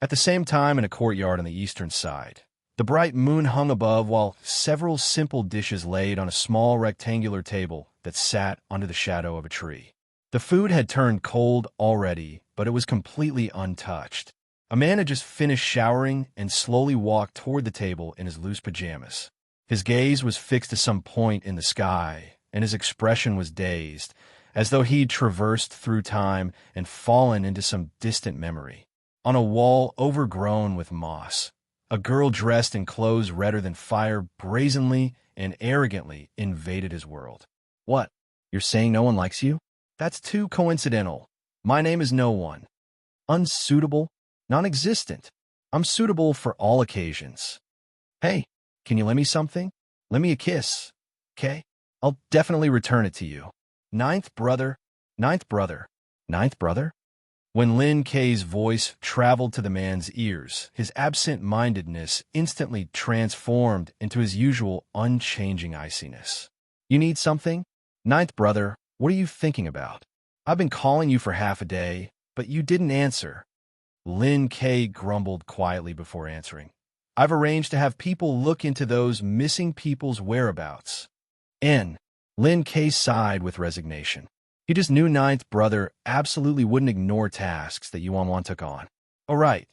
At the same time, in a courtyard on the eastern side, the bright moon hung above while several simple dishes laid on a small rectangular table that sat under the shadow of a tree. The food had turned cold already, but it was completely untouched. A man had just finished showering and slowly walked toward the table in his loose pajamas. His gaze was fixed to some point in the sky, and his expression was dazed, as though he'd traversed through time and fallen into some distant memory. On a wall overgrown with moss, a girl dressed in clothes redder than fire brazenly and arrogantly invaded his world. What? You're saying no one likes you? That's too coincidental. My name is no one. Unsuitable? Non-existent. I'm suitable for all occasions. Hey, can you lend me something? Lend me a kiss, okay? I'll definitely return it to you. Ninth brother, ninth brother, ninth brother? When Lin Kei's voice traveled to the man's ears, his absent-mindedness instantly transformed into his usual unchanging iciness. You need something? Ninth brother, what are you thinking about? I've been calling you for half a day, but you didn't answer. Lin Kei grumbled quietly before answering. I've arranged to have people look into those missing people's whereabouts. Lin Kei sighed with resignation. He just knew ninth brother absolutely wouldn't ignore tasks that Yuan took on. All right,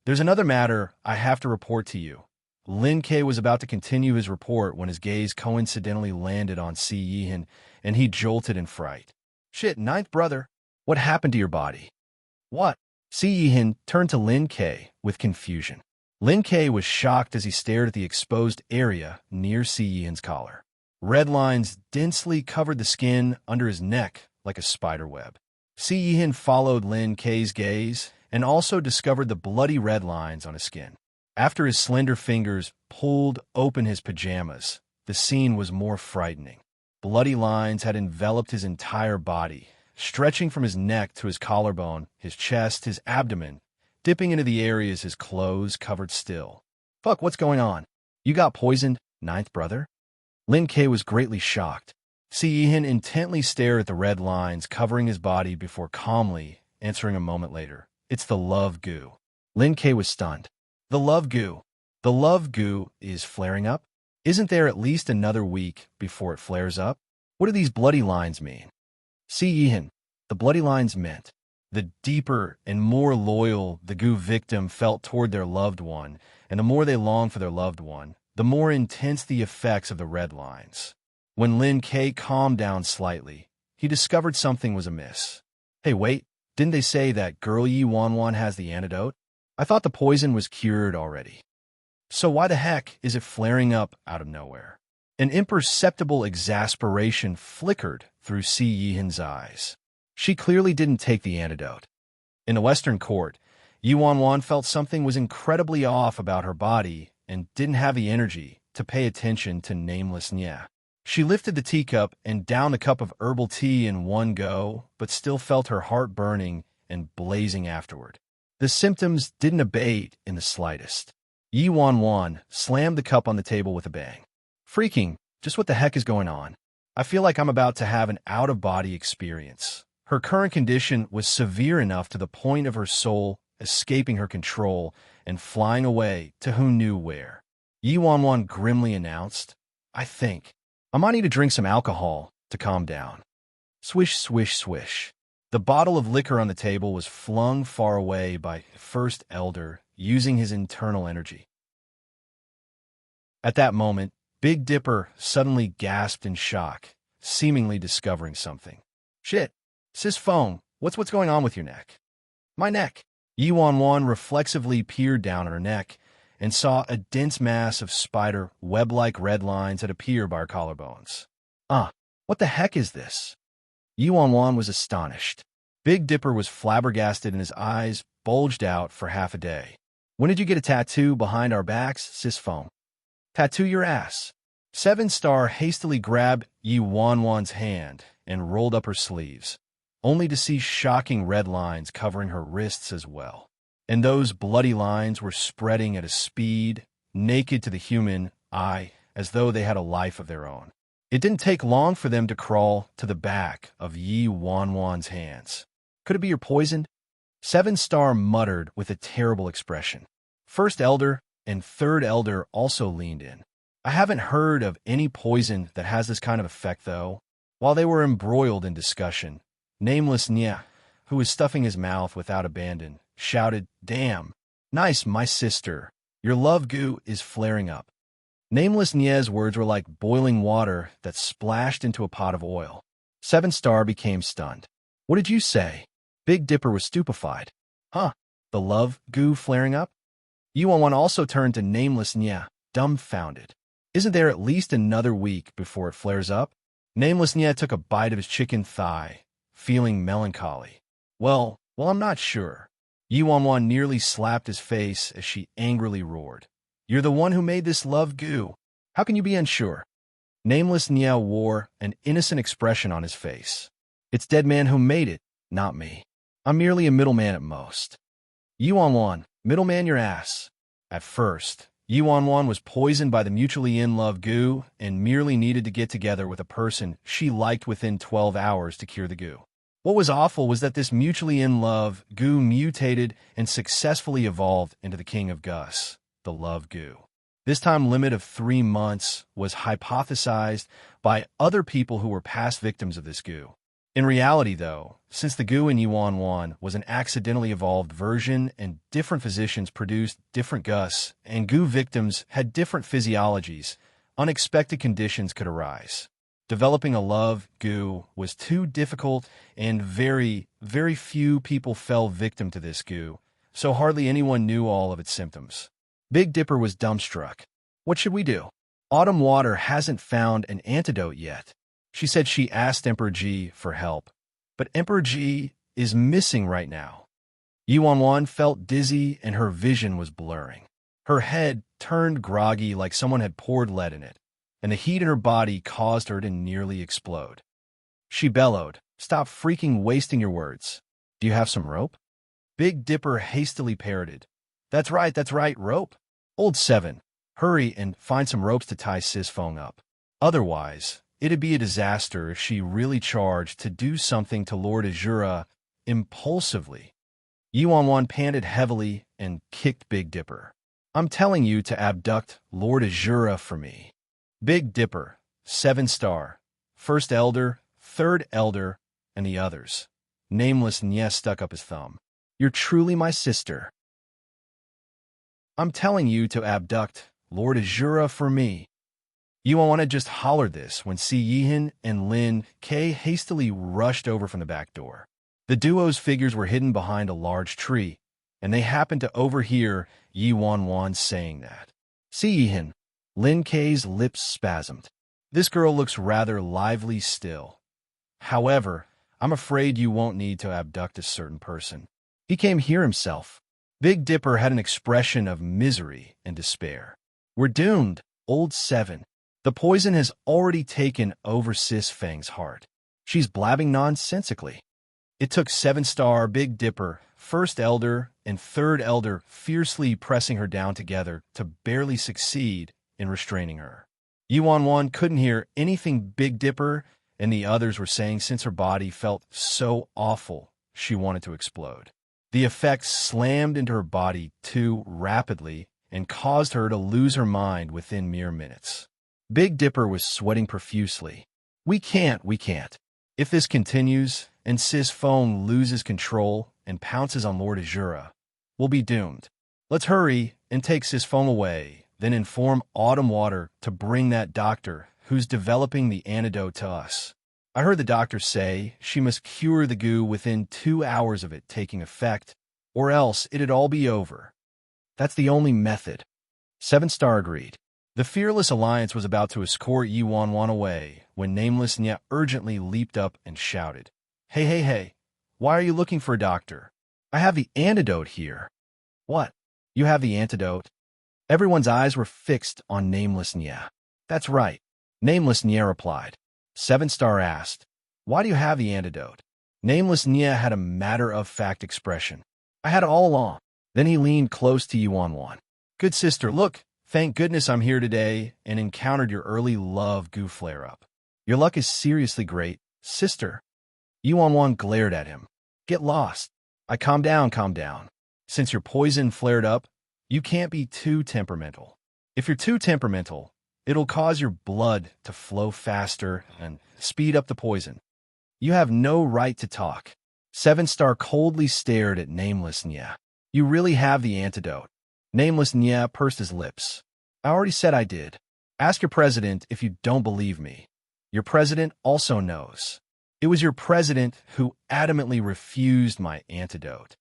there's another matter I have to report to you. Lin Kei was about to continue his report when his gaze coincidentally landed on Si Yihan, and he jolted in fright. Shit, ninth brother, what happened to your body? What? Si Yihan turned to Lin Kei with confusion. Lin Kei was shocked as he stared at the exposed area near Si Yihan's collar. Red lines densely covered the skin under his neck like a spider web. Si Yihan followed Lin Kei's gaze and also discovered the bloody red lines on his skin. After his slender fingers pulled open his pajamas, the scene was more frightening. Bloody lines had enveloped his entire body, stretching from his neck to his collarbone, his chest, his abdomen, dipping into the areas his clothes covered still. Fuck, what's going on? You got poisoned, ninth brother? Lin Kei was greatly shocked. Si Yihan intently stared at the red lines covering his body before calmly answering a moment later. It's the love goo. Lin Kei was stunned. The love goo. The love goo is flaring up? Isn't there at least another week before it flares up? What do these bloody lines mean? Si Yihan, the bloody lines meant the deeper and more loyal the goo victim felt toward their loved one, and the more they longed for their loved one, the more intense the effects of the red lines. When Lin Kei calmed down slightly, he discovered something was amiss. Hey, wait, didn't they say that girl Yuan has the antidote? I thought the poison was cured already. So why the heck is it flaring up out of nowhere? An imperceptible exasperation flickered through Si Yihan's eyes. She clearly didn't take the antidote. In the Western court, Yuan felt something was incredibly off about her body and didn't have the energy to pay attention to nameless Nya. She lifted the teacup and downed a cup of herbal tea in one go, but still felt her heart burning and blazing afterward. The symptoms didn't abate in the slightest. Yuan slammed the cup on the table with a bang. Freaking, just what the heck is going on? I feel like I'm about to have an out-of-body experience. Her current condition was severe enough to the point of her soul escaping her control and flying away to who knew where. Yuan grimly announced, I think I might need to drink some alcohol to calm down. Swish, swish, swish. The bottle of liquor on the table was flung far away by First Elder using his internal energy. At that moment, Big Dipper suddenly gasped in shock, seemingly discovering something. Shit, sis phone, what's going on with your neck? My neck. Yuan reflexively peered down at her neck and saw a dense mass of spider web-like red lines that appear by her collarbones. What the heck is this? Yuan was astonished. Big Dipper was flabbergasted and his eyes bulged out for half a day. When did you get a tattoo behind our backs, sis phone? Tattoo your ass. Seven Star hastily grabbed Yuan's hand and rolled up her sleeves, only to see shocking red lines covering her wrists as well. And those bloody lines were spreading at a speed, naked to the human eye, as though they had a life of their own. It didn't take long for them to crawl to the back of Yuan's hands. Could it be you're poisoned? 7-star muttered with a terrible expression. First elder and third elder also leaned in. I haven't heard of any poison that has this kind of effect, though. While they were embroiled in discussion, nameless Nya, who was stuffing his mouth without abandon, shouted, "Damn! Nice, my sister. Your love goo is flaring up." Nameless Nya's words were like boiling water that splashed into a pot of oil. 7-star became stunned. What did you say? Big Dipper was stupefied. Huh? The love goo flaring up? Yuan also turned to Nameless Nya, dumbfounded. Isn't there at least another week before it flares up? Nameless Nya took a bite of his chicken thigh, feeling melancholy. Well, I'm not sure. Yuan nearly slapped his face as she angrily roared. You're the one who made this love goo. How can you be unsure? Nameless Nya wore an innocent expression on his face. It's Dead Man who made it, not me. I'm merely a middleman at most. Yuan, middleman your ass. At first, Yuan was poisoned by the mutually in-love goo and merely needed to get together with a person she liked within 12 hours to cure the goo. What was awful was that this mutually in-love goo mutated and successfully evolved into the King of Gus, the love goo. This time limit of 3 months was hypothesized by other people who were past victims of this goo. In reality, though, since the goo in Yuan was an accidentally evolved version and different physicians produced different Gus and goo victims had different physiologies, unexpected conditions could arise. Developing a love goo was too difficult and very, very few people fell victim to this goo, so hardly anyone knew all of its symptoms. Big Dipper was dumbstruck. What should we do? Autumn Water hasn't found an antidote yet. She said she asked Emperor G for help, but Emperor G is missing right now. Yuan felt dizzy and her vision was blurring. Her head turned groggy like someone had poured lead in it, and the heat in her body caused her to nearly explode. She bellowed, "Stop freaking wasting your words. Do you have some rope?" Big Dipper hastily parroted, That's right, rope. Old 7, hurry and find some ropes to tie Sis Fong up. Otherwise, it'd be a disaster if she really charged to do something to Lord Azura impulsively. Yuan panted heavily and kicked Big Dipper. I'm telling you to abduct Lord Azura for me. Big Dipper, 7-star, first elder, third elder, and the others. Nameless Nya stuck up his thumb. You're truly my sister. I'm telling you to abduct Lord Azura for me. Yuan had just hollered this when Si Yihan and Lin K hastily rushed over from the back door. The duo's figures were hidden behind a large tree, and they happened to overhear Yuan saying that. Si Yihan, Lin K's lips spasmed. This girl looks rather lively still. However, I'm afraid you won't need to abduct a certain person. He came here himself. Big Dipper had an expression of misery and despair. We're doomed, old 7. The poison has already taken over Sis Fang's heart. She's blabbing nonsensically. It took 7-star Big Dipper, first elder, and third elder fiercely pressing her down together to barely succeed in restraining her. Yuan couldn't hear anything Big Dipper and the others were saying since her body felt so awful she wanted to explode. The effects slammed into her body too rapidly and caused her to lose her mind within mere minutes. Big Dipper was sweating profusely. We can't. If this continues and Sis Fong loses control and pounces on Lord Azura, we'll be doomed. Let's hurry and take Sis Fong away, then inform Autumn Water to bring that doctor who's developing the antidote to us. I heard the doctor say she must cure the goo within 2 hours of it taking effect, or else it'd all be over. That's the only method. 7-star agreed. The Fearless Alliance was about to escort Yuan away when Nameless Nya urgently leaped up and shouted, Hey, why are you looking for a doctor? I have the antidote here. What? You have the antidote? Everyone's eyes were fixed on Nameless Nya. That's right, Nameless Nya replied. 7-star asked, Why do you have the antidote? Nameless Nya had a matter-of-fact expression. I had it all along. Then he leaned close to Yuan. Good sister, look, thank goodness I'm here today and encountered your early love goo flare-up. Your luck is seriously great, sister. Yuan glared at him. Get lost. Calm down, calm down. Since your poison flared up, you can't be too temperamental. If you're too temperamental, it'll cause your blood to flow faster and speed up the poison. You have no right to talk. Seven Star coldly stared at Nameless Nya. You really have the antidote. Nameless Nya pursed his lips. I already said I did. Ask your president if you don't believe me. Your president also knows. It was your president who adamantly refused my antidote.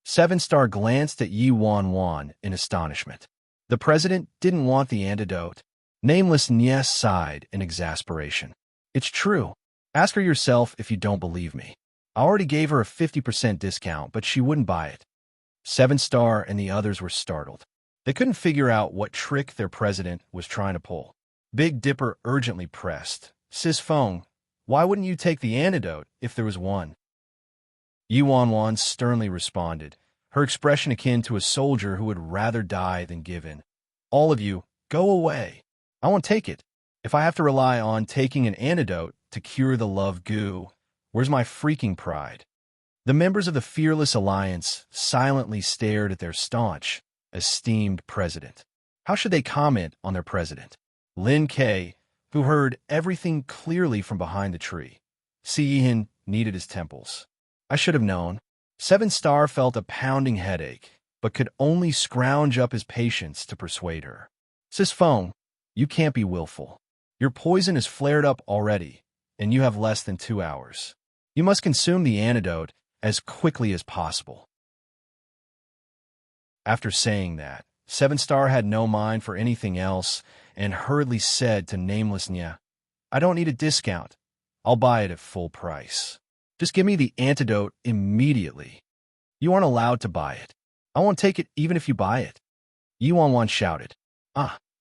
Seven Star glanced at Yi Wan in astonishment. The president didn't want the antidote. Nameless Nya sighed in exasperation. It's true. Ask her yourself if you don't believe me. I already gave her a 50% discount, but she wouldn't buy it. Seven Star and the others were startled. They couldn't figure out what trick their president was trying to pull. Big Dipper urgently pressed. Sis Feng, why wouldn't you take the antidote if there was one? Yi Wan sternly responded, her expression akin to a soldier who would rather die than give in. All of you, go away. I won't take it. If I have to rely on taking an antidote to cure the love goo, where's my freaking pride? The members of the Fearless Alliance silently stared at their staunch, esteemed president. How should they comment on their president? Lin K, who heard everything clearly from behind the tree. Si Yihin kneaded his temples. I should have known. Seven Star felt a pounding headache, but could only scrounge up his patience to persuade her. Sis Feng, you can't be willful. Your poison is flared up already, and you have less than 2 hours. You must consume the antidote as quickly as possible. After saying that, Seven Star had no mind for anything else and hurriedly said to Nameless Nya, I don't need a discount. I'll buy it at full price. Just give me the antidote immediately. You aren't allowed to buy it. I won't take it even if you buy it. Yi Wan shouted.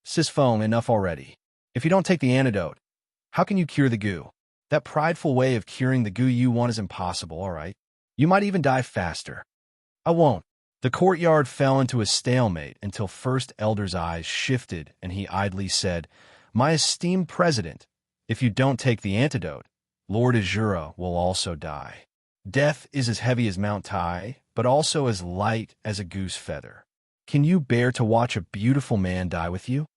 Sis Feng, enough already. If you don't take the antidote, how can you cure the goo? That prideful way of curing the goo you want is impossible, all right? You might even die faster. I won't. The courtyard fell into a stalemate until First Elder's eyes shifted and he idly said, My esteemed president, if you don't take the antidote, Lord Azura will also die. Death is as heavy as Mount Tai, but also as light as a goose feather. Can you bear to watch a beautiful man die with you?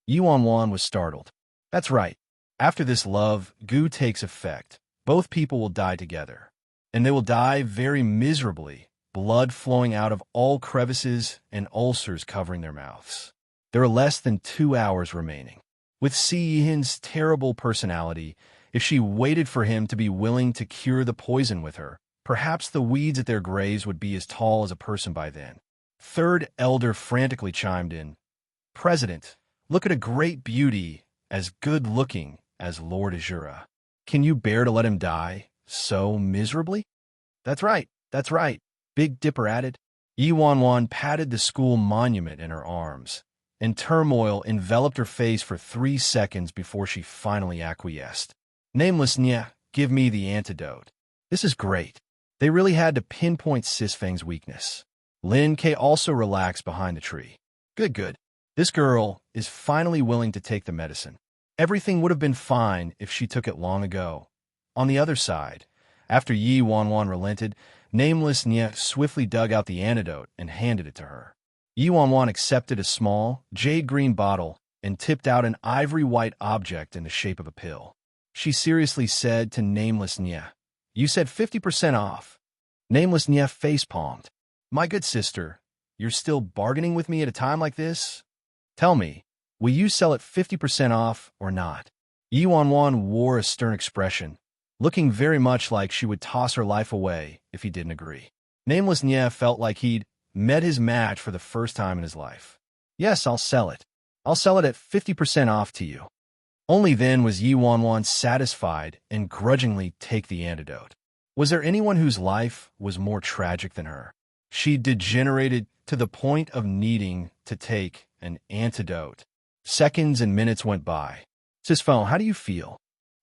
Yi Wan was startled. That's right. After this love, goo takes effect. Both people will die together. And they will die very miserably, blood flowing out of all crevices and ulcers covering their mouths. There are less than 2 hours remaining. With Si Yihin's terrible personality, if she waited for him to be willing to cure the poison with her, perhaps the weeds at their graves would be as tall as a person by then. Third Elder frantically chimed in. President, look at a great beauty as good-looking as Lord Azura. Can you bear to let him die so miserably? That's right, Big Dipper added. Yi Wan patted the school monument in her arms, and turmoil enveloped her face for 3 seconds before she finally acquiesced. Nameless Nya, give me the antidote. This is great. They really had to pinpoint Sis Feng's weakness. Lin K also relaxed behind the tree. Good. This girl is finally willing to take the medicine. Everything would have been fine if she took it long ago. On the other side, after Yi Wan relented, Nameless Nya swiftly dug out the antidote and handed it to her. Yi Wan accepted a small, jade-green bottle and tipped out an ivory-white object in the shape of a pill. She seriously said to Nameless Nya, You said 50% off. Nameless Nya face-palmed. My good sister, you're still bargaining with me at a time like this? Tell me, will you sell it 50% off or not? Yi Wan wore a stern expression, looking very much like she would toss her life away if he didn't agree. Nameless Nya felt like he'd met his match for the first time in his life. Yes, I'll sell it. I'll sell it at 50% off to you. Only then was Yi Wan satisfied and grudgingly take the antidote. Was there anyone whose life was more tragic than her? She degenerated to the point of needing to take an antidote. Seconds and minutes went by. Sis Feng, how do you feel?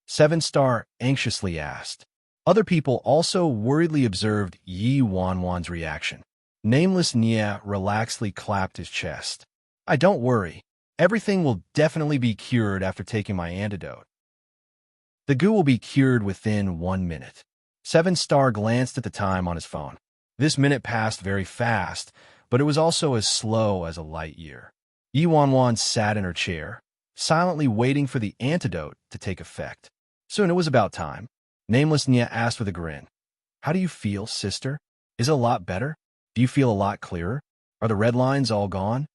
Seven Star anxiously asked. Other people also worriedly observed Yi Wan's reaction. Nameless Nya relaxedly clapped his chest. I don't worry. Everything will definitely be cured after taking my antidote. The goo will be cured within 1 minute. Seven Star glanced at the time on his phone. This minute passed very fast, but it was also as slow as a light year. Yi Wanwan sat in her chair, silently waiting for the antidote to take effect. Soon it was about time. Nameless Nya asked with a grin, "How do you feel, sister? Is it a lot better? Do you feel a lot clearer? Are the red lines all gone?"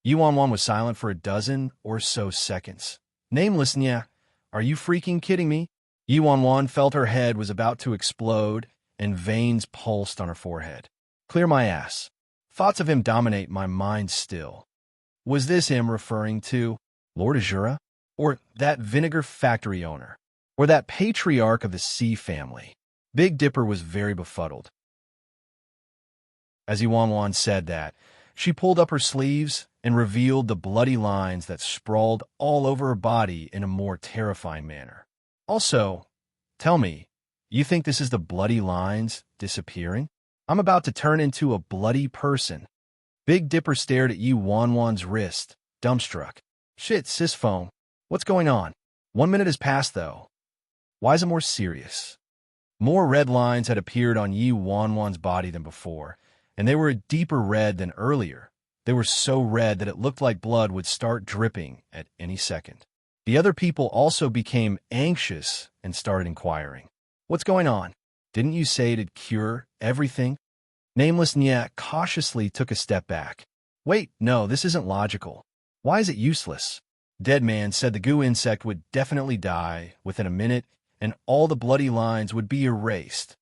Yi Wanwan was silent for a dozen or so seconds. "Nameless Nya, are you freaking kidding me?" Yi Wanwan felt her head was about to explode and veins pulsed on her forehead. "Clear my ass. Thoughts of him dominate my mind still." Was this him referring to Lord Azura? Or that vinegar factory owner? Or that patriarch of the sea family? Big Dipper was very befuddled. As Yi Wanwan said that, she pulled up her sleeves and revealed the bloody lines that sprawled all over her body in a more terrifying manner. "Also, tell me, you think this is the bloody lines disappearing? I'm about to turn into a bloody person." Big Dipper stared at Yi Wanwan's wrist, dumbstruck. "Shit, Sisphone, what's going on?" 1 minute has passed, though. Why is it more serious? More red lines had appeared on Yi Wanwan's body than before, and they were a deeper red than earlier. They were so red that it looked like blood would start dripping at any second. The other people also became anxious and started inquiring. "What's going on? Didn't you say it'd cure everything?" Nameless Nya cautiously took a step back. "Wait, no, this isn't logical. Why is it useless?" Dead Man said the goo insect would definitely die within a minute, and all the bloody lines would be erased.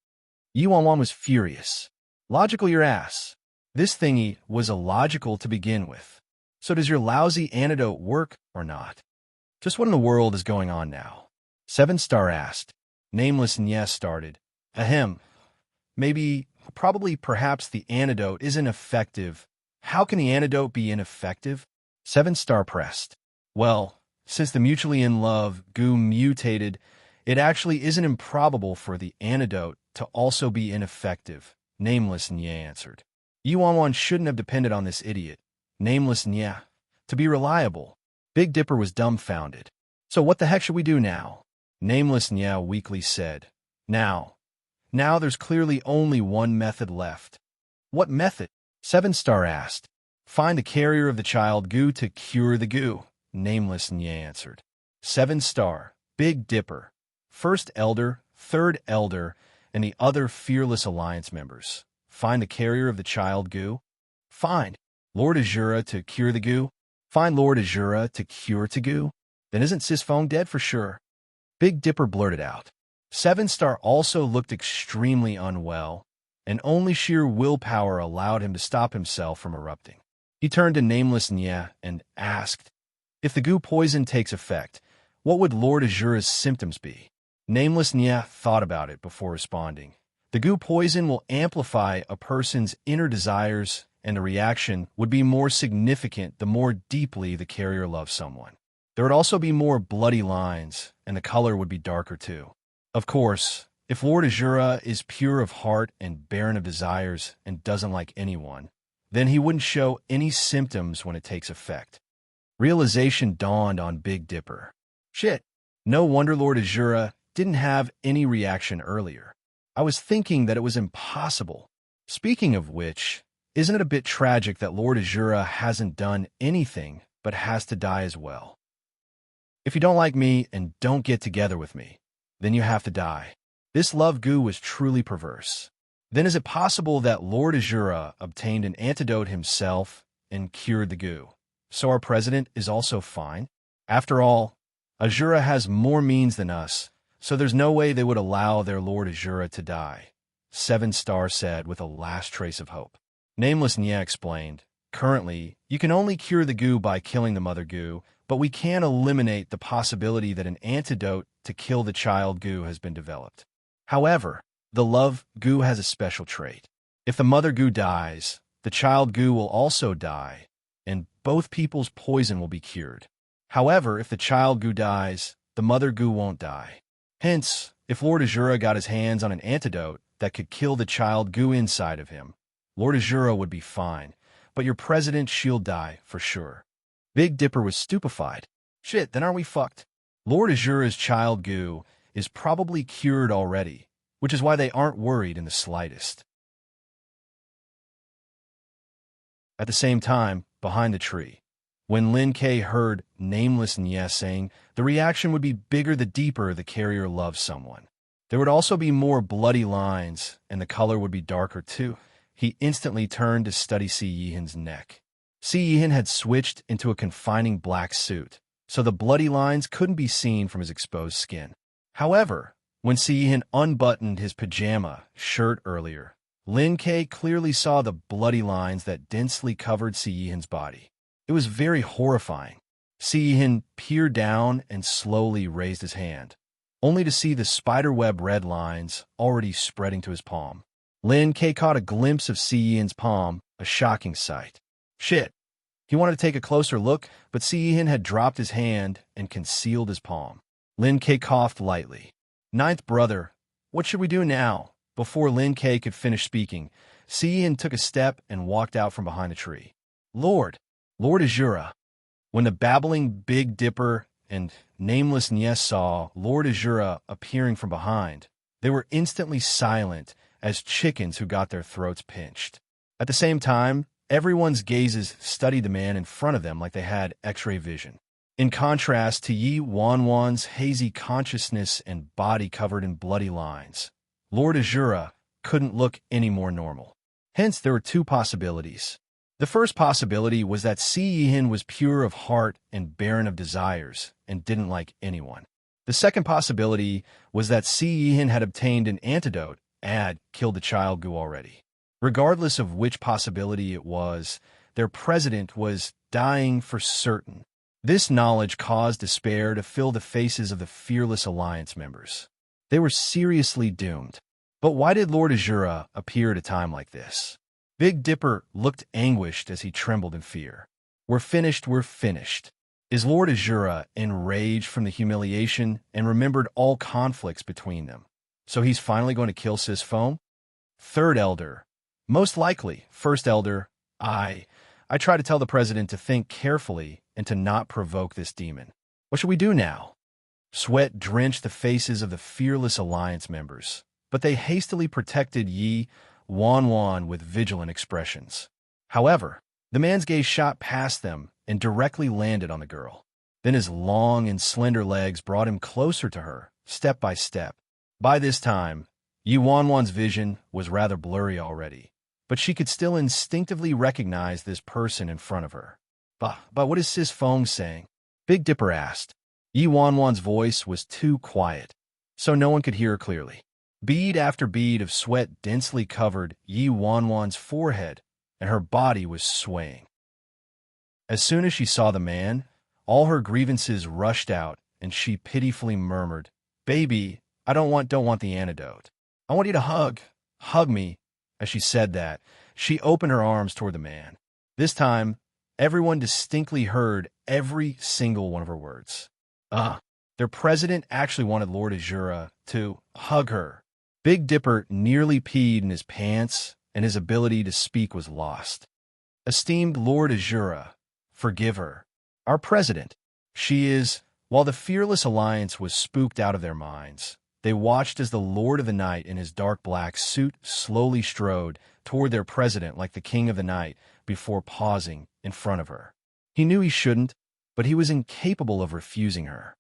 Yi Wanwan was furious. "Logical your ass. This thingy was illogical to begin with. So does your lousy antidote work or not? Just what in the world is going on now?" 7-Star asked. Nameless Nya started. "Ahem. Maybe, probably, perhaps the antidote isn't effective." "How can the antidote be ineffective?" 7-Star pressed. "Well, since the mutually in love goo mutated, it actually isn't improbable for the antidote to also be ineffective," Nameless Nya answered. Yi Wanwan shouldn't have depended on this idiot, Nameless Nya, to be reliable. Big Dipper was dumbfounded. "So what the heck should we do now?" Nameless Nya weakly said. Now there's clearly only one method left." "What method?" 7-Star asked. "Find the carrier of the child goo to cure the goo," Nameless Nya answered. 7-Star, Big Dipper, First Elder, Third Elder, and the other Fearless Alliance members. Find the carrier of the child goo. Find Lord Azura to cure the goo. Find Lord Azura to cure to goo. Then isn't Sisphone dead for sure? Big Dipper blurted out. 7-Star also looked extremely unwell, and only sheer willpower allowed him to stop himself from erupting. He turned to Nameless Nya and asked, "If the goo poison takes effect, what would Lord Azura's symptoms be?" Nameless Nya thought about it before responding. "The goo poison will amplify a person's inner desires, and the reaction would be more significant the more deeply the carrier loves someone. There would also be more bloody lines, and the color would be darker too. Of course, if Lord Azura is pure of heart and barren of desires and doesn't like anyone, then he wouldn't show any symptoms when it takes effect." Realization dawned on Big Dipper. "Shit, no wonder Lord Azura didn't have any reaction earlier. I was thinking that it was impossible. Speaking of which, isn't it a bit tragic that Lord Azura hasn't done anything but has to die as well? If you don't like me and don't get together with me, then you have to die." This love goo was truly perverse. Then is it possible that Lord Azura obtained an antidote himself and cured the goo, so our president is also fine? After all, Azura has more means than us, so there's no way they would allow their Lord Azura to die, 7-Star said with a last trace of hope. Nameless Nya explained, "Currently, you can only cure the goo by killing the mother goo, but we can eliminate the possibility that an antidote to kill the child goo has been developed. However, the love goo has a special trait. If the mother goo dies, the child goo will also die, and both people's poison will be cured. However, if the child goo dies, the mother goo won't die. Hence, if Lord Azura got his hands on an antidote that could kill the child goo inside of him, Lord Azura would be fine, but your president, she'll die for sure." Big Dipper was stupefied. "Shit, then aren't we fucked? Lord Azura's child goo is probably cured already, which is why they aren't worried in the slightest." At the same time, behind the tree, when Lin Kei heard nameless Nye saying the reaction would be bigger the deeper the carrier loved someone. There would also be more bloody lines, and the color would be darker too. He instantly turned to study Si Yihin's neck. Si Yihin had switched into a confining black suit, so the bloody lines couldn't be seen from his exposed skin. However, when Si Yihin unbuttoned his pajama shirt earlier, Lin Kei clearly saw the bloody lines that densely covered Si Yihin's body. It was very horrifying. Si Yihin peered down and slowly raised his hand, only to see the spiderweb red lines already spreading to his palm. Lin Kei caught a glimpse of Si Yihin's palm, a shocking sight. Shit! He wanted to take a closer look, but Si Yihin had dropped his hand and concealed his palm. Lin Kei coughed lightly. Ninth brother, what should we do now? Before Lin Kei could finish speaking, Si Yihin took a step and walked out from behind the tree. Lord Azura. When the babbling Big Dipper and nameless Nye saw Lord Azura appearing from behind, they were instantly silent as chickens who got their throats pinched. At the same time, everyone's gazes studied the man in front of them like they had X-ray vision. In contrast to Yi Wanwan's hazy consciousness and body covered in bloody lines, Lord Azura couldn't look any more normal. Hence, there were two possibilities. The first possibility was that Si Yihin was pure of heart and barren of desires and didn't like anyone. The second possibility was that Si Yihin had obtained an antidote and killed the child Gu already. Regardless of which possibility it was, their president was dying for certain. This knowledge caused despair to fill the faces of the Fearless Alliance members. They were seriously doomed. But why did Lord Azura appear at a time like this? Big Dipper looked anguished as he trembled in fear. We're finished. Is Lord Azura enraged from the humiliation and remembered all conflicts between them? So he's finally going to kill Sis Foam? Third Elder. Most likely. First Elder. I try to tell the president to think carefully and to not provoke this demon. What should we do now? Sweat drenched the faces of the Fearless Alliance members, but they hastily protected Yi Wanwan with vigilant expressions. However, the man's gaze shot past them and directly landed on the girl. Then his long and slender legs brought him closer to her, step by step. By this time, Yi Wanwan's vision was rather blurry already, but she could still instinctively recognize this person in front of her. But what is Sis Fong saying? Big Dipper asked. Yi Wanwan's voice was too quiet, so no one could hear her clearly. Bead after bead of sweat densely covered Yi Wanwan's forehead, and her body was swaying. As soon as she saw the man, all her grievances rushed out, and she pitifully murmured, "Baby, I don't want the antidote. I want you to hug me." As she said that, she opened her arms toward the man. This time, everyone distinctly heard every single one of her words. Their president actually wanted Lord Azura to hug her. Big Dipper nearly peed in his pants, and his ability to speak was lost. Esteemed Lord Azura, forgive her. Our president. She is. While the Fearless Alliance was spooked out of their minds, they watched as the Lord of the Night in his dark black suit slowly strode toward their president like the King of the Night before pausing in front of her. He knew he shouldn't, but he was incapable of refusing her.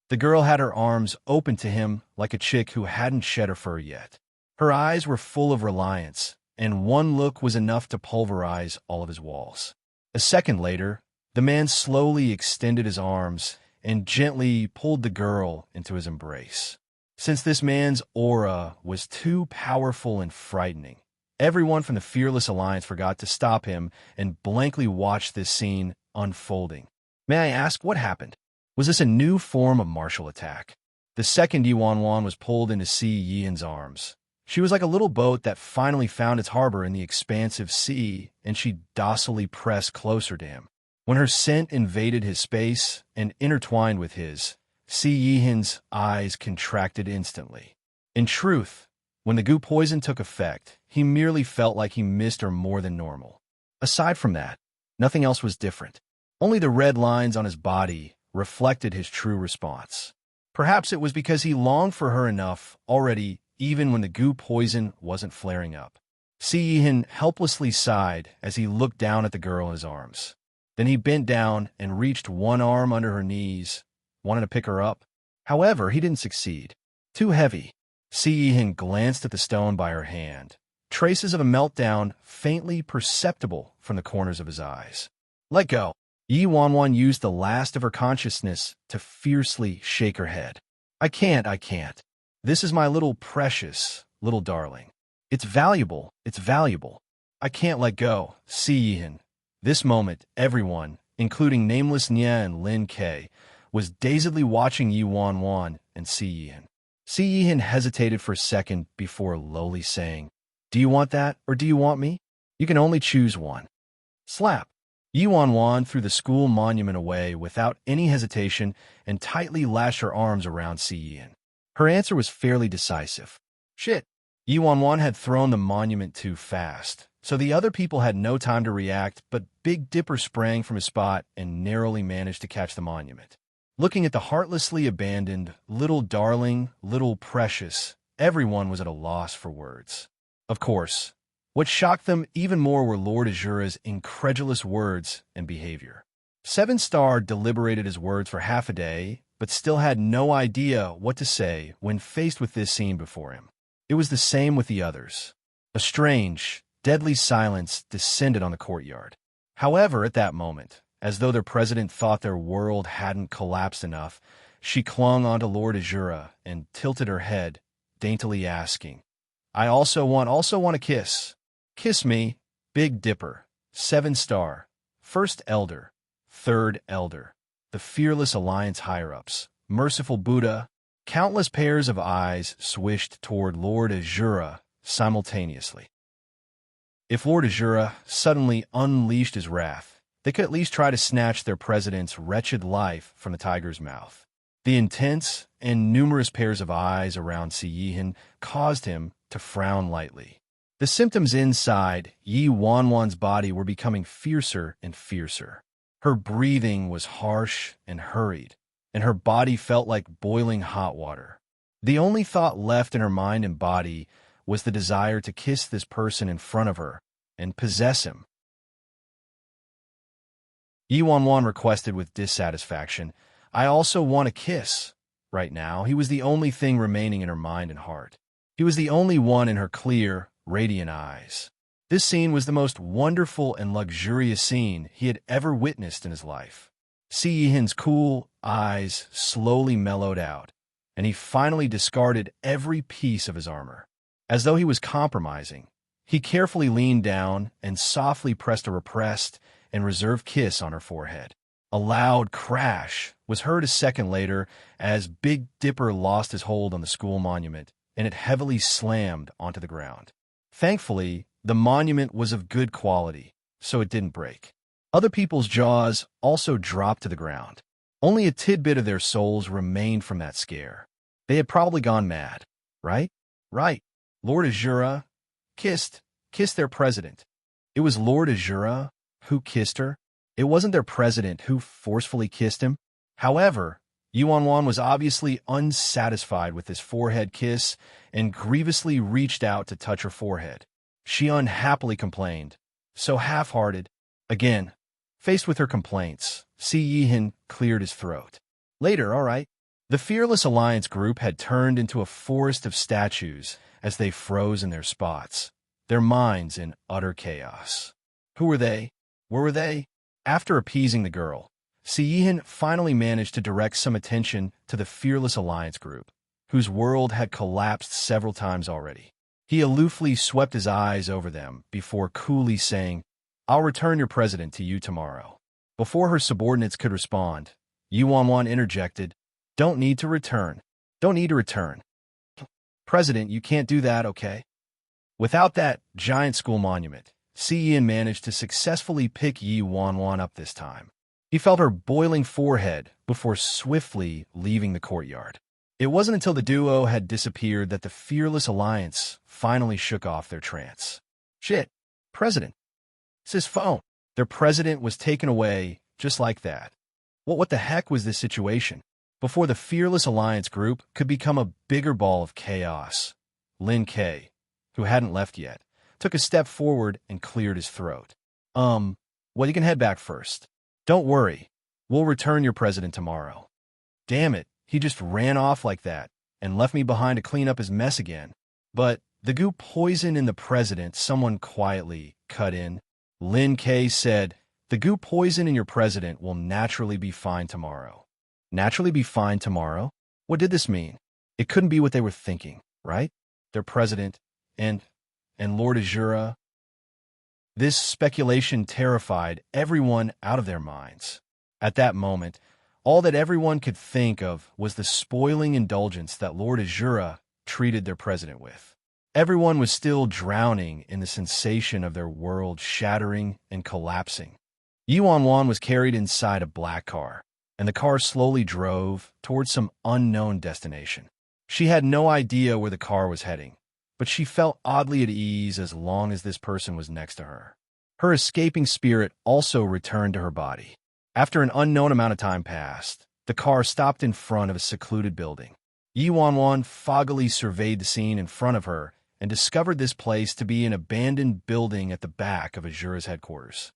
The girl had her arms open to him like a chick who hadn't shed her fur yet. Her eyes were full of reliance, and one look was enough to pulverize all of his walls. A second later, the man slowly extended his arms and gently pulled the girl into his embrace. Since this man's aura was too powerful and frightening, everyone from the Fearless Alliance forgot to stop him and blankly watched this scene unfolding. May I ask what happened? Was this a new form of martial attack? The second Yi Wanwan was pulled into Si Yihin's arms. She was like a little boat that finally found its harbor in the expansive sea, and she docilely pressed closer to him. When her scent invaded his space and intertwined with his, Si Yihin's eyes contracted instantly. In truth, when the goo poison took effect, he merely felt like he missed her more than normal. Aside from that, nothing else was different. Only the red lines on his body reflected his true response. Perhaps it was because he longed for her enough already, even when the goo poison wasn't flaring up. Yihin helplessly sighed as he looked down at the girl in his arms. Then he bent down and reached one arm under her knees, wanting to pick her up. However, he didn't succeed. Too heavy. Yihin glanced at the stone by her hand. Traces of a meltdown faintly perceptible from the corners of his eyes. Let go. Yi Wanwan used the last of her consciousness to fiercely shake her head. I can't. This is my little precious, little darling. It's valuable. I can't let go. Yihin. This moment, everyone, including nameless Nya and Lin Ke, was dazedly watching Yi Wanwan and Yihin. Yihin hesitated for a second before lowly saying, Do you want that or do you want me? You can only choose one. Slap. Yi Wanwan threw the school monument away without any hesitation and tightly lashed her arms around Yihin. Her answer was fairly decisive. Shit. Yi Wanwan had thrown the monument too fast, so the other people had no time to react, but Big Dipper sprang from his spot and narrowly managed to catch the monument. Looking at the heartlessly abandoned, little darling, little precious, everyone was at a loss for words. Of course, what shocked them even more were Lord Azura's incredulous words and behavior. Seven Star deliberated his words for half a day, but still had no idea what to say when faced with this scene before him. It was the same with the others. A strange, deadly silence descended on the courtyard. However, at that moment, as though their president thought their world hadn't collapsed enough, she clung onto Lord Azura and tilted her head, daintily asking, I also want a kiss. Kiss me, Big Dipper, 7 Star, First Elder, Third Elder, the Fearless Alliance higher-ups, Merciful Buddha. Countless pairs of eyes swished toward Lord Azura simultaneously. If Lord Azura suddenly unleashed his wrath, they could at least try to snatch their president's wretched life from the tiger's mouth. The intense and numerous pairs of eyes around Yihin caused him to frown lightly. The symptoms inside Yi Wanwan's body were becoming fiercer and fiercer. Her breathing was harsh and hurried, and her body felt like boiling hot water. The only thought left in her mind and body was the desire to kiss this person in front of her and possess him. Yi Wanwan requested with dissatisfaction, I also want a kiss. Right now, he was the only thing remaining in her mind and heart. He was the only one in her clear, radiant eyes. This scene was the most wonderful and luxurious scene he had ever witnessed in his life. Yihin's cool eyes slowly mellowed out, and he finally discarded every piece of his armor. As though he was compromising, he carefully leaned down and softly pressed a repressed and reserved kiss on her forehead. A loud crash was heard a second later as Big Dipper lost his hold on the school monument, and it heavily slammed onto the ground. Thankfully, the monument was of good quality, so it didn't break. Other people's jaws also dropped to the ground. Only a tidbit of their souls remained from that scare. They had probably gone mad, right? Right. Lord Azura kissed their president. It was Lord Azura who kissed her. It wasn't their president who forcefully kissed him. However, Yi Wanwan was obviously unsatisfied with this forehead kiss and grievously reached out to touch her forehead. She unhappily complained, so half-hearted. Again, faced with her complaints, Yihin cleared his throat. Later, all right. The Fearless Alliance group had turned into a forest of statues as they froze in their spots, their minds in utter chaos. Who were they? Where were they? After appeasing the girl, Yihin finally managed to direct some attention to the Fearless Alliance group, whose world had collapsed several times already. He aloofly swept his eyes over them before coolly saying, I'll return your president to you tomorrow. Before her subordinates could respond, Yi Wanwan interjected, Don't need to return. President, you can't do that, okay? Without that giant school monument, Yihin managed to successfully pick Yi Wanwan up this time. He felt her boiling forehead before swiftly leaving the courtyard. It wasn't until the duo had disappeared that the Fearless Alliance finally shook off their trance. Shit, President. It's his phone. Their president was taken away just like that. What the heck was this situation? Before the Fearless Alliance group could become a bigger ball of chaos, Lin Ke, who hadn't left yet, took a step forward and cleared his throat. Well, you can head back first. Don't worry. We'll return your president tomorrow. Damn it, he just ran off like that and left me behind to clean up his mess again. But the goo poison in the president, someone quietly cut in. Lin K said, the goo poison in your president will naturally be fine tomorrow. Naturally be fine tomorrow? What did this mean? It couldn't be what they were thinking, right? Their president and Lord Azura. This speculation terrified everyone out of their minds. At that moment, all that everyone could think of was the spoiling indulgence that Lord Azura treated their president with. Everyone was still drowning in the sensation of their world shattering and collapsing. Yuan was carried inside a black car, and the car slowly drove towards some unknown destination. She had no idea where the car was heading, but she felt oddly at ease as long as this person was next to her. Her escaping spirit also returned to her body. After an unknown amount of time passed, the car stopped in front of a secluded building. Yuan foggily surveyed the scene in front of her and discovered this place to be an abandoned building at the back of Azura's headquarters.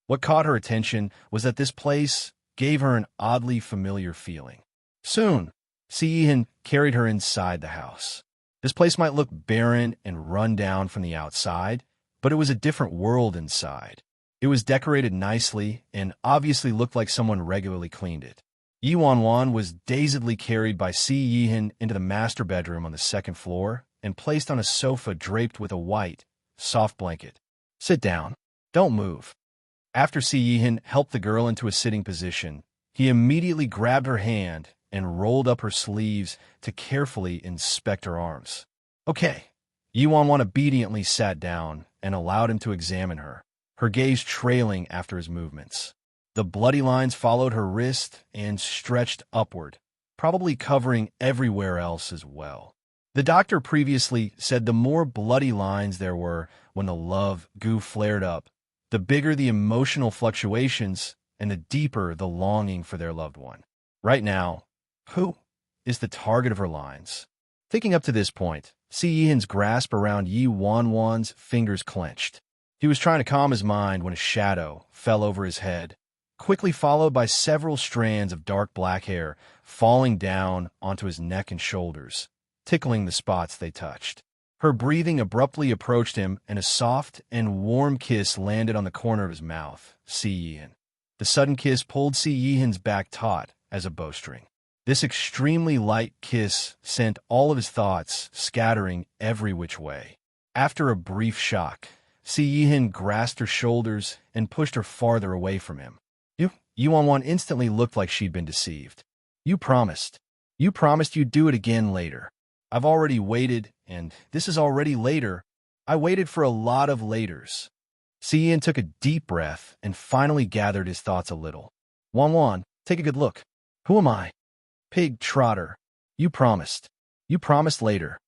What caught her attention was that this place gave her an oddly familiar feeling. Soon, Siyin carried her inside the house. This place might look barren and run down from the outside, but it was a different world inside. It was decorated nicely and obviously looked like someone regularly cleaned it. Yuan was dazedly carried by Si Yihan into the master bedroom on the second floor and placed on a sofa draped with a white, soft blanket. Sit down. Don't move. After Si Yihan helped the girl into a sitting position, he immediately grabbed her hand and rolled up her sleeves to carefully inspect her arms. Okay. Yuan obediently sat down and allowed him to examine her, her gaze trailing after his movements. The bloody lines followed her wrist and stretched upward, probably covering everywhere else as well. The doctor previously said the more bloody lines there were when the love goo flared up, the bigger the emotional fluctuations and the deeper the longing for their loved one. Right now, who is the target of her lines? Thinking up to this point, Si Yihan's grasp around Yuan's fingers clenched. He was trying to calm his mind when a shadow fell over his head, quickly followed by several strands of dark black hair falling down onto his neck and shoulders, tickling the spots they touched. Her breathing abruptly approached him, and a soft and warm kiss landed on the corner of his mouth. Si Yihan. The sudden kiss pulled Si Yihan's back taut as a bowstring. This extremely light kiss sent all of his thoughts scattering every which way. After a brief shock, Si Yihan grasped her shoulders and pushed her farther away from him. Yuan instantly looked like she'd been deceived. You promised. You promised you'd do it again later. I've already waited, and this is already later. I waited for a lot of laters. Si Yihan took a deep breath and finally gathered his thoughts a little. Wan, take a good look. Who am I? Pig trotter. You promised. You promised later.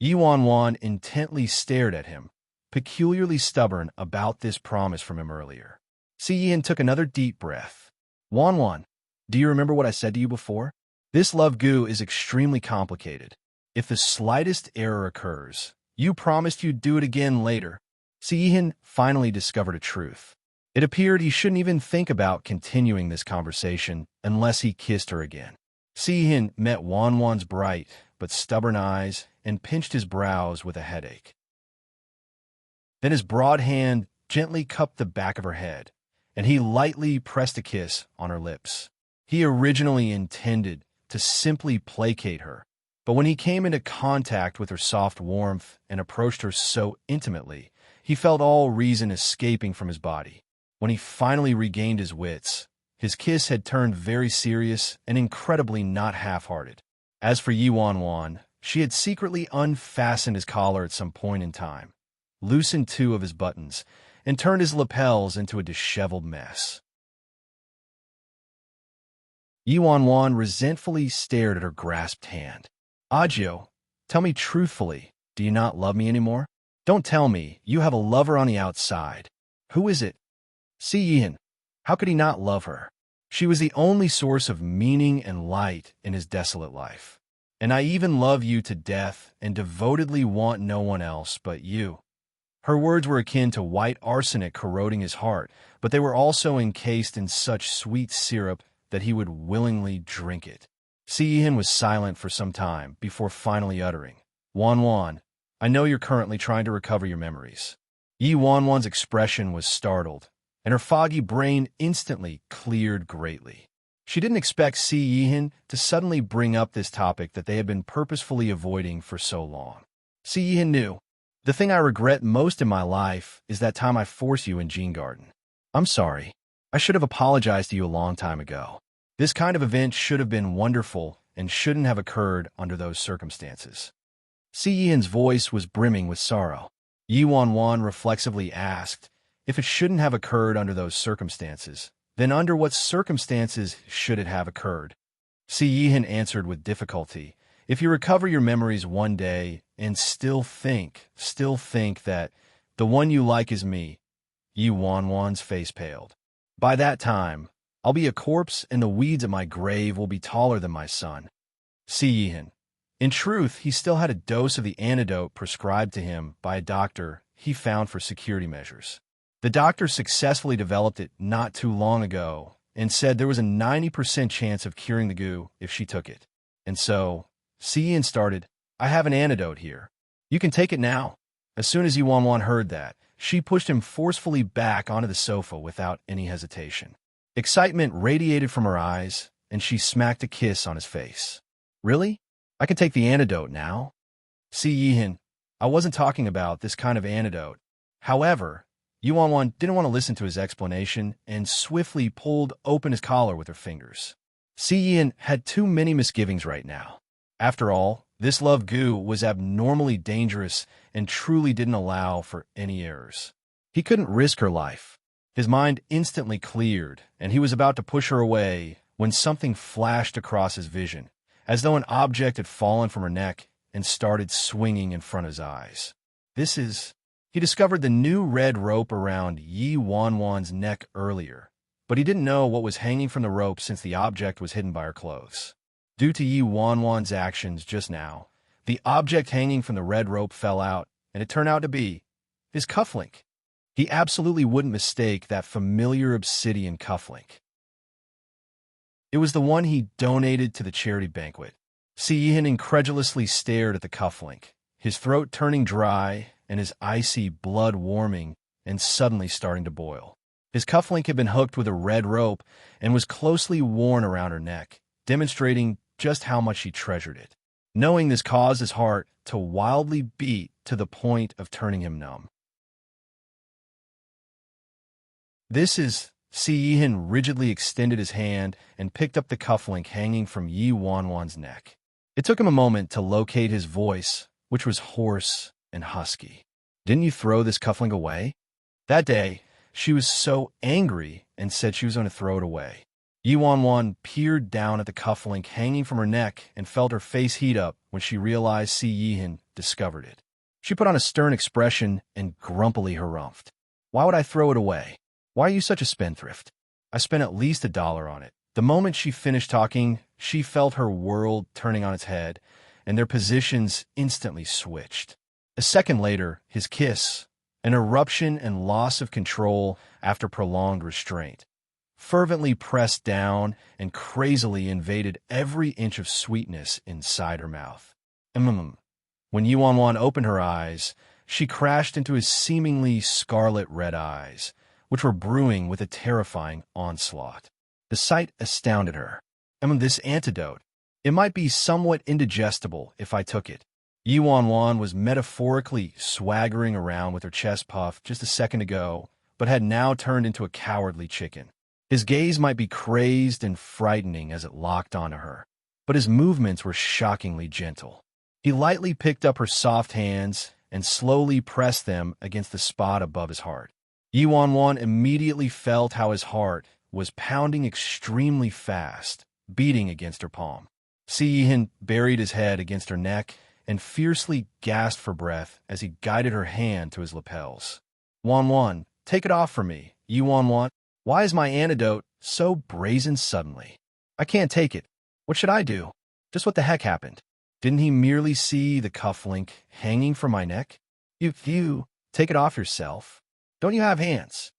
Yuan intently stared at him, peculiarly stubborn about this promise from him earlier. Si Yihan took another deep breath. Wan, do you remember what I said to you before? This love goo is extremely complicated. If the slightest error occurs, you promised you'd do it again later. Si Yihan finally discovered a truth. It appeared he shouldn't even think about continuing this conversation unless he kissed her again. Si Yihan met Wan's bright but stubborn eyes and pinched his brows with a headache. Then his broad hand gently cupped the back of her head, and he lightly pressed a kiss on her lips. He originally intended to simply placate her, but when he came into contact with her soft warmth and approached her so intimately, he felt all reason escaping from his body. When he finally regained his wits, his kiss had turned very serious and incredibly not half-hearted. As for Yuan, she had secretly unfastened his collar at some point in time, loosened 2 of his buttons, and turned his lapels into a disheveled mess. Yuan resentfully stared at her grasped hand. Ajio, tell me truthfully, do you not love me anymore? Don't tell me you have a lover on the outside. Who is it? Si Yihan. How could he not love her? She was the only source of meaning and light in his desolate life. And I even love you to death and devotedly want no one else but you." Her words were akin to white arsenic corroding his heart, but they were also encased in such sweet syrup that he would willingly drink it. Siyin was silent for some time before finally uttering, "Wanwan, I know you're currently trying to recover your memories." Yi Wanwan's expression was startled, and her foggy brain instantly cleared greatly. She didn't expect Si Yihan to suddenly bring up this topic that they had been purposefully avoiding for so long. Si Yihan knew, "The thing I regret most in my life is that time I forced you in Gene Garden. I'm sorry. I should have apologized to you a long time ago. This kind of event should have been wonderful and shouldn't have occurred under those circumstances." Si Yihan's voice was brimming with sorrow. Yi Wanwan reflexively asked, "If it shouldn't have occurred under those circumstances, then under what circumstances should it have occurred?" Si Yihan answered with difficulty, "If you recover your memories one day and still think that the one you like is me." Yi Wanwan's face paled. "By that time, I'll be a corpse and the weeds at my grave will be taller than my son." Si Yihan. In truth, he still had a dose of the antidote prescribed to him by a doctor he found for security measures. The doctor successfully developed it not too long ago and said there was a 90% chance of curing the goo if she took it. And so, Siyin started, "I have an antidote here. You can take it now." As soon as Yuanwan heard that, she pushed him forcefully back onto the sofa without any hesitation. Excitement radiated from her eyes, and she smacked a kiss on his face. "Really? I can take the antidote now?" Si Yihan, "I wasn't talking about this kind of antidote." However, Yuanwan didn't want to listen to his explanation and swiftly pulled open his collar with her fingers. Si Yihan had too many misgivings right now. After all, this love goo was abnormally dangerous and truly didn't allow for any errors. He couldn't risk her life. His mind instantly cleared, and he was about to push her away when something flashed across his vision, as though an object had fallen from her neck and started swinging in front of his eyes. He discovered the new red rope around Yi Wanwan's neck earlier, but he didn't know what was hanging from the rope since the object was hidden by her clothes. Due to Yi Wanwan's actions just now, the object hanging from the red rope fell out, and it turned out to be his cufflink. He absolutely wouldn't mistake that familiar obsidian cufflink. It was the one he donated to the charity banquet. Si Yihan incredulously stared at the cufflink, his throat turning dry and his icy blood warming and suddenly starting to boil. His cufflink had been hooked with a red rope and was closely worn around her neck, demonstrating just how much she treasured it. Knowing this caused his heart to wildly beat to the point of turning him numb. Si Yihan rigidly extended his hand and picked up the cufflink hanging from Yi Wanwan's neck. It took him a moment to locate his voice, which was hoarse and husky. "Didn't you throw this cufflink away?" That day, she was so angry and said she was going to throw it away. Yi Wanwan peered down at the cufflink hanging from her neck and felt her face heat up when she realized Si Yihan discovered it. She put on a stern expression and grumpily harumphed. "Why would I throw it away? Why are you such a spendthrift? I spent at least $1 on it." The moment she finished talking, she felt her world turning on its head, and their positions instantly switched. A second later, his kiss, an eruption and loss of control after prolonged restraint, fervently pressed down and crazily invaded every inch of sweetness inside her mouth. When Yuanwan opened her eyes, she crashed into his seemingly scarlet red eyes, which were brewing with a terrifying onslaught. The sight astounded her. This antidote. It might be somewhat indigestible if I took it. Yi Wanwan was metaphorically swaggering around with her chest puffed just a second ago, but had now turned into a cowardly chicken. His gaze might be crazed and frightening as it locked onto her, but his movements were shockingly gentle. He lightly picked up her soft hands and slowly pressed them against the spot above his heart. Yi Wanwan immediately felt how his heart was pounding extremely fast, beating against her palm. Si Yihan buried his head against her neck and fiercely gasped for breath as he guided her hand to his lapels. "Wanwan, take it off for me. Yi Wanwan, why is my antidote so brazen suddenly? I can't take it. What should I do? Just what the heck happened?" Didn't he merely see the cufflink hanging from my neck? You, take it off yourself. Don't you have hands?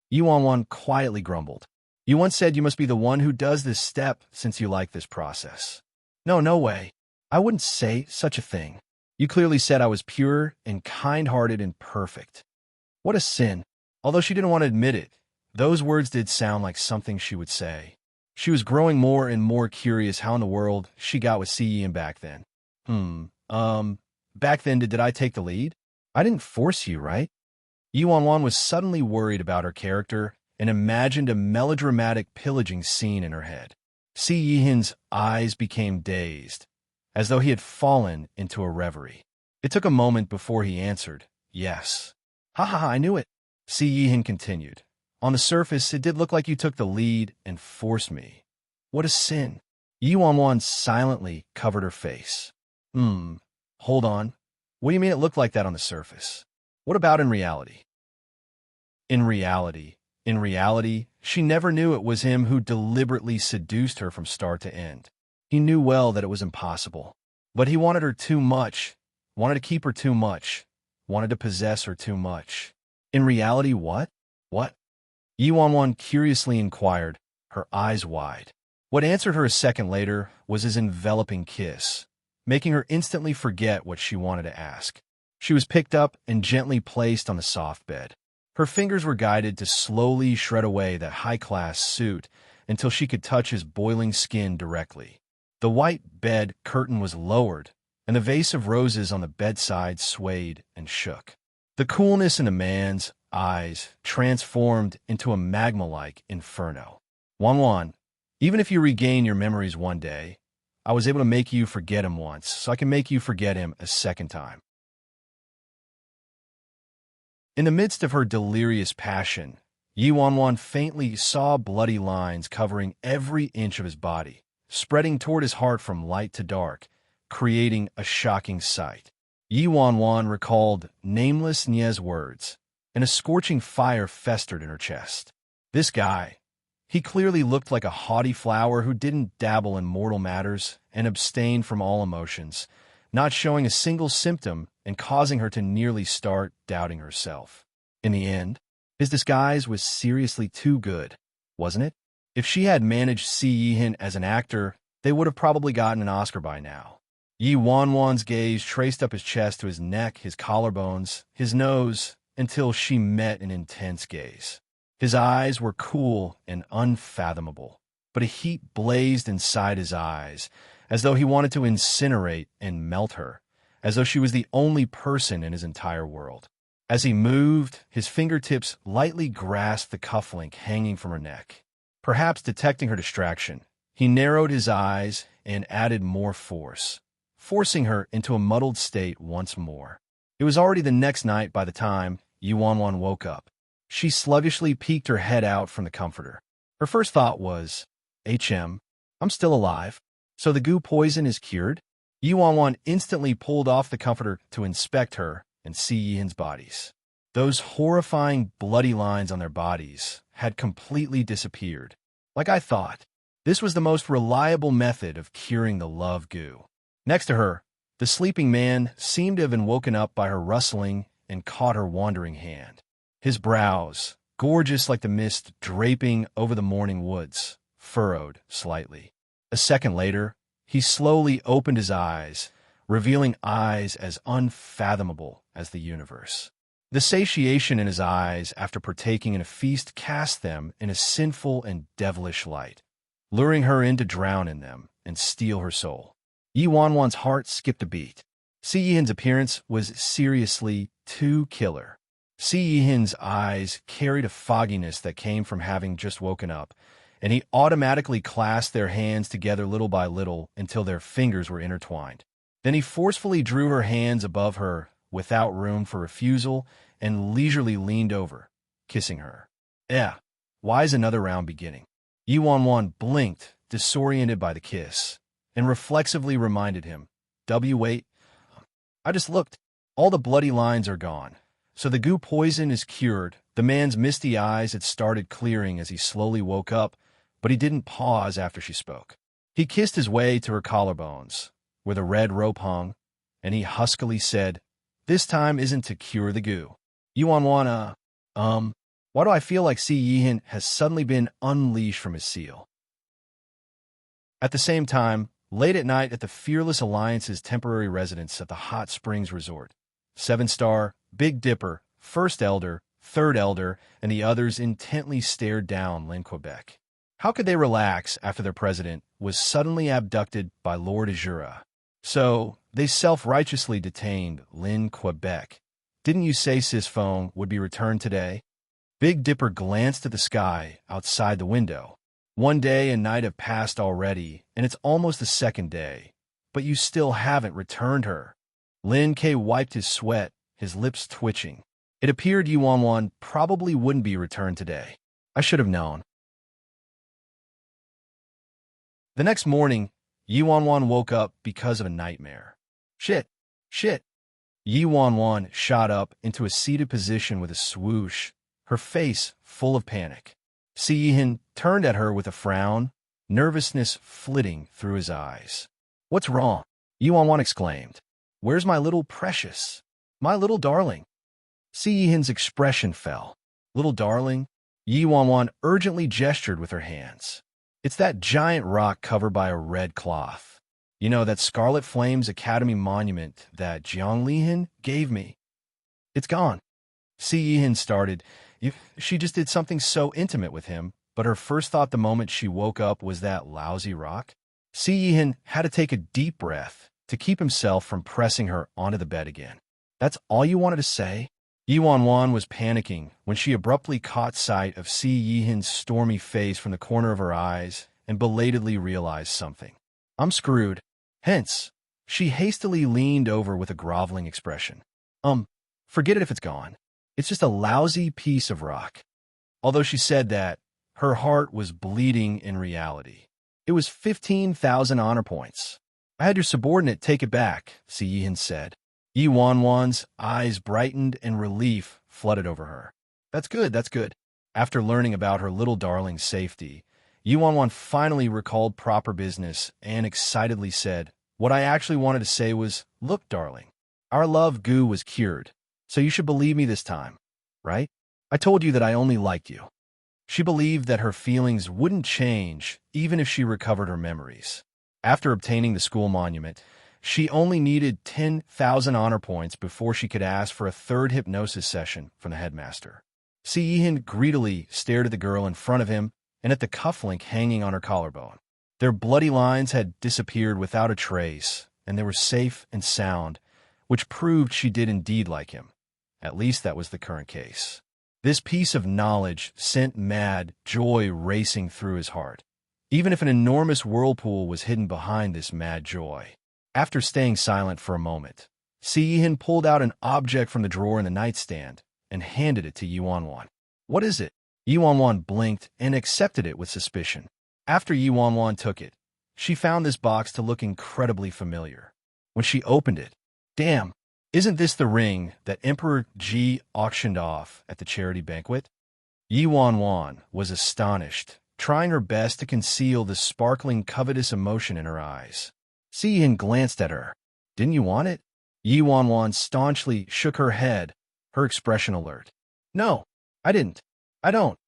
Yuan quietly grumbled. You once said you must be the one who does this step since you like this process. No way. I wouldn't say such a thing. You clearly said I was pure and kind-hearted and perfect. What a sin. Although she didn't want to admit it, those words did sound like something she would say. She was growing more and more curious how in the world she got with Ciyin back then. Back then did I take the lead? I didn't force you, right? Yuan was suddenly worried about her character and imagined a melodramatic pillaging scene in her head. Si Yihin's eyes became dazed, as though he had fallen into a reverie. It took a moment before he answered, yes. Ha, I knew it. Si Yihin continued. On the surface, it did look like you took the lead and forced me. What a sin. Yuan silently covered her face. Hold on. What do you mean it looked like that on the surface? What about in reality? In reality, she never knew it was him who deliberately seduced her from start to end. He knew well that it was impossible. But he wanted her too much, wanted to keep her too much, wanted to possess her too much. In reality, what? What? Yuan curiously inquired, her eyes wide. What answered her a second later was his enveloping kiss, making her instantly forget what she wanted to ask. She was picked up and gently placed on the soft bed. Her fingers were guided to slowly shred away that high-class suit until she could touch his boiling skin directly. The white bed curtain was lowered, and the vase of roses on the bedside swayed and shook. The coolness in the man's eyes transformed into a magma-like inferno. Wan, even if you regain your memories one day, I was able to make you forget him once, so I can make you forget him a second time. In the midst of her delirious passion, Yuan faintly saw bloody lines covering every inch of his body, spreading toward his heart from light to dark, creating a shocking sight. Yuan recalled nameless Nie's words, and a scorching fire festered in her chest. This guy, he clearly looked like a haughty flower who didn't dabble in mortal matters and abstained from all emotions, not showing a single symptom and causing her to nearly start doubting herself. In the end, his disguise was seriously too good, wasn't it? If she had managed Si Yihin as an actor, they would have probably gotten an Oscar by now. Yuan's gaze traced up his chest to his neck, his collarbones, his nose, until she met an intense gaze. His eyes were cool and unfathomable, but a heat blazed inside his eyes, as though he wanted to incinerate and melt her, as though she was the only person in his entire world. As he moved, his fingertips lightly grasped the cufflink hanging from her neck. Perhaps detecting her distraction, he narrowed his eyes and added more force, forcing her into a muddled state once more. It was already the next night by the time Yuan woke up. She sluggishly peeked her head out from the comforter. Her first thought was, I'm still alive. So the goo poison is cured? Yuan instantly pulled off the comforter to inspect her and Si Yihin's bodies. Those horrifying bloody lines on their bodies had completely disappeared. Like I thought, this was the most reliable method of curing the love goo. Next to her, the sleeping man seemed to have been woken up by her rustling and caught her wandering hand. His brows, gorgeous like the mist draping over the morning woods, furrowed slightly. A second later, he slowly opened his eyes, revealing eyes as unfathomable as the universe. The satiation in his eyes after partaking in a feast cast them in a sinful and devilish light, luring her in to drown in them and steal her soul. Yuan's heart skipped a beat. Si Yihin's appearance was seriously too killer. Si Yihin's eyes carried a fogginess that came from having just woken up, and he automatically clasped their hands together little by little until their fingers were intertwined. Then he forcefully drew her hands above her without room for refusal and leisurely leaned over, kissing her. Why is another round beginning? Yuan blinked, disoriented by the kiss, and reflexively reminded him, wait. I just looked. All the bloody lines are gone. So the goo poison is cured. The man's misty eyes had started clearing as he slowly woke up, but he didn't pause after she spoke. He kissed his way to her collarbones, where the red rope hung, and he huskily said, "This time isn't to cure the goo. You on wanna, why do I feel like Si Yihin has suddenly been unleashed from his seal?" At the same time, late at night at the Fearless Alliance's temporary residence at the Hot Springs Resort, 7-star, Big Dipper, First Elder, Third Elder, and the others intently stared down Lin Quebec. How could they relax after their president was suddenly abducted by Lord Azura? So, they self-righteously detained Lin Quebec. "Didn't you say Sis phone would be returned today?" Big Dipper glanced at the sky outside the window. "One day and night have passed already, and it's almost the second day, but you still haven't returned her." Lin K wiped his sweat, his lips twitching. It appeared Yuan probably wouldn't be returned today. I should have known. The next morning, Yuan woke up because of a nightmare. Shit! Yuan shot up into a seated position with a swoosh, her face full of panic. Si Yihin turned at her with a frown, nervousness flitting through his eyes. "What's wrong?" Yuan exclaimed. "Where's my little precious? My little darling?" Si Yihin's expression fell. "Little darling?" Yuan urgently gestured with her hands. "It's that giant rock covered by a red cloth. You know, that Scarlet Flames Academy monument that Jiang Lihin gave me. It's gone." Si Yihin started. She just did something so intimate with him, but her first thought the moment she woke up was that lousy rock. Si Yihin had to take a deep breath to keep himself from pressing her onto the bed again. "That's all you wanted to say?" Yuan was panicking when she abruptly caught sight of Si Yihin's stormy face from the corner of her eyes and belatedly realized something. "I'm screwed." Hence, she hastily leaned over with a groveling expression. Forget it if it's gone. It's just a lousy piece of rock." Although she said that, her heart was bleeding in reality. It was 15,000 honor points. "I had your subordinate take it back," Si Yihin said. Yuan's eyes brightened and relief flooded over her. That's good. After learning about her little darling's safety, Yuan finally recalled proper business and excitedly said, "What I actually wanted to say was, look, darling, our love goo was cured, so you should believe me this time, right? I told you that I only liked you." She believed that her feelings wouldn't change even if she recovered her memories. After obtaining the school monument, she only needed 10,000 honor points before she could ask for a third hypnosis session from the headmaster. Si Yihin greedily stared at the girl in front of him and at the cufflink hanging on her collarbone. Their bloody lines had disappeared without a trace, and they were safe and sound, which proved she did indeed like him. At least that was the current case. This piece of knowledge sent mad joy racing through his heart, even if an enormous whirlpool was hidden behind this mad joy. After staying silent for a moment, Si Yihin pulled out an object from the drawer in the nightstand and handed it to Yuan. "What is it?" Yuan blinked and accepted it with suspicion. After Yuan took it, she found this box to look incredibly familiar. When she opened it, damn, isn't this the ring that Emperor Ji auctioned off at the charity banquet? Yuan was astonished, trying her best to conceal the sparkling covetous emotion in her eyes. Si Yihin glanced at her. "Didn't you want it?" Yuan staunchly shook her head, her expression alert. "No, I didn't. I don't."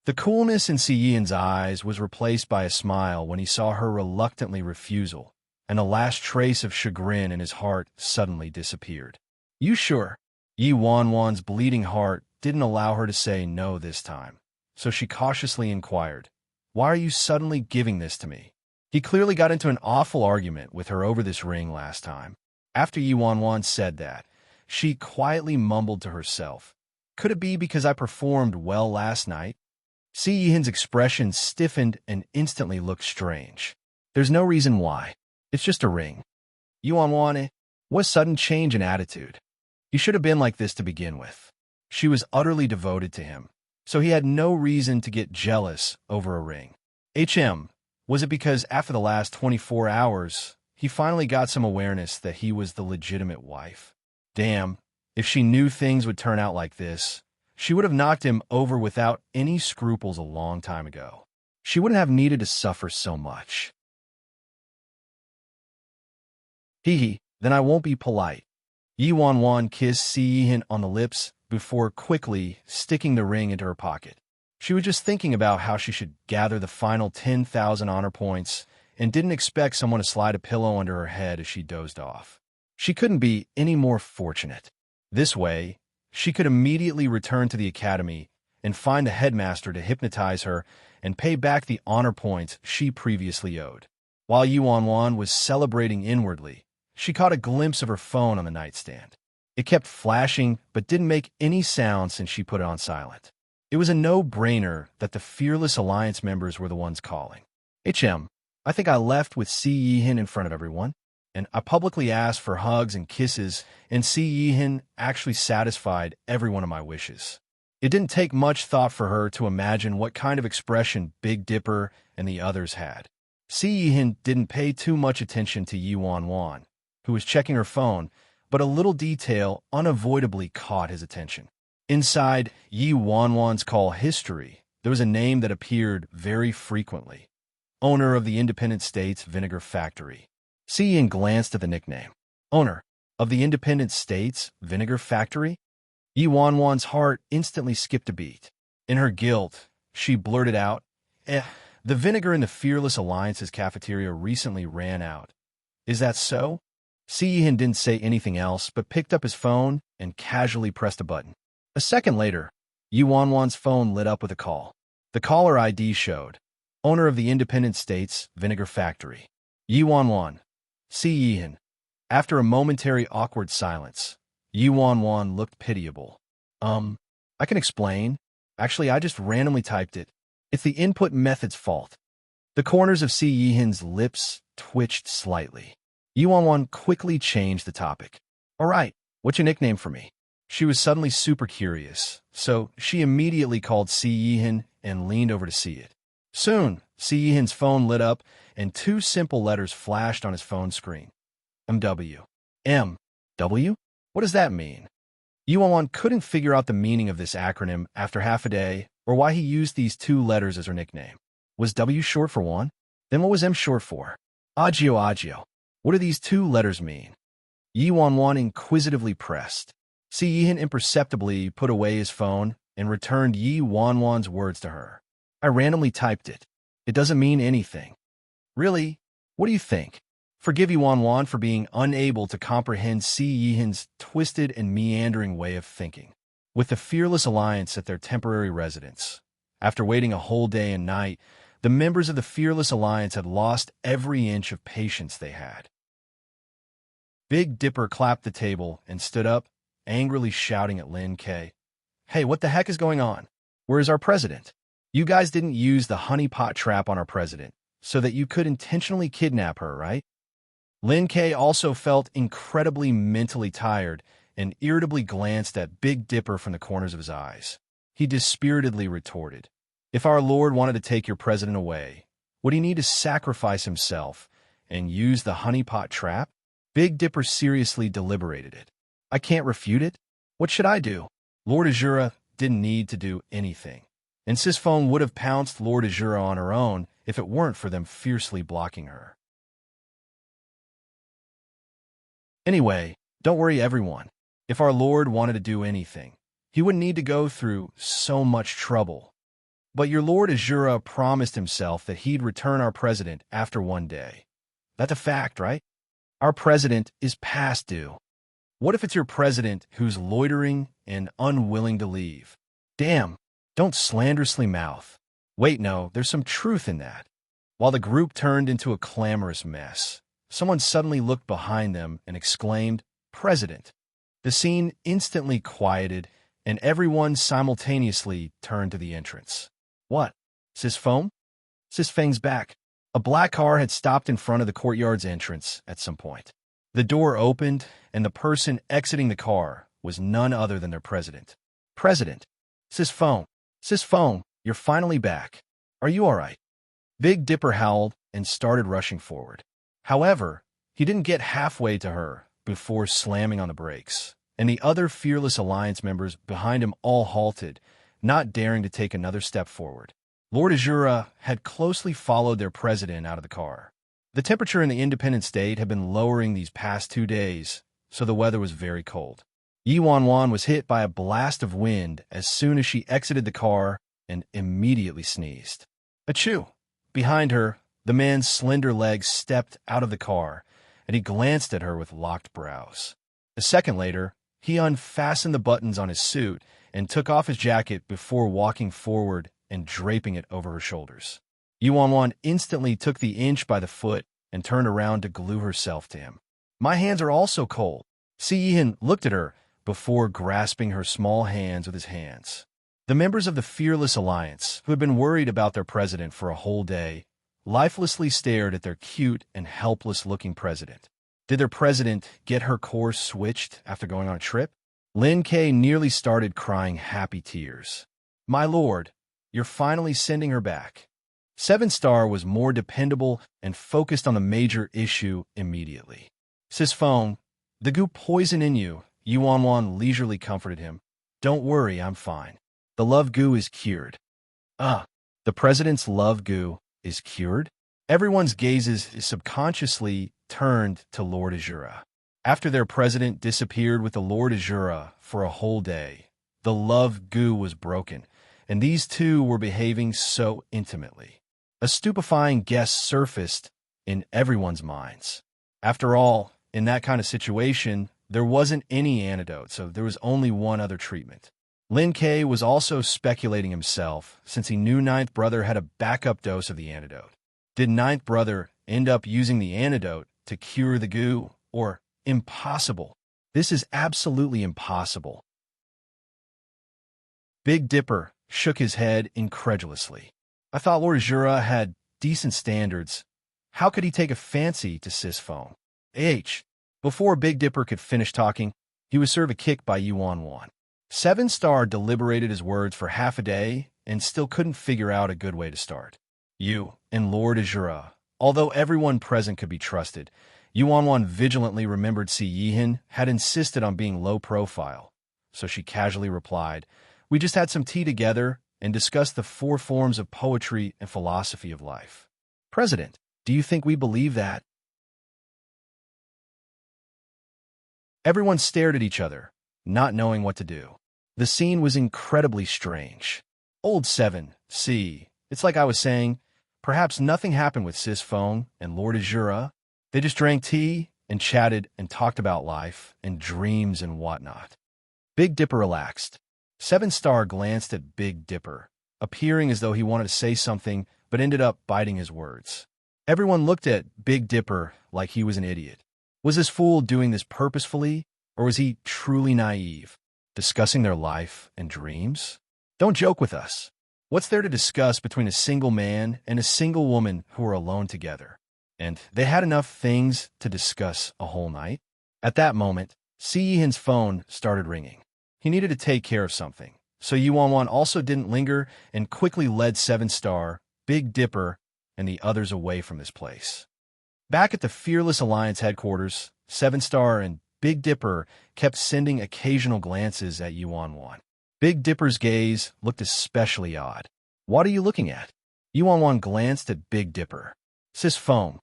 The coolness in Si Yihin's eyes was replaced by a smile when he saw her reluctantly refusal, and the last trace of chagrin in his heart suddenly disappeared. "You sure?" Yuan's bleeding heart didn't allow her to say no this time, so she cautiously inquired, "Why are you suddenly giving this to me?" He clearly got into an awful argument with her over this ring last time. After Yuan said that, she quietly mumbled to herself, "Could it be because I performed well last night?" Si Yihin's expression stiffened and instantly looked strange. "There's no reason why. It's just a ring." Yuan, what sudden change in attitude? He should have been like this to begin with. She was utterly devoted to him, so he had no reason to get jealous over a ring. Was it because after the last 24 hours, he finally got some awareness that he was the legitimate wife? Damn, if she knew things would turn out like this, she would have knocked him over without any scruples a long time ago. She wouldn't have needed to suffer so much. Hee hee, then I won't be polite. Yi Wanwan kissed Si Yihin on the lips before quickly sticking the ring into her pocket. She was just thinking about how she should gather the final 10,000 honor points and didn't expect someone to slide a pillow under her head as she dozed off. She couldn't be any more fortunate. This way, she could immediately return to the academy and find the headmaster to hypnotize her and pay back the honor points she previously owed. While Yi Wanwan was celebrating inwardly, she caught a glimpse of her phone on the nightstand. It kept flashing but didn't make any sound since she put it on silent. It was a no-brainer that the Fearless Alliance members were the ones calling. HM, I think I left with Si Yihin in front of everyone, and I publicly asked for hugs and kisses, and Si Yihin actually satisfied every one of my wishes. It didn't take much thought for her to imagine what kind of expression Big Dipper and the others had. Si Yihin didn't pay too much attention to Yi Wanwan, who was checking her phone, but a little detail unavoidably caught his attention. Inside Yi Wanwan's call history, there was a name that appeared very frequently. Owner of the Independent States Vinegar Factory. Si Yihin glanced at the nickname. Owner of the Independent States Vinegar Factory? Yi Wanwan's heart instantly skipped a beat. In her guilt, she blurted out, the vinegar in the Fearless Alliance's cafeteria recently ran out. Is that so? Si Yihin didn't say anything else, but picked up his phone and casually pressed a button. A second later, Yi Wanwan's phone lit up with a call. The caller ID showed, owner of the Independent States Vinegar Factory. Yi Wanwan. Si Yihin. After a momentary awkward silence, Yi Wanwan looked pitiable. I can explain. Actually, I just randomly typed it. It's the input method's fault. The corners of Si Yihin's lips twitched slightly. Yi Wanwan quickly changed the topic. All right, what's your nickname for me? She was suddenly super curious, so she immediately called Si Yihin and leaned over to see it. Soon, Si Yihin's phone lit up and two simple letters flashed on his phone screen. MW. MW? What does that mean? Yi Wanwan couldn't figure out the meaning of this acronym after half a day or why he used these two letters as her nickname. Was W short for one? Then what was M short for? Agio Agio. What do these two letters mean? Yi Wanwan inquisitively pressed. Si Yihin imperceptibly put away his phone and returned Yi Wanwan's words to her. I randomly typed it. It doesn't mean anything. Really? What do you think? Forgive Yi Wanwan for being unable to comprehend Si Yihin's twisted and meandering way of thinking. With the Fearless Alliance at their temporary residence, after waiting a whole day and night, the members of the Fearless Alliance had lost every inch of patience they had. Big Dipper clapped the table and stood up, angrily shouting at Lin K. Hey, what the heck is going on? Where is our president? You guys didn't use the honeypot trap on our president so that you could intentionally kidnap her, right? Lin K also felt incredibly mentally tired and irritably glanced at Big Dipper from the corners of his eyes. He dispiritedly retorted, if our Lord wanted to take your president away, would he need to sacrifice himself and use the honeypot trap? Big Dipper seriously deliberated it. I can't refute it. What should I do? Lord Azura didn't need to do anything, and Sisphone would have pounced Lord Azura on her own if it weren't for them fiercely blocking her. Anyway, don't worry everyone. If our Lord wanted to do anything, he wouldn't need to go through so much trouble. But your Lord Azura promised himself that he'd return our president after one day. That's a fact, right? Our president is past due. What if it's your president who's loitering and unwilling to leave? Damn, don't slanderously mouth. Wait, no, there's some truth in that. While the group turned into a clamorous mess, someone suddenly looked behind them and exclaimed, President. The scene instantly quieted, and everyone simultaneously turned to the entrance. What? Sisphone? Sisfang's back. A black car had stopped in front of the courtyard's entrance at some point. The door opened, and the person exiting the car was none other than their president. President. Sisphone. Sisphone, you're finally back. Are you all right? Big Dipper howled and started rushing forward. However, he didn't get halfway to her before slamming on the brakes, and the other Fearless Alliance members behind him all halted, not daring to take another step forward. Lord Azura had closely followed their president out of the car. The temperature in the Independent State had been lowering these past 2 days, so the weather was very cold. Yi Wanwan was hit by a blast of wind as soon as she exited the car and immediately sneezed. Achoo! Behind her, the man's slender legs stepped out of the car, and he glanced at her with locked brows. A second later, he unfastened the buttons on his suit and took off his jacket before walking forward and draping it over her shoulders. Yuanwan instantly took the inch by the foot and turned around to glue herself to him. My hands are also cold. Si Yihan looked at her before grasping her small hands with his hands. The members of the Fearless Alliance, who had been worried about their president for a whole day, lifelessly stared at their cute and helpless-looking president. Did their president get her course switched after going on a trip? Lin Kei nearly started crying happy tears. My lord, you're finally sending her back. 7-Star was more dependable and focused on the major issue immediately. Sis Phone, the goo poison in you, Yuanwan leisurely comforted him. Don't worry, I'm fine. The love goo is cured. The president's love goo is cured? Everyone's gazes subconsciously turned to Lord Azura. After their president disappeared with the Lord Azura for a whole day, the love goo was broken, and these two were behaving so intimately. A stupefying guess surfaced in everyone's minds. After all, in that kind of situation, there wasn't any antidote, so there was only one other treatment. Lin Kei was also speculating himself, since he knew Ninth Brother had a backup dose of the antidote. Did Ninth Brother end up using the antidote to cure the goo, or impossible? This is absolutely impossible. Big Dipper shook his head incredulously. I thought Lord Azura had decent standards. How could he take a fancy to Sis Phone? Before Big Dipper could finish talking, he was served a kick by Yuanwan. 7-Star deliberated his words for half a day and still couldn't figure out a good way to start. You and Lord Azura, although everyone present could be trusted, Yuanwan vigilantly remembered Si Yihan had insisted on being low profile, so she casually replied, We just had some tea together and discussed the 4 forms of poetry and philosophy of life. President, do you think we believe that? Everyone stared at each other, not knowing what to do. The scene was incredibly strange. Old 7, see, it's like I was saying, perhaps nothing happened with Sis Phone and Lord Azura. They just drank tea and chatted and talked about life and dreams and whatnot. Big Dipper relaxed. 7-Star glanced at Big Dipper, appearing as though he wanted to say something but ended up biting his words. Everyone looked at Big Dipper like he was an idiot. Was this fool doing this purposefully, or was he truly naive, discussing their life and dreams? Don't joke with us. What's there to discuss between a single man and a single woman who are alone together? And they had enough things to discuss a whole night. At that moment, Si Yihan's phone started ringing. He needed to take care of something, so Yuanwan also didn't linger and quickly led 7-Star, Big Dipper, and the others away from this place. Back at the Fearless Alliance headquarters, 7-Star and Big Dipper kept sending occasional glances at Yuanwan. Big Dipper's gaze looked especially odd. What are you looking at? Yuanwan glanced at Big Dipper. Sis Phone,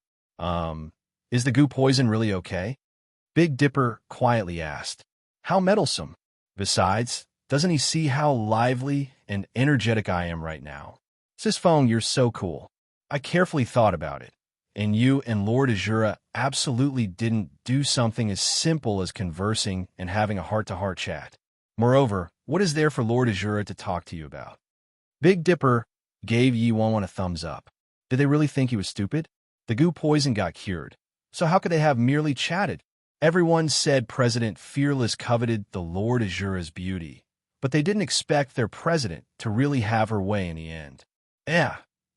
is the goo poison really okay? Big Dipper quietly asked. How meddlesome. Besides, doesn't he see how lively and energetic I am right now? Sis Phone, you're so cool. I carefully thought about it, and you and Lord Azura absolutely didn't do something as simple as conversing and having a heart-to-heart chat. Moreover, what is there for Lord Azura to talk to you about? Big Dipper gave Yuanwan a thumbs up. Did they really think he was stupid? The goo poison got cured, so how could they have merely chatted? Everyone said President Fearless coveted the Lord Azura's beauty, but they didn't expect their president to really have her way in the end.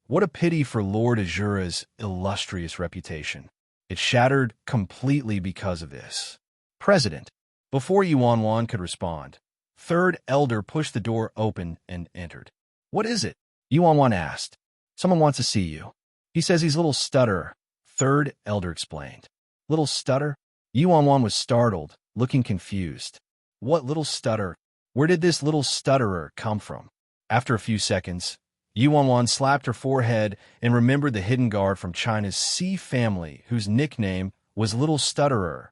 What a pity for Lord Azura's illustrious reputation. It shattered completely because of this. President, before Yuanwan could respond, Third Elder pushed the door open and entered. What is it? Yuanwan asked. Someone wants to see you. He says he's a little stutterer, Third Elder explained. Little stutter? Yuanwan was startled, looking confused. What little stutter? Where did this little stutterer come from? After a few seconds, Yuan slapped her forehead and remembered the hidden guard from China's C family whose nickname was Little Stutterer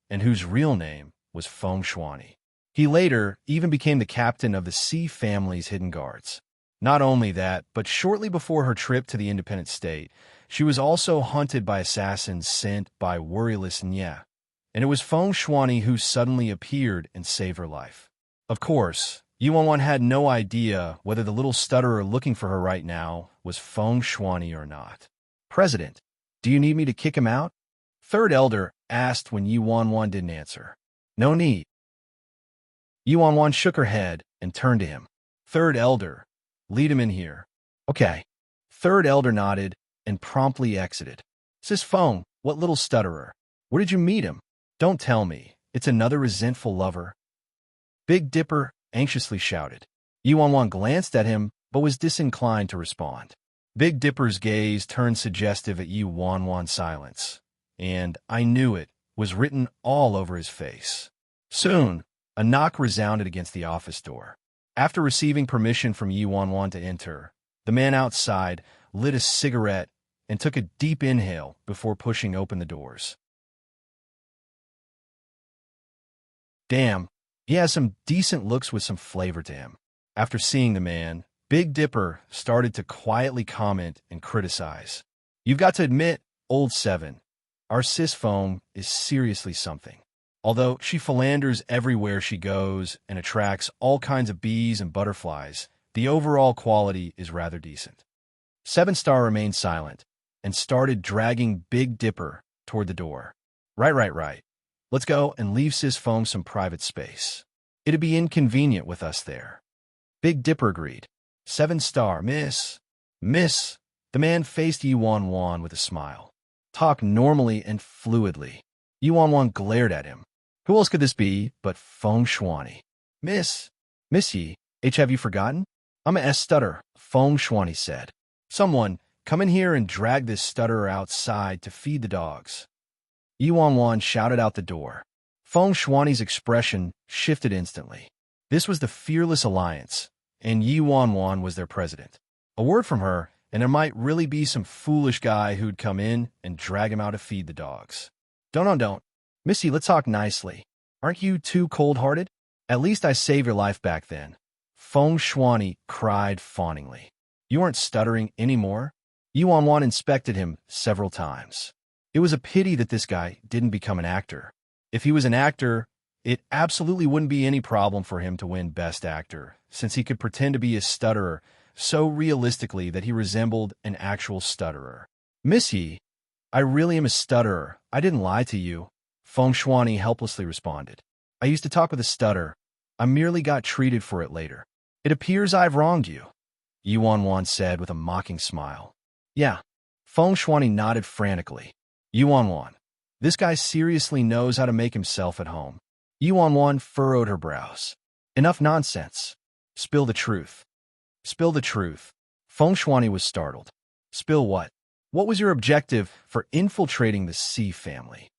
and whose real name was Feng Shuani. He later even became the captain of the C family's hidden guards. Not only that, but shortly before her trip to the independent state, she was also hunted by assassins sent by worryless Nye, and it was Feng Shuani who suddenly appeared and saved her life. Of course, Yuan had no idea whether the little stutterer looking for her right now was Feng Shuani or not. "President, do you need me to kick him out?" Third Elder asked when Yuan didn't answer. "No need." Yuan shook her head and turned to him. "Third Elder, lead him in here." "Okay." Third Elder nodded and promptly exited. "Sis Feng, what little stutterer? Where did you meet him? Don't tell me. It's another resentful lover." Big Dipper anxiously shouted. Yuan glanced at him, but was disinclined to respond. Big Dipper's gaze turned suggestive at Yuan's silence, and I knew it was written all over his face. Soon, a knock resounded against the office door. After receiving permission from Yuan to enter, the man outside lit a cigarette and took a deep inhale before pushing open the doors. Damn, he has some decent looks with some flavor to him. After seeing the man, Big Dipper started to quietly comment and criticize. "You've got to admit, Old Seven, our sis Foam is seriously something. Although she philanders everywhere she goes and attracts all kinds of bees and butterflies, the overall quality is rather decent." 7-Star remained silent and started dragging Big Dipper toward the door. Right. Let's go and leave Sis Foam some private space. It'd be inconvenient with us there." Big Dipper agreed. 7-Star, Miss. The man faced Yuan with a smile. "Talk normally and fluidly." Yuan glared at him. Who else could this be but Feng Shuani? Miss Yi, have you forgotten? I'm a stutter," Feng Shuani said. "Someone, come in here and drag this stutterer outside to feed the dogs." Yuan shouted out the door. Feng Shuani's expression shifted instantly. This was the Fearless Alliance, and Yuan was their president. A word from her, and there might really be some foolish guy who'd come in and drag him out to feed the dogs. Don't. Missy, let's talk nicely. Aren't you too cold-hearted? At least I saved your life back then." Feng Shuani cried fawningly. "You aren't stuttering anymore?" Yuan inspected him several times. It was a pity that this guy didn't become an actor. If he was an actor, it absolutely wouldn't be any problem for him to win Best Actor, since he could pretend to be a stutterer so realistically that he resembled an actual stutterer. "Miss Yi, I really am a stutterer. I didn't lie to you," Feng Shuani helplessly responded. "I used to talk with a stutter. I merely got treated for it later." "It appears I've wronged you," Yuan said with a mocking smile. "Yeah." Feng Shuani nodded frantically. Yuan, this guy seriously knows how to make himself at home." Yuan furrowed her brows. "Enough nonsense. Spill the truth." "Spill the truth." Feng Shuani was startled. "Spill what? What was your objective for infiltrating the C family?"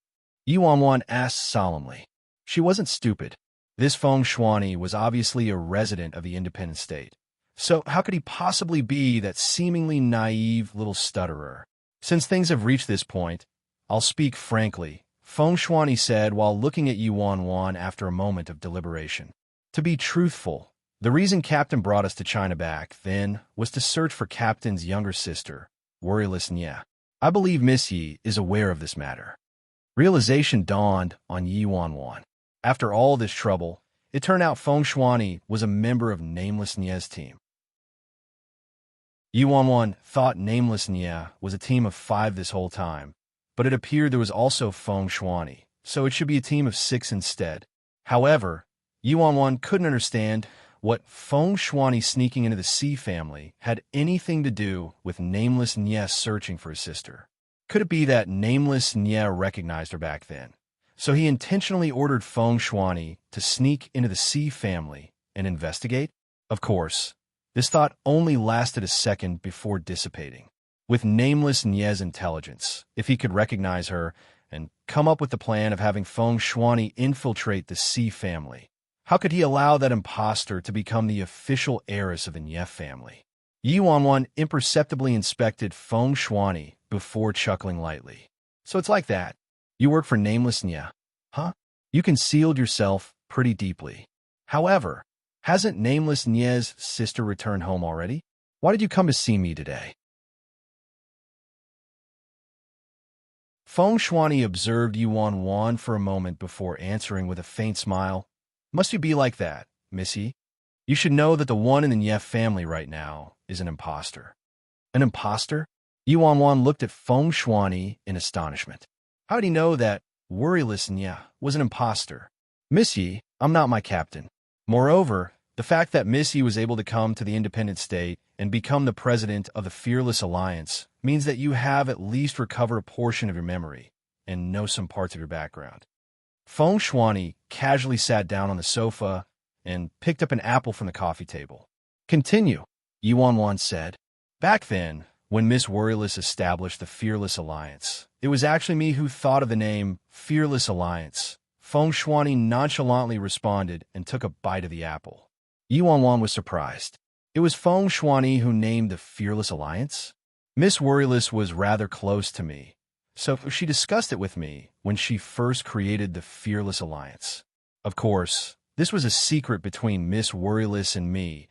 Yuan asked solemnly. She wasn't stupid. This Feng Shuani was obviously a resident of the independent state. So how could he possibly be that seemingly naive little stutterer? "Since things have reached this point, I'll speak frankly," Feng Shuani said while looking at Yuan after a moment of deliberation. "To be truthful, the reason Captain brought us to China back then was to search for Captain's younger sister, worryless Nye. I believe Miss Yi is aware of this matter." Realization dawned on Yuan. After all this trouble, it turned out Feng Shuani was a member of Nameless Nye's team. Yuan thought Nameless Nye was a team of 5 this whole time, but it appeared there was also Feng Shuani, so it should be a team of 6 instead. However, Yuan couldn't understand what Feng Shuani sneaking into the C family had anything to do with Nameless Nye searching for his sister. Could it be that Nameless Nye recognized her back then? So he intentionally ordered Feng Shuani to sneak into the C family and investigate? Of course, this thought only lasted a second before dissipating. With Nameless Nye's intelligence, if he could recognize her and come up with the plan of having Feng Shuani infiltrate the C family, how could he allow that imposter to become the official heiress of the Nye family? Yi Wanwan imperceptibly inspected Feng Shuani before chuckling lightly. So it's like that. You work for Nameless Nya, huh? You concealed yourself pretty deeply. However, hasn't Nameless Nya's sister returned home already? Why did you come to see me today? Feng Shuani observed Yuan Wan for a moment before answering with a faint smile. Must you be like that, Missy? You should know that the one in the Nye family right now is an imposter. An imposter? Yuan Wan looked at Feng Shuani in astonishment. How did he know that worryless Nye was an imposter? Miss Yi, I'm not my captain. Moreover, the fact that Miss Yi was able to come to the independent state and become the president of the Fearless Alliance means that you have at least recovered a portion of your memory and know some parts of your background. Feng Shuani casually sat down on the sofa and picked up an apple from the coffee table. Continue, Yuan Wan said. Back then, when Miss Worryless established the Fearless Alliance, it was actually me who thought of the name Fearless Alliance. Feng Shuani nonchalantly responded and took a bite of the apple. Yuan Wan was surprised. It was Feng Shuani who named the Fearless Alliance? Miss Worryless was rather close to me, so she discussed it with me when she first created the Fearless Alliance. Of course, this was a secret between Miss Worryless and me,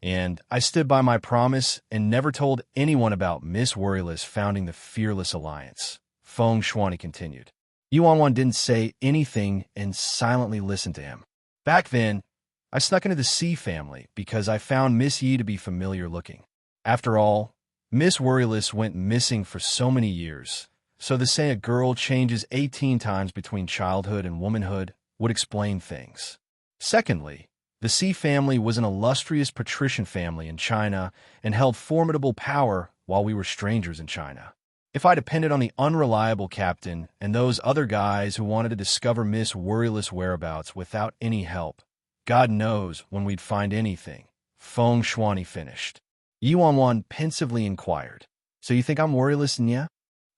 and I stood by my promise and never told anyone about Miss Worryless founding the Fearless Alliance. Feng Shuani continued. Yuan Wan didn't say anything and silently listened to him. Back then, I snuck into the C family because I found Miss Yi to be familiar looking. After all, Miss Worryless went missing for so many years, so to say a girl changes 18 times between childhood and womanhood would explain things. Secondly, the C family was an illustrious patrician family in China and held formidable power while we were strangers in China. If I depended on the unreliable captain and those other guys who wanted to discover Miss Worryless' whereabouts without any help, God knows when we'd find anything. Feng Shuani finished. Yuan Wan pensively inquired, So you think I'm worryless, Nya?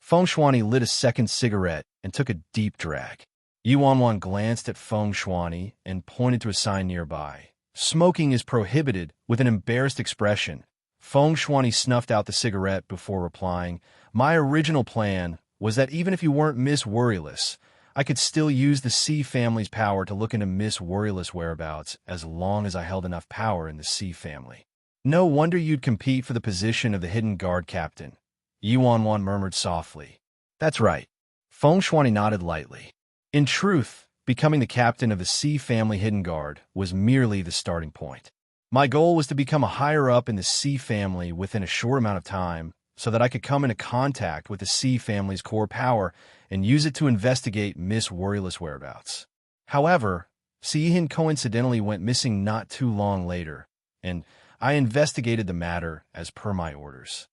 Feng Shuani lit a second cigarette and took a deep drag. Yuan Wan glanced at Feng Shuani and pointed to a sign nearby. Smoking is prohibited, with an embarrassed expression. Feng Shuani snuffed out the cigarette before replying, My original plan was that even if you weren't Miss Worryless, I could still use the C family's power to look into Miss Worryless' whereabouts as long as I held enough power in the C family. No wonder you'd compete for the position of the hidden guard captain. Yuan Wan murmured softly. That's right. Feng Shuani nodded lightly. In truth, becoming the captain of the C family hidden guard was merely the starting point. My goal was to become a higher-up in the C family within a short amount of time so that I could come into contact with the C family's core power and use it to investigate Miss Worryless' whereabouts. However, Sihin coincidentally went missing not too long later, and I investigated the matter as per my orders.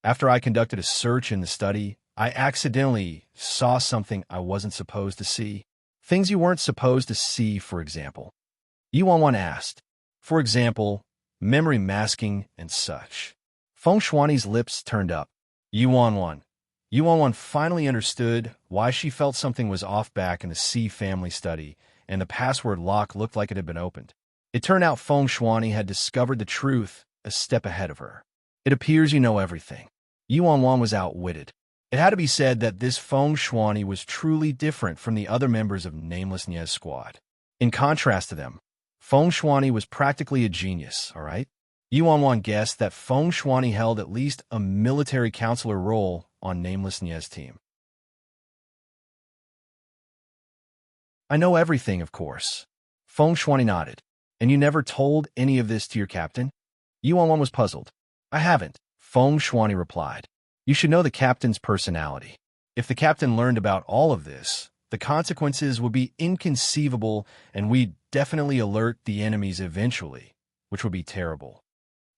After I conducted a search in the study, I accidentally saw something I wasn't supposed to see. Things you weren't supposed to see, for example. Yuan Wan asked. For example, memory masking and such. Feng Shuani's lips turned up. Yuan Wan finally understood why she felt something was off back in the C family study, and the password lock looked like it had been opened. It turned out Feng Shuani had discovered the truth a step ahead of her. It appears you know everything. Yuan Wan was outwitted. It had to be said that this Feng Shuani was truly different from the other members of Nameless Nye's squad. In contrast to them, Feng Shuani was practically a genius, all right? Yuan Wan guessed that Feng Shuani held at least a military counselor role on Nameless Nye's team. I know everything, of course. Feng Shuani nodded. And you never told any of this to your captain? Yuan Wan was puzzled. I haven't, Feng Shuani replied. You should know the captain's personality. If the captain learned about all of this, the consequences would be inconceivable and we'd definitely alert the enemies eventually, which would be terrible.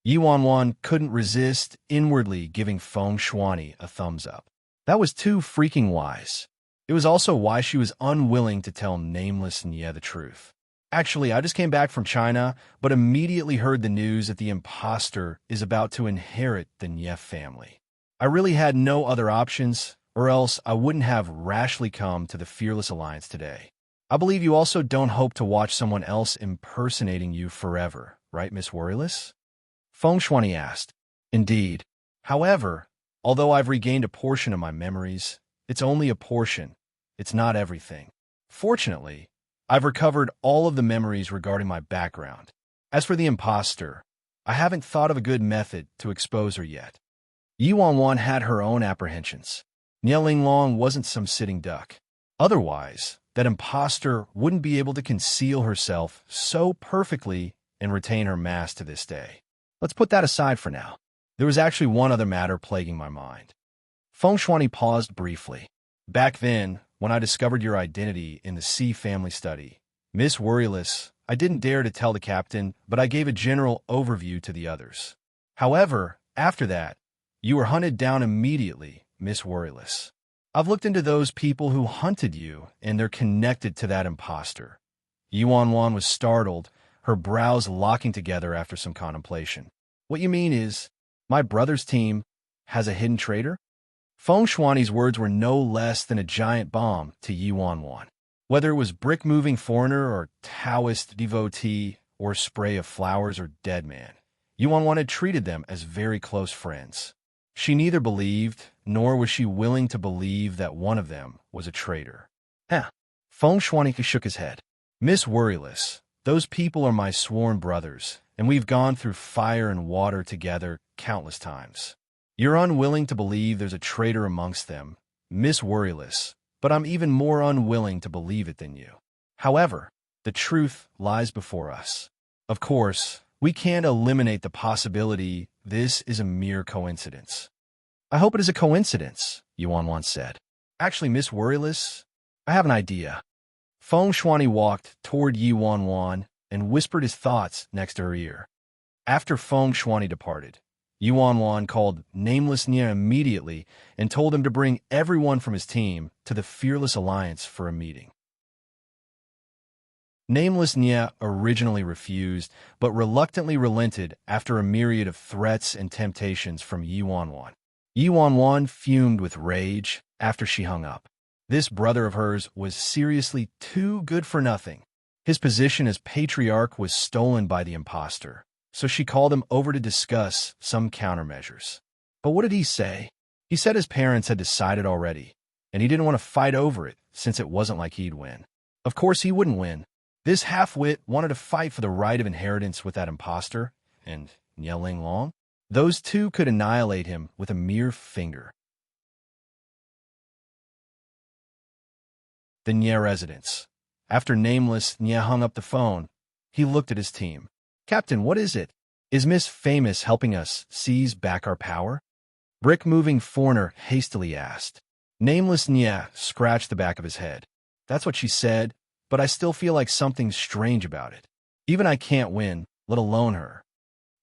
Yuan Wan couldn't resist inwardly giving Feng Shuani a thumbs up. That was too freaking wise. It was also why she was unwilling to tell Nameless Nye the truth. Actually, I just came back from China, but immediately heard the news that the imposter is about to inherit the Nye family. I really had no other options, or else I wouldn't have rashly come to the Fearless Alliance today. I believe you also don't hope to watch someone else impersonating you forever, right, Miss Worryless? Feng Shuani asked. Indeed. However, although I've regained a portion of my memories, it's only a portion. It's not everything. Fortunately, I've recovered all of the memories regarding my background. As for the imposter, I haven't thought of a good method to expose her yet. Yuan had her own apprehensions. Nie Long wasn't some sitting duck. Otherwise, that imposter wouldn't be able to conceal herself so perfectly and retain her mask to this day. Let's put that aside for now. There was actually one other matter plaguing my mind. Feng Shuani paused briefly. Back then, when I discovered your identity in the C family study, Miss Worryless, I didn't dare to tell the captain, but I gave a general overview to the others. However, after that, you were hunted down immediately, Miss Worryless. I've looked into those people who hunted you, and they're connected to that imposter. Yuan was startled, her brows locking together after some contemplation. What you mean is, my brother's team has a hidden traitor? Feng Shuani's words were no less than a giant bomb to Yuan. Whether it was brick-moving foreigner or Taoist devotee or spray of flowers or dead man, Yuan had treated them as very close friends. She neither believed, nor was she willing to believe that one of them was a traitor. Feng Shuani shook his head. Miss Worryless, those people are my sworn brothers, and we've gone through fire and water together countless times. You're unwilling to believe there's a traitor amongst them, Miss Worryless, but I'm even more unwilling to believe it than you. However, the truth lies before us. Of course, we can't eliminate the possibility this is a mere coincidence. I hope it is a coincidence, Yuan said. Actually, Miss Worryless, I have an idea. Feng Shuani walked toward Yuan and whispered his thoughts next to her ear. After Feng Shuani departed, Yuan called Nameless Nie immediately and told him to bring everyone from his team to the Fearless Alliance for a meeting. Nameless Nie originally refused, but reluctantly relented after a myriad of threats and temptations from Yuan. Yuan fumed with rage after she hung up. This brother of hers was seriously too good for nothing. His position as patriarch was stolen by the imposter, so she called him over to discuss some countermeasures. But what did he say? He said his parents had decided already, and he didn't want to fight over it since it wasn't like he'd win. Of course he wouldn't win. This half-wit wanted to fight for the right of inheritance with that imposter, and Nie Long. Those two could annihilate him with a mere finger. The Nie residence. After Nameless Nie hung up the phone, he looked at his team. Captain, what is it? Is Miss Famous helping us seize back our power? Brick-moving foreigner hastily asked. Nameless Nie scratched the back of his head. That's what she said, but I still feel like something's strange about it. Even I can't win, let alone her.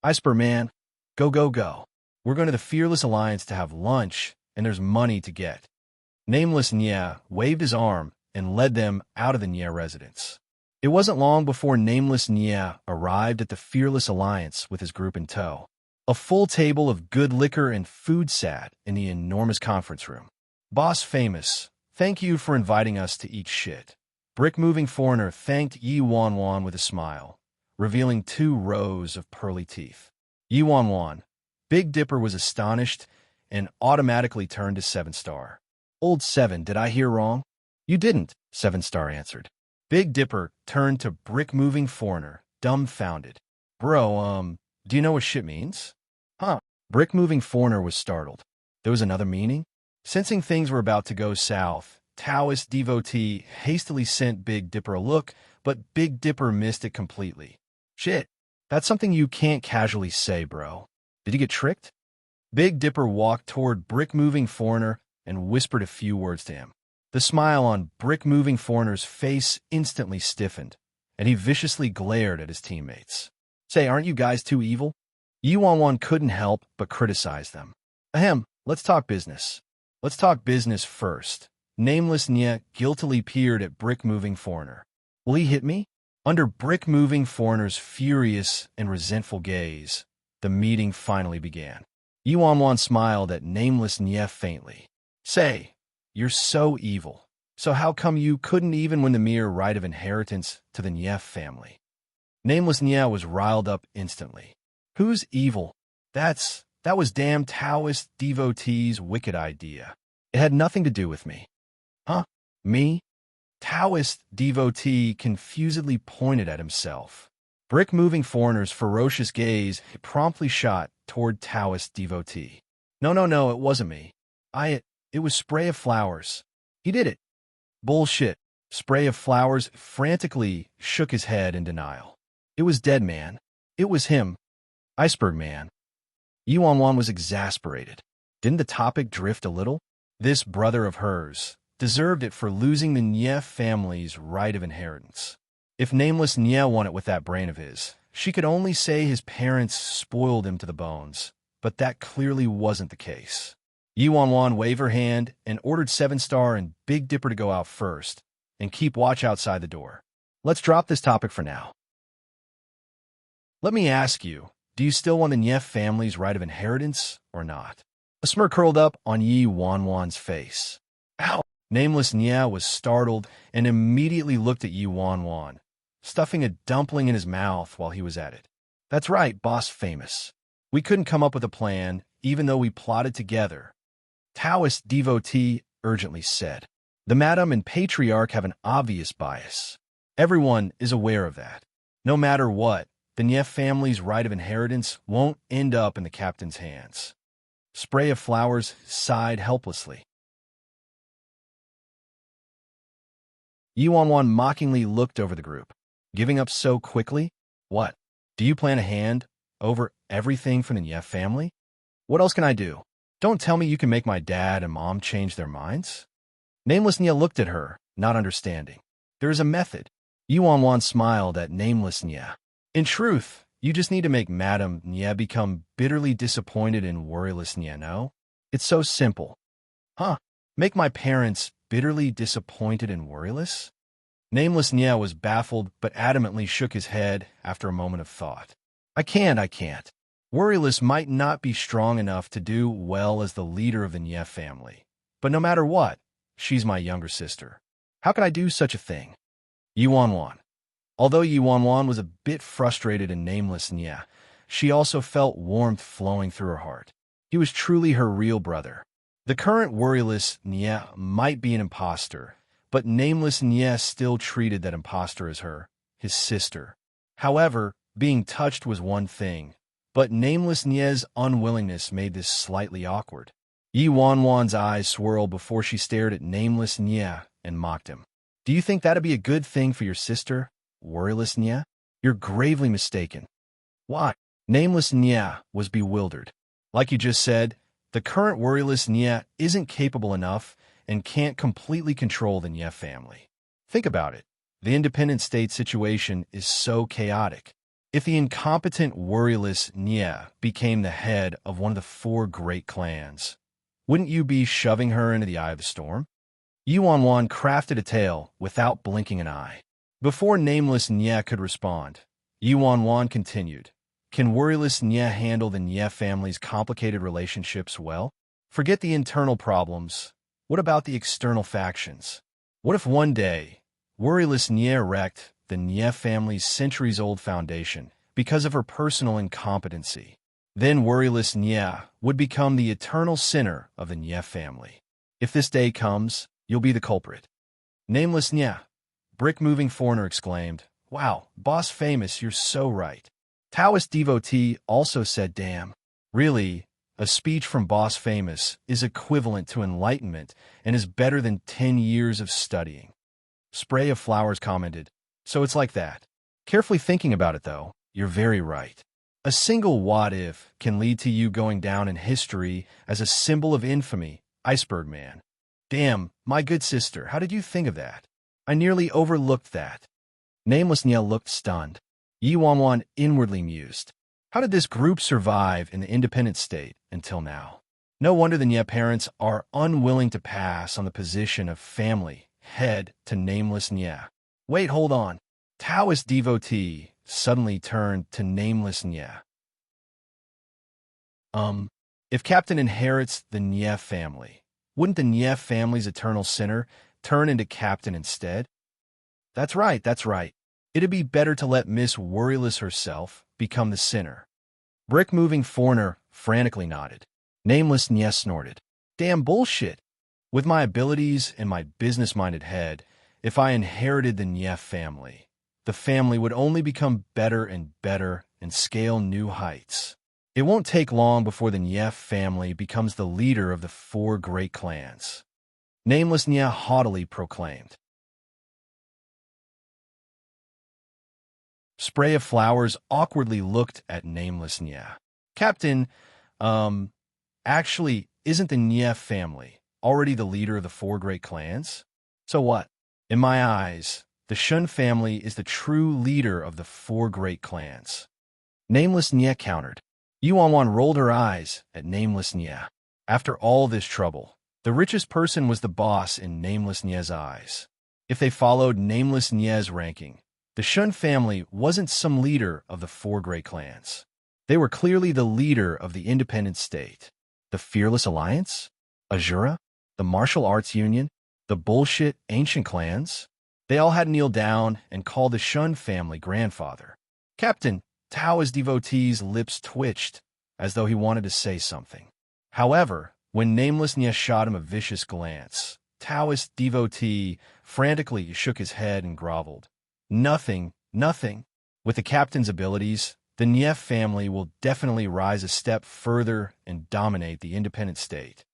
Iceberman, go. We're going to the Fearless Alliance to have lunch, and there's money to get. Nameless Nie waved his arm and led them out of the Nie residence. It wasn't long before Nameless Nie arrived at the Fearless Alliance with his group in tow. A full table of good liquor and food sat in the enormous conference room. Boss Famous, thank you for inviting us to eat shit. Brick-moving foreigner thanked Yuan with a smile, revealing 2 rows of pearly teeth. Yuan, Big Dipper was astonished and automatically turned to 7-Star. Old 7, did I hear wrong? You didn't, 7-Star answered. Big Dipper turned to Brick-moving foreigner, dumbfounded. Bro, do you know what shit means? Huh. Brick-moving foreigner was startled. There was another meaning? Sensing things were about to go south, Taoist devotee hastily sent Big Dipper a look, but Big Dipper missed it completely. Shit, that's something you can't casually say, bro. Did you get tricked? Big Dipper walked toward Brick-moving foreigner and whispered a few words to him. The smile on Brick-moving foreigner's face instantly stiffened, and he viciously glared at his teammates. Say, aren't you guys too evil? Yuan couldn't help but criticize them. Ahem, let's talk business. Let's talk business first. Nameless Nie guiltily peered at Brick-moving foreigner. Will he hit me? Under Brick-moving foreigner's furious and resentful gaze, the meeting finally began. Yuan smiled at Nameless Nie faintly. Say, you're so evil. So how come you couldn't even win the mere right of inheritance to the Nie family? Nameless Nie was riled up instantly. Who's evil? That was damn Taoist devotee's wicked idea. It had nothing to do with me. Huh? Me? Taoist devotee confusedly pointed at himself. Brick-moving foreigner's ferocious gaze promptly shot toward Taoist devotee. No, it wasn't me. It was Spray of Flowers. He did it. Bullshit. Spray of Flowers frantically shook his head in denial. It was Dead Man. It was him. Iceberg Man. Yuan was exasperated. Didn't the topic drift a little? This brother of hers deserved it for losing the Nye family's right of inheritance. If nameless Nye won it with that brain of his, she could only say his parents spoiled him to the bones, but that clearly wasn't the case. Yuan waved her hand and ordered 7-Star and Big Dipper to go out first and keep watch outside the door. Let's drop this topic for now. Let me ask you, do you still want the Nye family's right of inheritance or not? A smirk curled up on Yuan's face. Ow! Nameless Nye was startled and immediately looked at Yuan, stuffing a dumpling in his mouth while he was at it. That's right, Boss Famous. We couldn't come up with a plan, even though we plotted together. Taoist devotee urgently said. The Madam and Patriarch have an obvious bias. Everyone is aware of that. No matter what, the Nye family's right of inheritance won't end up in the captain's hands. Spray of Flowers sighed helplessly. Yuan mockingly looked over the group. Giving up so quickly? What? Do you plan a hand over everything from the Nye family? What else can I do? Don't tell me you can make my dad and mom change their minds? Nameless Nye looked at her, not understanding. There is a method. Yuan smiled at Nameless Nye. In truth, you just need to make Madam Nye become bitterly disappointed in worryless Nye, no? It's so simple. Huh? Make my parents bitterly disappointed and worryless? Nameless Nye was baffled but adamantly shook his head after a moment of thought. I can't. Worryless might not be strong enough to do well as the leader of the Nye family. But no matter what, she's my younger sister. How could I do such a thing? Yuan. Although Yuan was a bit frustrated in Nameless Nye, she also felt warmth flowing through her heart. He was truly her real brother. The current worryless Nye might be an imposter, but Nameless Nye still treated that imposter as his sister. However, being touched was one thing, but Nameless Nye's unwillingness made this slightly awkward. Yuan's eyes swirled before she stared at Nameless Nye and mocked him. Do you think that'd be a good thing for your sister, worryless Nye? You're gravely mistaken. Why? Nameless Nye was bewildered. Like you just said, the current worryless Nye isn't capable enough and can't completely control the Nye family. Think about it. The independent state situation is so chaotic. If the incompetent worryless Nye became the head of one of the 4 great clans, wouldn't you be shoving her into the eye of the storm? Yuan crafted a tale without blinking an eye. Before Nameless Nye could respond, Yuan continued. Can worryless Nye handle the Nye family's complicated relationships well? Forget the internal problems. What about the external factions? What if one day, worryless Nye wrecked the Nye family's centuries-old foundation because of her personal incompetency? Then worryless Nye would become the eternal sinner of the Nye family. If this day comes, you'll be the culprit. Nameless Nye, Brick-moving foreigner exclaimed. Wow, Boss Famous, you're so right. Taoist devotee also said, damn. Really, a speech from Boss Famous is equivalent to enlightenment and is better than 10 years of studying. Spray of Flowers commented, so it's like that. Carefully thinking about it, though, you're very right. A single what-if can lead to you going down in history as a symbol of infamy, Iceberg Man. Damn, my good sister, how did you think of that? I nearly overlooked that. Nameless Nye looked stunned. Yuan inwardly mused. How did this group survive in the independent state until now? No wonder the Nye parents are unwilling to pass on the position of family head to Nameless Nye. Wait, hold on. Taoist devotee suddenly turned to Nameless Nye. If Captain inherits the Nye family, wouldn't the Nye family's eternal sinner turn into Captain instead? That's right. It'd be better to let Miss Worryless herself become the sinner. Brick-moving foreigner frantically nodded. Nameless Nye snorted. Damn bullshit. With my abilities and my business-minded head, if I inherited the Nye family, the family would only become better and better and scale new heights. It won't take long before the Nye family becomes the leader of the 4 great clans. Nameless Nye haughtily proclaimed. Spray of Flowers awkwardly looked at Nameless Nye. Captain, actually, isn't the Nye family already the leader of the 4 great clans? So what? In my eyes, the Shun family is the true leader of the 4 great clans. Nameless Nye countered. Yuan rolled her eyes at Nameless Nye. After all this trouble, the richest person was the boss in Nameless Nye's eyes. If they followed Nameless Nye's ranking, the Shun family wasn't some leader of the 4 great clans. They were clearly the leader of the independent state. The Fearless Alliance? Azura? The Martial Arts Union? The bullshit ancient clans? They all had kneeled down and called the Shun family grandfather. Captain, Taoist devotee's lips twitched, as though he wanted to say something. However, when Nameless Nye shot him a vicious glance, Taoist devotee frantically shook his head and groveled. Nothing, nothing. With the captain's abilities, the Nye family will definitely rise a step further and dominate the independent state.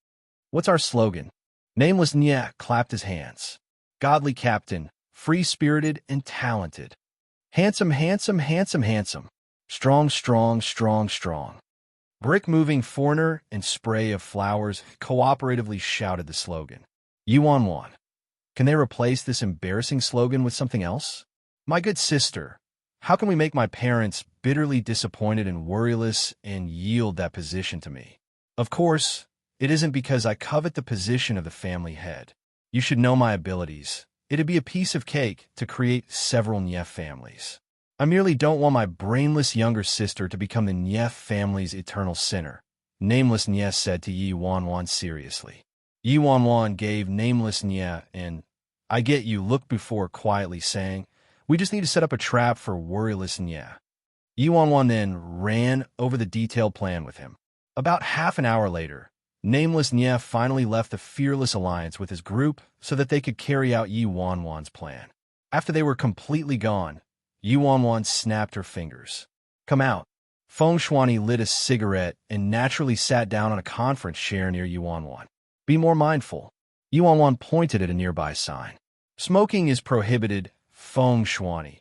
What's our slogan? Nameless Nye clapped his hands. Godly captain, free-spirited and talented. Handsome, handsome, handsome, handsome. Strong, strong, strong, strong. Brick-moving foreigner and Spray of Flowers cooperatively shouted the slogan. Yuan. Can they replace this embarrassing slogan with something else? My good sister, how can we make my parents bitterly disappointed and worryless and yield that position to me? Of course, it isn't because I covet the position of the family head. You should know my abilities. It'd be a piece of cake to create several Nye families. I merely don't want my brainless younger sister to become the Nye family's eternal sinner, Nameless Nye said to Yuan seriously. Yuan gave Nameless Nye an I get you look before quietly saying, we just need to set up a trap for worryless Nye. Yuan then ran over the detailed plan with him. About half an hour later, Nameless Nye finally left the Fearless Alliance with his group so that they could carry out Yuan's plan. After they were completely gone, Yuan snapped her fingers. Come out. Feng Shuani lit a cigarette and naturally sat down on a conference chair near Yuan. Be more mindful. Yuan pointed at a nearby sign. Smoking is prohibited, Feng Shuani.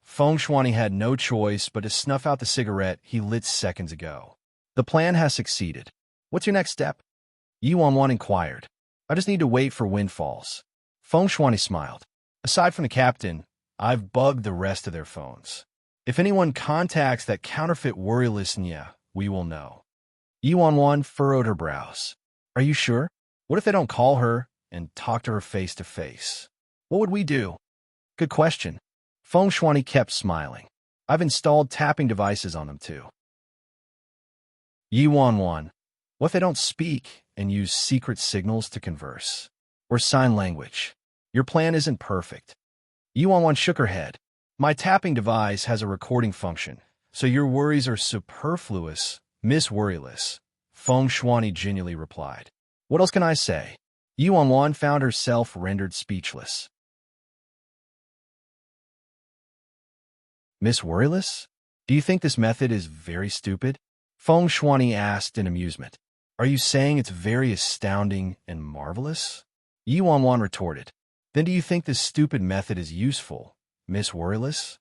Feng Shuani had no choice but to snuff out the cigarette he lit seconds ago. The plan has succeeded. What's your next step? Yuan inquired. I just need to wait for windfalls. Feng Shuani smiled. Aside from the captain, I've bugged the rest of their phones. If anyone contacts that counterfeit worryless Nye, we will know. Yuan furrowed her brows. Are you sure? What if they don't call her and talk to her face to face? What would we do? Good question. Feng Shuani kept smiling. I've installed tapping devices on them too. Yuan, what if they don't speak and use secret signals to converse? Or sign language? Your plan isn't perfect. Yuan shook her head. My tapping device has a recording function, so your worries are superfluous, Miss Worryless. Feng Shuani genuinely replied. What else can I say? Yuan found herself rendered speechless. Miss Worryless? Do you think this method is very stupid? Feng Shuani asked in amusement. Are you saying it's very astounding and marvelous? Yuan retorted. Then do you think this stupid method is useful, Miss Worryless?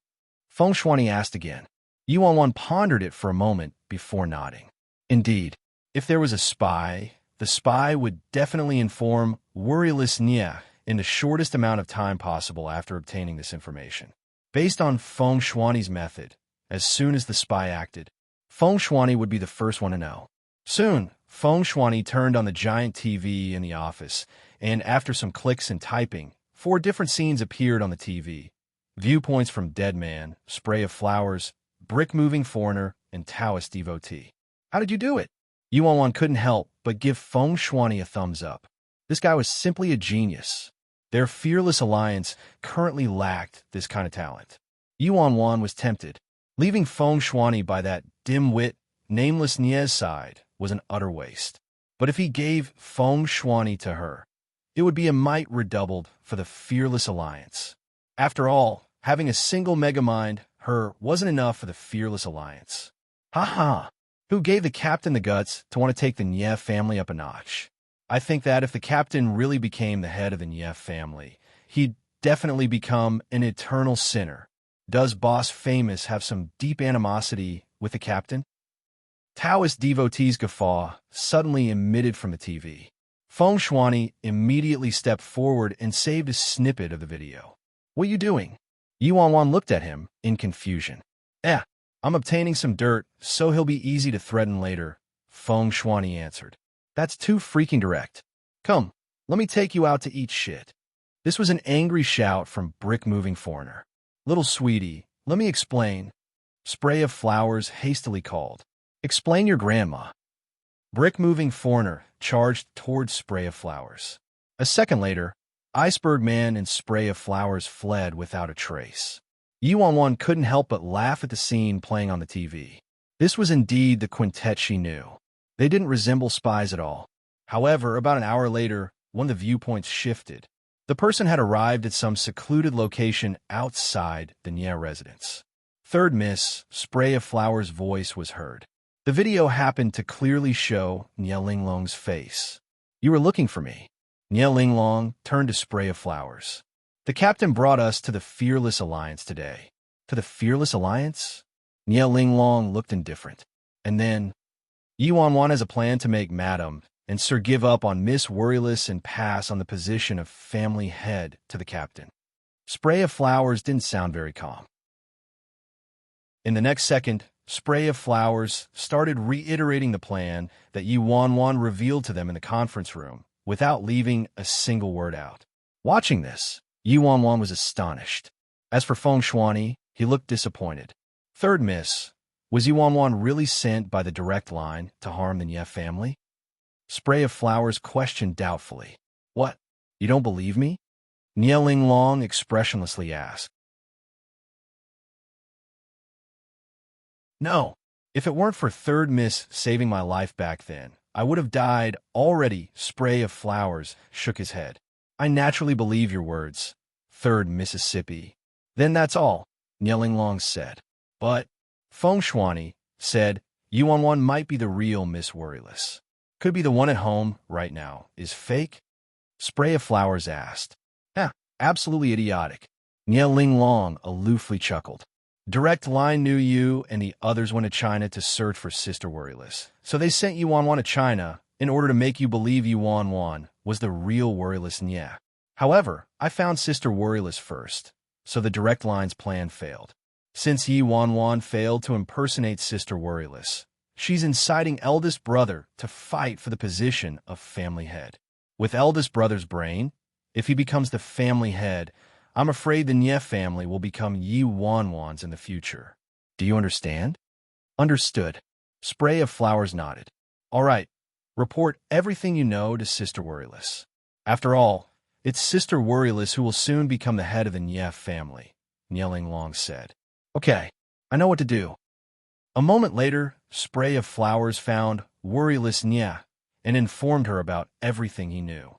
Feng Shuani asked again. Yuan pondered it for a moment before nodding. Indeed, if there was a spy, the spy would definitely inform Worryless Nye in the shortest amount of time possible after obtaining this information. Based on Feng Shuani's method, as soon as the spy acted, Feng Shuani would be the first one to know. Soon, Feng Shuani turned on the giant TV in the office, and after some clicks and typing, 4 different scenes appeared on the TV. Viewpoints from Dead Man, Spray of Flowers, Brick-moving foreigner, and Taoist devotee. How did you do it? Yuan couldn't help but give Feng Shuani a thumbs up. This guy was simply a genius. Their Fearless Alliance currently lacked this kind of talent. Yuan was tempted. Leaving Feng Shuani by that dim-wit nameless Nie's side was an utter waste. But if he gave Feng Shuani to her, it would be a might redoubled for the fearless alliance. After all, having a single megamind, her, wasn't enough for the fearless alliance. Ha ha! Who gave the captain the guts to want to take the Nie family up a notch? I think that if the captain really became the head of the Nie family, he'd definitely become an eternal sinner. Does Boss Famous have some deep animosity with the captain? Taoist devotees' guffaw suddenly emitted from the TV. Feng Shuani immediately stepped forward and saved a snippet of the video. What are you doing? Yuan looked at him in confusion. I'm obtaining some dirt, so he'll be easy to threaten later, Feng Shuani answered. That's too freaking direct. Come, let me take you out to eat shit. This was an angry shout from brick-moving foreigner. Little sweetie, let me explain. Spray of Flowers hastily called. Explain your grandma. Brick-moving foreigner charged towards Spray of Flowers. A second later, Iceberg Man and Spray of Flowers fled without a trace. Yuan couldn't help but laugh at the scene playing on the TV. This was indeed the quintet she knew. They didn't resemble spies at all. However, about an hour later, one of the viewpoints shifted. The person had arrived at some secluded location outside the Nie residence. Third Miss, Spray of Flowers' voice was heard. The video happened to clearly show Nie Linglong's face. You were looking for me. Nie Linglong turned to Spray of Flowers. The captain brought us to the Fearless Alliance today. To the Fearless Alliance? Nie Linglong looked indifferent. And then, Yuan has a plan to make Madam and Sir give up on Miss Worryless and pass on the position of family head to the captain. Spray of Flowers didn't sound very calm. In the next second, Spray of Flowers started reiterating the plan that Yuan revealed to them in the conference room without leaving a single word out. Watching this, Yuan was astonished. As for Feng Shuani, he looked disappointed. Third Miss, was Yuan really sent by the direct line to harm the Nie family? Spray of Flowers questioned doubtfully. What? You don't believe me? Nie Linglong expressionlessly asked. No. If it weren't for Third Miss saving my life back then, I would have died already. Spray of Flowers shook his head. I naturally believe your words, Third Mississippi. Then that's all, Nie Linglong said. But, Feng Shuani said, Yuan might be the real Miss Worryless. Could be the one at home right now. Is fake? Spray of Flowers asked. Absolutely idiotic. Nie Linglong aloofly chuckled. Direct Line knew you and the others went to China to search for Sister Worryless. So they sent Yuan to China in order to make you believe Yuan was the real Worryless Nie. However, I found Sister Worryless first, so the Direct Line's plan failed. Since Yuan failed to impersonate Sister Worryless, she's inciting eldest brother to fight for the position of family head. With eldest brother's brain, if he becomes the family head, I'm afraid the Nie family will become Yuan's in the future. Do you understand? Understood. Spray of Flowers nodded. All right. Report everything you know to Sister Worryless. After all, it's Sister Worryless who will soon become the head of the Nie family, Nie Linglong said. Okay, I know what to do. A moment later, Spray of Flowers found Worryless Nie and informed her about everything he knew.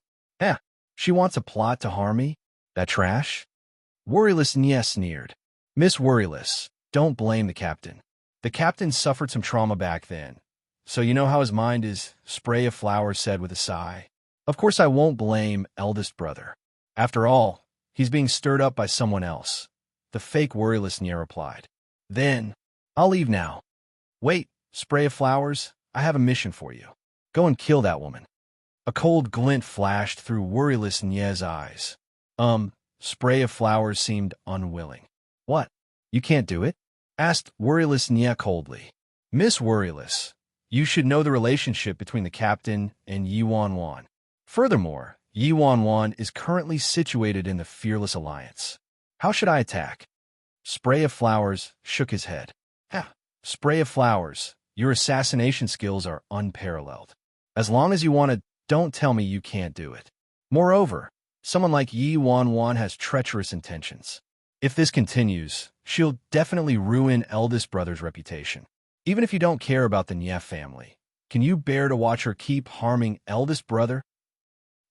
She wants a plot to harm me? That trash? Worryless Nie sneered. Miss Worryless, don't blame the captain. The captain suffered some trauma back then. So you know how his mind is, Spray of Flowers said with a sigh. Of course I won't blame eldest brother. After all, he's being stirred up by someone else. The fake Worryless Nie replied. Then, I'll leave now. Wait, Spray of Flowers, I have a mission for you. Go and kill that woman. A cold glint flashed through Worryless Nie's eyes. Spray of Flowers seemed unwilling. What? You can't do it? Asked Worryless Nie coldly. Miss Worryless, you should know the relationship between the captain and Yuan. Furthermore, Yuan is currently situated in the Fearless Alliance. How should I attack? Spray of Flowers shook his head. Spray of Flowers, your assassination skills are unparalleled. As long as you want to, don't tell me you can't do it. Moreover, someone like Yuan has treacherous intentions. If this continues, she'll definitely ruin eldest brother's reputation. Even if you don't care about the Nye family, can you bear to watch her keep harming eldest brother?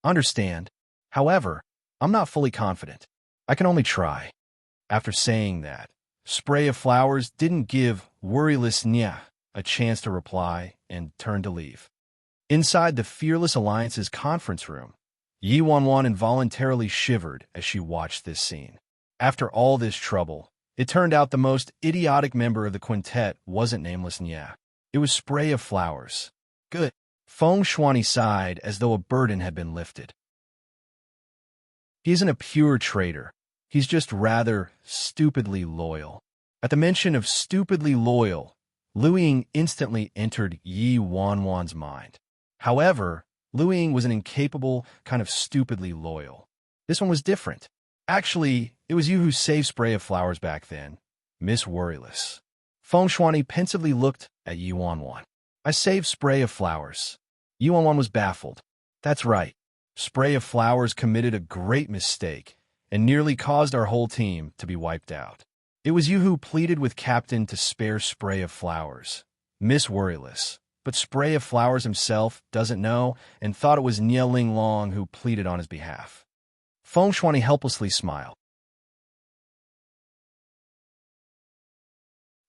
Understand. However, I'm not fully confident. I can only try. After saying that, Spray of Flowers didn't give worryless Nye a chance to reply and turned to leave. Inside the Fearless Alliance's conference room, Yi Wanwan involuntarily shivered as she watched this scene. After all this trouble, it turned out the most idiotic member of the quintet wasn't nameless Nye. It was Spray of Flowers. Good. Feng Shuani sighed as though a burden had been lifted. He isn't a pure traitor. He's just rather stupidly loyal. At the mention of stupidly loyal, Lu Ying instantly entered Yi Wanwan's mind. However, Lu Ying was an incapable kind of stupidly loyal. This one was different. Actually, it was you who saved Spray of Flowers back then, Miss Worryless. Feng Shuani pensively looked at Yi Wanwan. I saved Spray of Flowers. Yi Wanwan was baffled. That's right. Spray of Flowers committed a great mistake and nearly caused our whole team to be wiped out. It was you who pleaded with Captain to spare Spray of Flowers, Miss Worryless. But Spray of Flowers himself doesn't know and thought it was Nye Linglong who pleaded on his behalf. Feng Shuani helplessly smiled.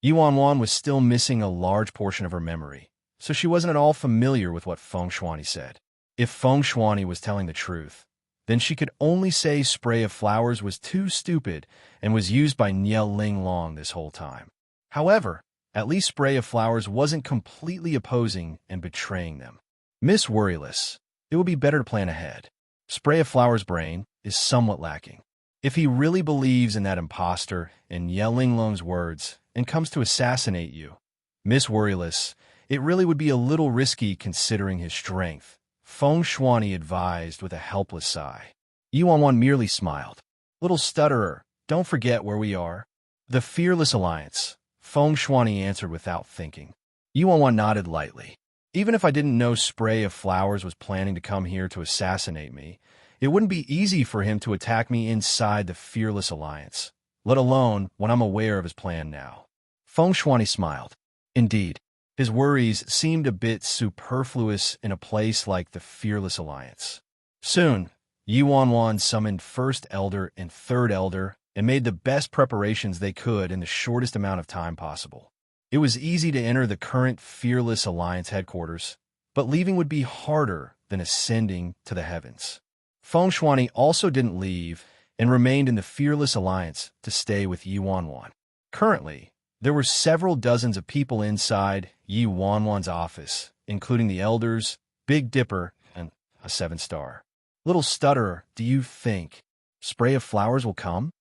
Yi Wanwan was still missing a large portion of her memory, so she wasn't at all familiar with what Feng Shuani said. If Feng Shuani was telling the truth, then she could only say Spray of Flowers was too stupid and was used by Nye Linglong this whole time. However, at least Spray of Flowers wasn't completely opposing and betraying them. Miss Worryless, it would be better to plan ahead. Spray of Flowers' brain is somewhat lacking. If he really believes in that impostor and Nye Linglong's words and comes to assassinate you, Miss Worryless, it really would be a little risky considering his strength, Feng Shuani advised with a helpless sigh. Yi Wanwan merely smiled. Little stutterer, don't forget where we are. The Fearless Alliance, Feng Shuani answered without thinking. Yi Wanwan nodded lightly. Even if I didn't know Spray of Flowers was planning to come here to assassinate me, it wouldn't be easy for him to attack me inside the Fearless Alliance, let alone when I'm aware of his plan now. Feng Shuani smiled. Indeed, his worries seemed a bit superfluous in a place like the Fearless Alliance. Soon, Yi Wanwan summoned First Elder and Third Elder and made the best preparations they could in the shortest amount of time possible. It was easy to enter the current Fearless Alliance headquarters, but leaving would be harder than ascending to the heavens. Feng Shuani also didn't leave and remained in the Fearless Alliance to stay with Yi Wanwan. Currently, there were several dozens of people inside Yi Wanwan's office, including the elders, Big Dipper, and a 7-star. Little stutterer, do you think Spray of Flowers will come?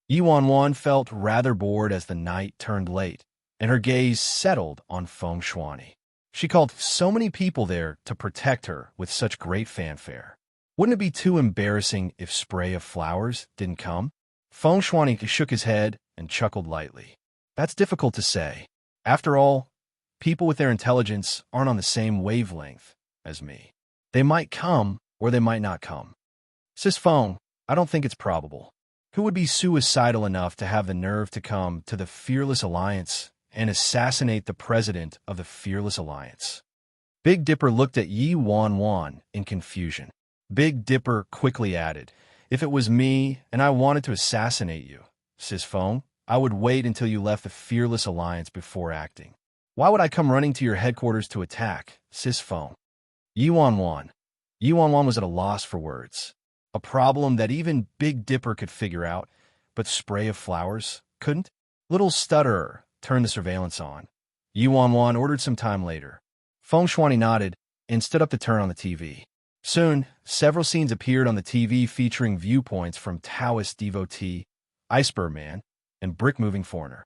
Yi Wanwan felt rather bored as the night turned late, and her gaze settled on Feng Shuani. She called so many people there to protect her with such great fanfare. Wouldn't it be too embarrassing if Spray of Flowers didn't come? Feng Shuani shook his head and chuckled lightly. That's difficult to say. After all, people with their intelligence aren't on the same wavelength as me. They might come, or they might not come. Sis Feng, I don't think it's probable. Who would be suicidal enough to have the nerve to come to the Fearless Alliance and assassinate the president of the Fearless Alliance? Big Dipper looked at Yi Wanwan in confusion. Big Dipper quickly added, if it was me and I wanted to assassinate you, Sis Feng, I would wait until you left the Fearless Alliance before acting. Why would I come running to your headquarters to attack, Sis Feng? Yi Wanwan. Yi Wanwan was at a loss for words. A problem that even Big Dipper could figure out, but Spray of Flowers couldn't? Little stutterer turned the surveillance on. Yi Wanwan ordered some time later. Feng Shuani nodded and stood up to turn on the TV. Soon, several scenes appeared on the TV featuring viewpoints from Taoist devotee, Iceberg Man, and brick-moving foreigner.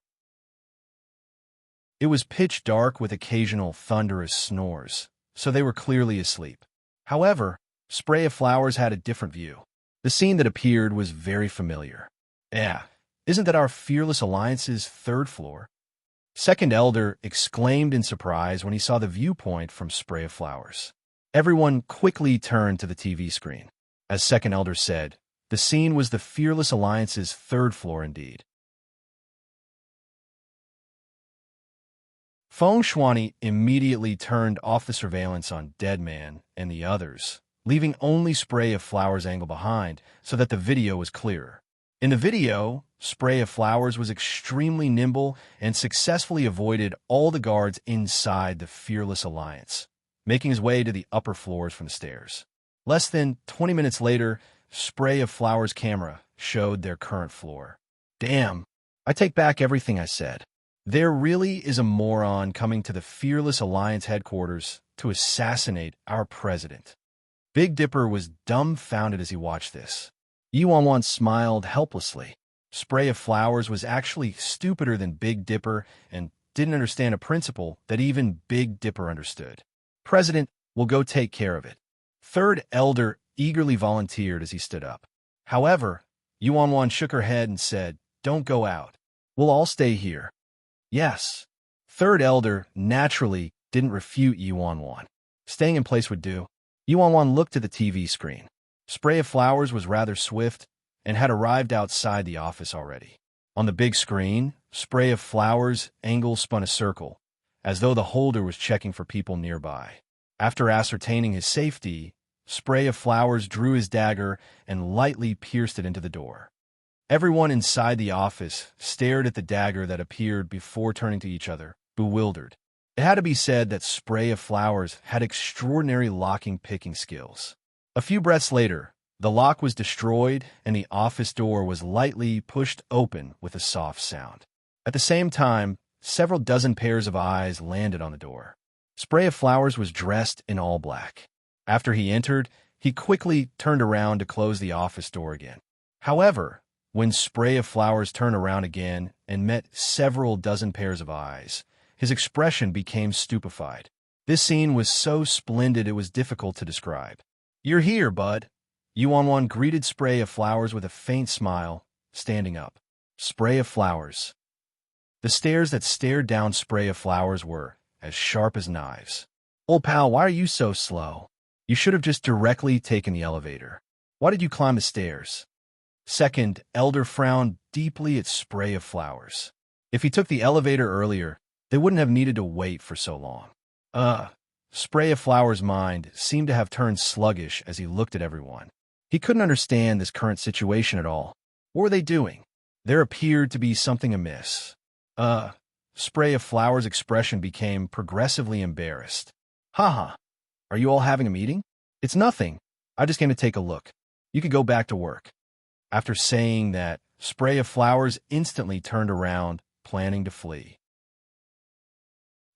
It was pitch dark with occasional thunderous snores, so they were clearly asleep. However, Spray of Flowers had a different view. The scene that appeared was very familiar. Isn't that our Fearless Alliance's 3rd floor? Second Elder exclaimed in surprise when he saw the viewpoint from Spray of Flowers. Everyone quickly turned to the TV screen. As Second Elder said, the scene was the Fearless Alliance's 3rd floor indeed. Feng Shuani immediately turned off the surveillance on Deadman and the others, leaving only Spray of Flowers' angle behind so that the video was clearer. In the video, Spray of Flowers was extremely nimble and successfully avoided all the guards inside the Fearless Alliance, making his way to the upper floors from the stairs. Less than 20 minutes later, Spray of Flowers' camera showed their current floor. Damn, I take back everything I said. There really is a moron coming to the Fearless Alliance headquarters to assassinate our president. Big Dipper was dumbfounded as he watched this. Yuanwan smiled helplessly. Spray of Flowers was actually stupider than Big Dipper and didn't understand a principle that even Big Dipper understood. President, will go take care of it. Third Elder eagerly volunteered as he stood up. However, Yuanwan shook her head and said, "Don't go out. We'll all stay here." Yes. Third Elder naturally didn't refute Yuanwan. Staying in place would do. Yuanwan looked at the TV screen. Spray of Flowers was rather swift and had arrived outside the office already. On the big screen, Spray of Flowers' angle spun a circle, as though the holder was checking for people nearby. After ascertaining his safety, Spray of Flowers drew his dagger and lightly pierced it into the door. Everyone inside the office stared at the dagger that appeared before turning to each other, bewildered. It had to be said that Spray of Flowers had extraordinary locking-picking skills. A few breaths later, the lock was destroyed and the office door was lightly pushed open with a soft sound. At the same time, several dozen pairs of eyes landed on the door. Spray of Flowers was dressed in all black. After he entered, he quickly turned around to close the office door again. However, when Spray of Flowers turned around again and met several dozen pairs of eyes, his expression became stupefied. This scene was so splendid it was difficult to describe. "You're here, bud." Yuanwan greeted Spray of Flowers with a faint smile, standing up. Spray of Flowers. The stares that stared down Spray of Flowers were as sharp as knives. "Old pal, why are you so slow? You should have just directly taken the elevator. Why did you climb the stairs?" Second Elder frowned deeply at Spray of Flowers. If he took the elevator earlier, they wouldn't have needed to wait for so long. Spray of Flowers' mind seemed to have turned sluggish as he looked at everyone. He couldn't understand this current situation at all. What were they doing? There appeared to be something amiss. Spray of Flowers' expression became progressively embarrassed. Haha, are you all having a meeting? It's nothing. I just came to take a look. You could go back to work. After saying that, Spray of Flowers instantly turned around, planning to flee.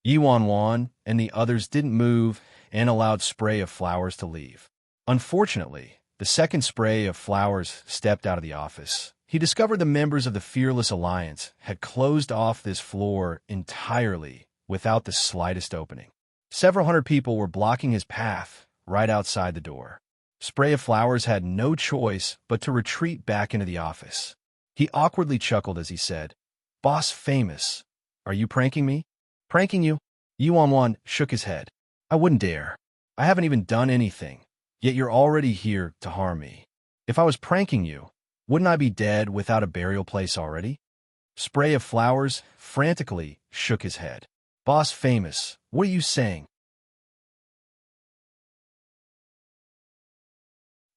Yuanwan and the others didn't move and allowed Spray of Flowers to leave. Unfortunately, the second Spray of Flowers stepped out of the office. He discovered the members of the Fearless Alliance had closed off this floor entirely without the slightest opening. Several hundred people were blocking his path right outside the door. Spray of Flowers had no choice but to retreat back into the office. He awkwardly chuckled as he said, "Boss Famous, are you pranking me?" "Pranking you?" Yuanwan shook his head. "I wouldn't dare. I haven't even done anything, yet you're already here to harm me. If I was pranking you, wouldn't I be dead without a burial place already?" Spray of Flowers frantically shook his head. "Boss Famous, what are you saying?"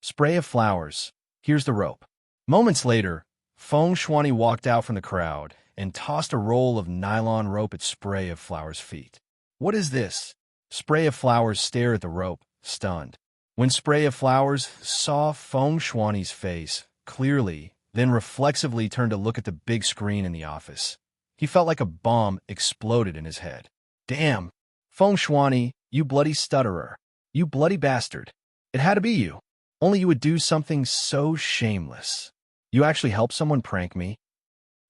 Spray of Flowers, here's the rope. Moments later, Feng Shuani walked out from the crowd and tossed a roll of nylon rope at Spray of Flowers' feet. "What is this?" Spray of Flowers stared at the rope, stunned. When Spray of Flowers saw Feng Shuani's face clearly, then reflexively turned to look at the big screen in the office, he felt like a bomb exploded in his head. "Damn! Feng Shuani, you bloody stutterer. You bloody bastard. It had to be you. Only you would do something so shameless. You actually helped someone prank me?"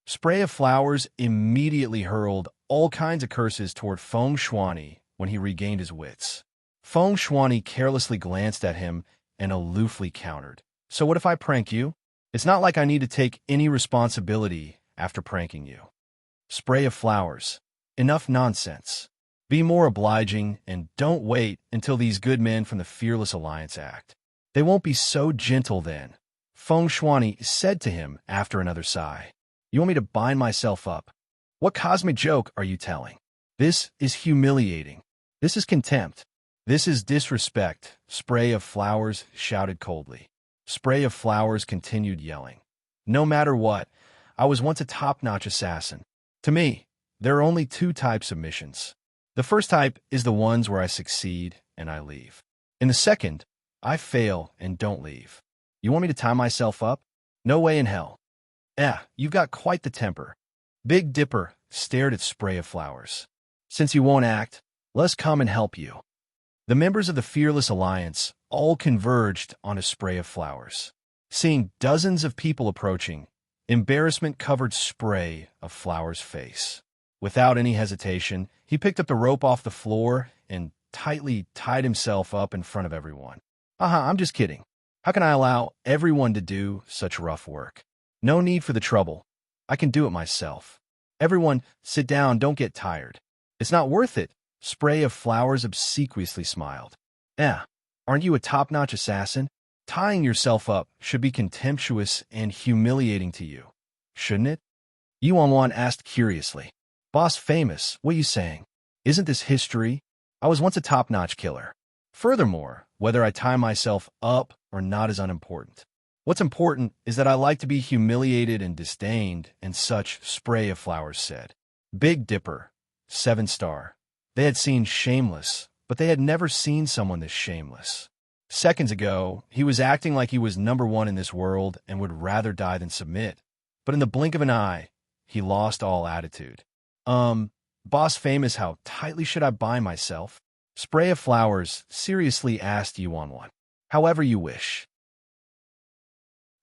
Spray of Flowers immediately hurled all kinds of curses toward Feng Shuani when he regained his wits. Feng Shuani carelessly glanced at him and aloofly countered. "So what if I prank you? It's not like I need to take any responsibility after pranking you." Spray of Flowers, enough nonsense. Be more obliging and don't wait until these good men from the Fearless Alliance act. They won't be so gentle then. Feng Shuani said to him after another sigh. "You want me to bind myself up? What cosmic joke are you telling?" This is humiliating. This is contempt. This is disrespect. Spray of Flowers shouted coldly. Spray of Flowers continued yelling. No matter what, I was once a top-notch assassin. To me, there are only two types of missions. The first type is the ones where I succeed and I leave. In the second, I fail and don't leave. You want me to tie myself up? No way in hell. You've got quite the temper. Big Dipper stared at Spray of Flowers. Since you won't act, let's come and help you. The members of the Fearless Alliance all converged on a Spray of Flowers. Seeing dozens of people approaching, embarrassment covered Spray of Flowers' face. Without any hesitation, he picked up the rope off the floor and tightly tied himself up in front of everyone. I'm just kidding. How can I allow everyone to do such rough work? No need for the trouble. I can do it myself. Everyone, sit down, don't get tired. It's not worth it. Spray of Flowers obsequiously smiled. Aren't you a top-notch assassin? Tying yourself up should be contemptuous and humiliating to you, shouldn't it? Yuan asked curiously. Boss Famous, what are you saying? Isn't this history? I was once a top-notch killer. Furthermore, whether I tie myself up or not is unimportant. What's important is that I like to be humiliated and disdained, and such, Spray of Flowers said. Big Dipper, 7-star. They had seen Shameless, but they had never seen someone this shameless. Seconds ago, he was acting like he was number one in this world and would rather die than submit. But in the blink of an eye, he lost all attitude. Boss Famous, how tightly should I bind myself? Spray of Flowers seriously asked Yuan. However you wish.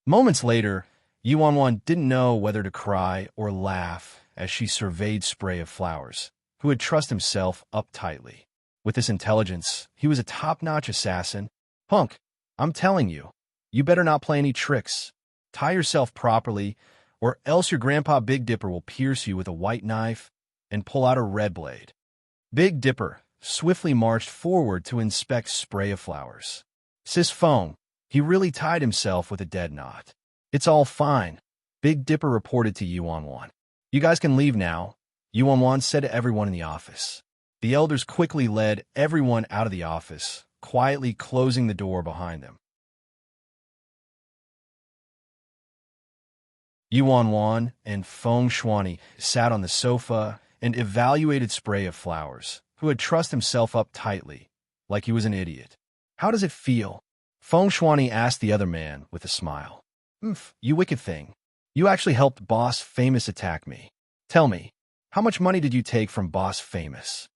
Moments later, Yuan didn't know whether to cry or laugh as she surveyed Spray of Flowers, who had trussed himself up tightly. With this intelligence, he was a top-notch assassin. Punk, I'm telling you, you better not play any tricks. Tie yourself properly, or else your grandpa Big Dipper will pierce you with a white knife and pull out a red blade. Big Dipper swiftly marched forward to inspect Spray of Flowers. Sis Fong, he really tied himself with a dead knot. It's all fine, Big Dipper reported to Yuan. You guys can leave now, Yuan said to everyone in the office. The elders quickly led everyone out of the office, quietly closing the door behind them. Yuan and Feng Shuani sat on the sofa and evaluated Spray of Flowers, who had trussed himself up tightly, like he was an idiot. How does it feel? Feng Shuani asked the other man with a smile. You wicked thing. You actually helped Boss Famous attack me. Tell me, how much money did you take from Boss Famous?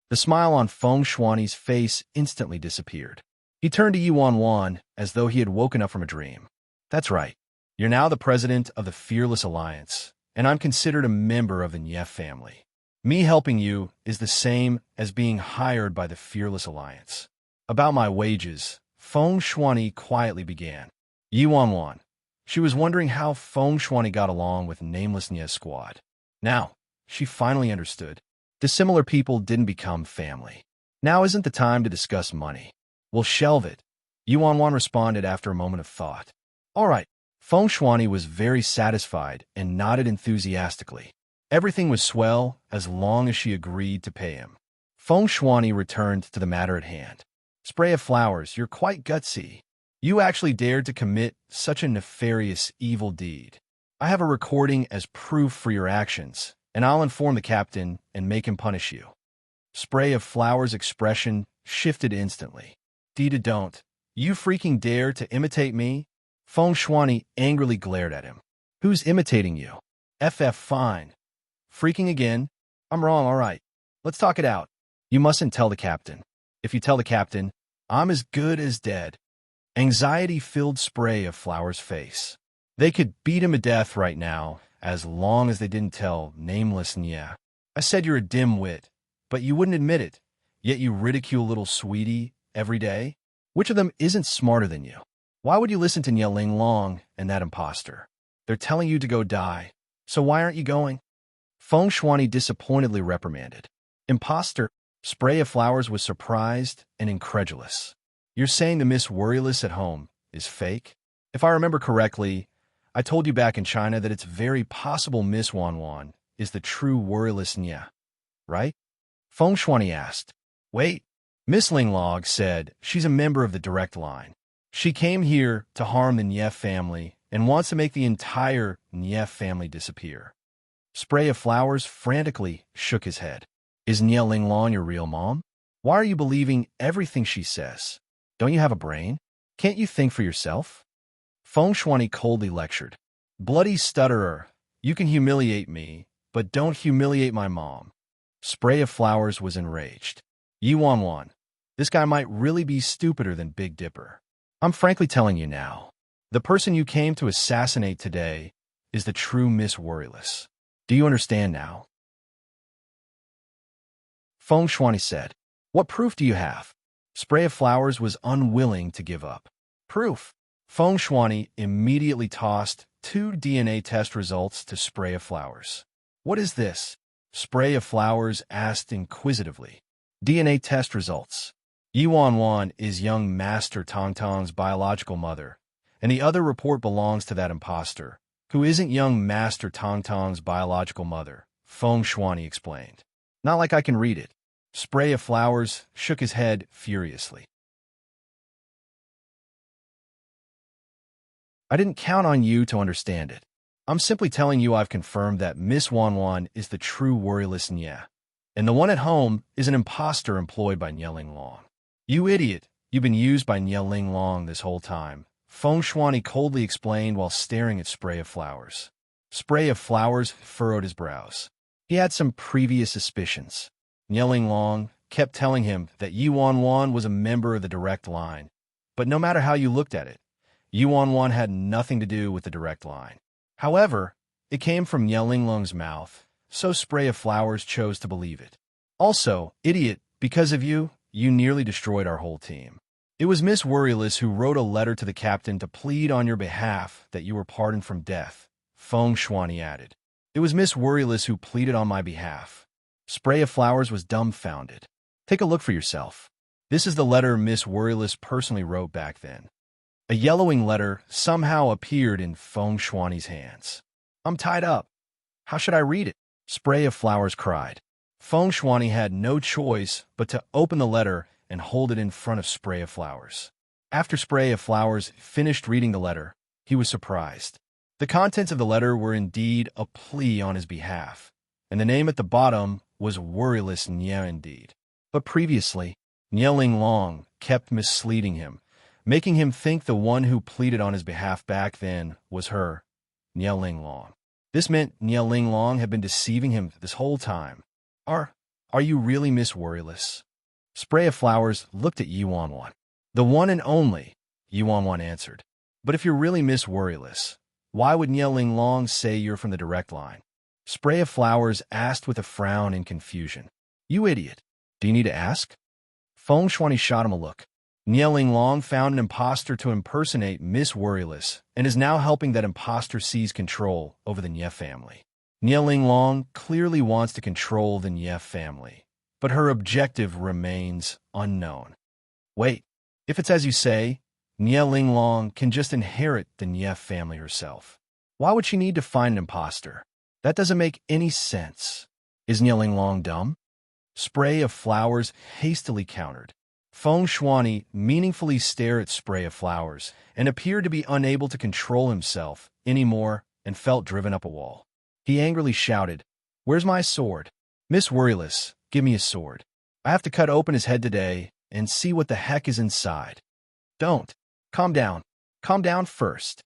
The smile on Feng Shuani's face instantly disappeared. He turned to Yuan as though he had woken up from a dream. That's right. You're now the president of the Fearless Alliance, and I'm considered a member of the Nye family. Me helping you is the same as being hired by the Fearless Alliance. About my wages, Feng Shuani quietly began. Yuan. She was wondering how Feng Shuani got along with Nameless Nye squad. Now, she finally understood. Dissimilar people didn't become family. Now isn't the time to discuss money. We'll shelve it. Yuan responded after a moment of thought. All right. Feng Shuani was very satisfied and nodded enthusiastically. Everything was swell as long as she agreed to pay him. Feng Shuani returned to the matter at hand. Spray of Flowers, you're quite gutsy. You actually dared to commit such a nefarious evil deed. I have a recording as proof for your actions, and I'll inform the captain and make him punish you. Spray of Flowers' expression shifted instantly. Dita don't. You freaking dare to imitate me? Feng Shuani angrily glared at him. Who's imitating you? Fine. Freaking again? I'm wrong, all right. Let's talk it out. You mustn't tell the captain. If you tell the captain, I'm as good as dead. Anxiety filled Spray of Flowers' face. They could beat him to death right now, as long as they didn't tell Nameless Nye. I said you're a dimwit, but you wouldn't admit it, yet you ridicule little sweetie every day? Which of them isn't smarter than you? Why would you listen to Nye Ling Long and that imposter? They're telling you to go die, so why aren't you going? Feng Shuani disappointedly reprimanded. Imposter? Spray of Flowers was surprised and incredulous. You're saying the Miss Worryless at home is fake? If I remember correctly, I told you back in China that it's very possible Miss Wan is the true Worryless Nye, right? Feng Shuani asked. Wait. Miss Linglog said she's a member of the direct line. She came here to harm the Nye family and wants to make the entire Nye family disappear. Spray of Flowers frantically shook his head. Is Nye Linglong your real mom? Why are you believing everything she says? Don't you have a brain? Can't you think for yourself? Feng Shuani coldly lectured. Bloody stutterer, you can humiliate me, but don't humiliate my mom. Spray of Flowers was enraged. Yuan, this guy might really be stupider than Big Dipper. I'm frankly telling you now, the person you came to assassinate today is the true Miss Worryless. Do you understand now? Feng Shuani said. What proof do you have? Spray of Flowers was unwilling to give up. Proof. Feng Shuani immediately tossed 2 DNA test results to Spray of Flowers. What is this? Spray of Flowers asked inquisitively. DNA test results. Yuan is young Master Tongtong's biological mother, and the other report belongs to that imposter, who isn't young Master Tongtong's biological mother, Feng Shuani explained. Not like I can read it. Spray of Flowers shook his head furiously. I didn't count on you to understand it. I'm simply telling you I've confirmed that Miss Wan is the true Worryless Nye, and the one at home is an imposter employed by Nye Linglong. You idiot, you've been used by Nye Linglong this whole time, Feng Shuani coldly explained while staring at Spray of Flowers. Spray of Flowers furrowed his brows. He had some previous suspicions. Nye Linglong kept telling him that Yuan was a member of the direct line, but no matter how you looked at it, Yuan had nothing to do with the direct line. However, it came from Nye Linglong's mouth, so Spray of Flowers chose to believe it. Also, idiot, because of you, you nearly destroyed our whole team. It was Miss Worryless who wrote a letter to the captain to plead on your behalf that you were pardoned from death, Feng Shuani added. It was Miss Worryless who pleaded on my behalf. Spray of Flowers was dumbfounded. Take a look for yourself. This is the letter Miss Worryless personally wrote back then. A yellowing letter somehow appeared in Feng Shuani's hands. I'm tied up. How should I read it? Spray of Flowers cried. Feng Shuani had no choice but to open the letter and hold it in front of Spray of Flowers. After Spray of Flowers finished reading the letter, he was surprised. The contents of the letter were indeed a plea on his behalf, and the name at the bottom was Worryless Nye indeed. But previously, Nye Linglong kept misleading him, making him think the one who pleaded on his behalf back then was her, Nye Linglong. This meant Nye Linglong had been deceiving him this whole time. Are you really Miss Worryless? Spray of Flowers looked at Yuan. The one and only, Yuan answered. But if you're really Miss Worryless, why would Nye Linglong say you're from the direct line? Spray of Flowers asked with a frown in confusion. You idiot. Do you need to ask? Feng Shuani shot him a look. Nye Linglong found an imposter to impersonate Miss Worryless and is now helping that imposter seize control over the Nye family. Nye Linglong clearly wants to control the Nye family, but her objective remains unknown. Wait, if it's as you say, Nye Linglong can just inherit the Nye family herself. Why would she need to find an imposter? That doesn't make any sense. Is Nye Linglong dumb? Spray of Flowers hastily countered. Feng Shuani meaningfully stared at Spray of Flowers and appeared to be unable to control himself anymore and felt driven up a wall. He angrily shouted, Where's my sword? Miss Worryless, give me a sword. I have to cut open his head today and see what the heck is inside. Don't. Calm down. Calm down first.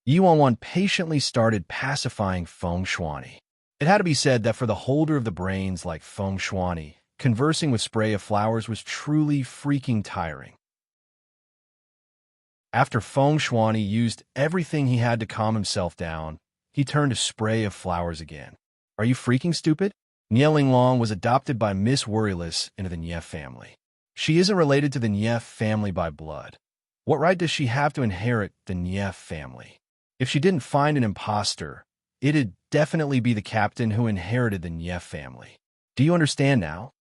Yuan patiently started pacifying Feng Shuani. It had to be said that for the holder of the brains like Feng Shuani, conversing with Spray of Flowers was truly freaking tiring. After Feng Shuani used everything he had to calm himself down, he turned to Spray of Flowers again. Are you freaking stupid? Nye Linglong was adopted by Miss Worryless into the Nye family. She isn't related to the Nye family by blood. What right does she have to inherit the Nye family? If she didn't find an imposter, it'd definitely be the captain who inherited the Nye family. Do you understand now?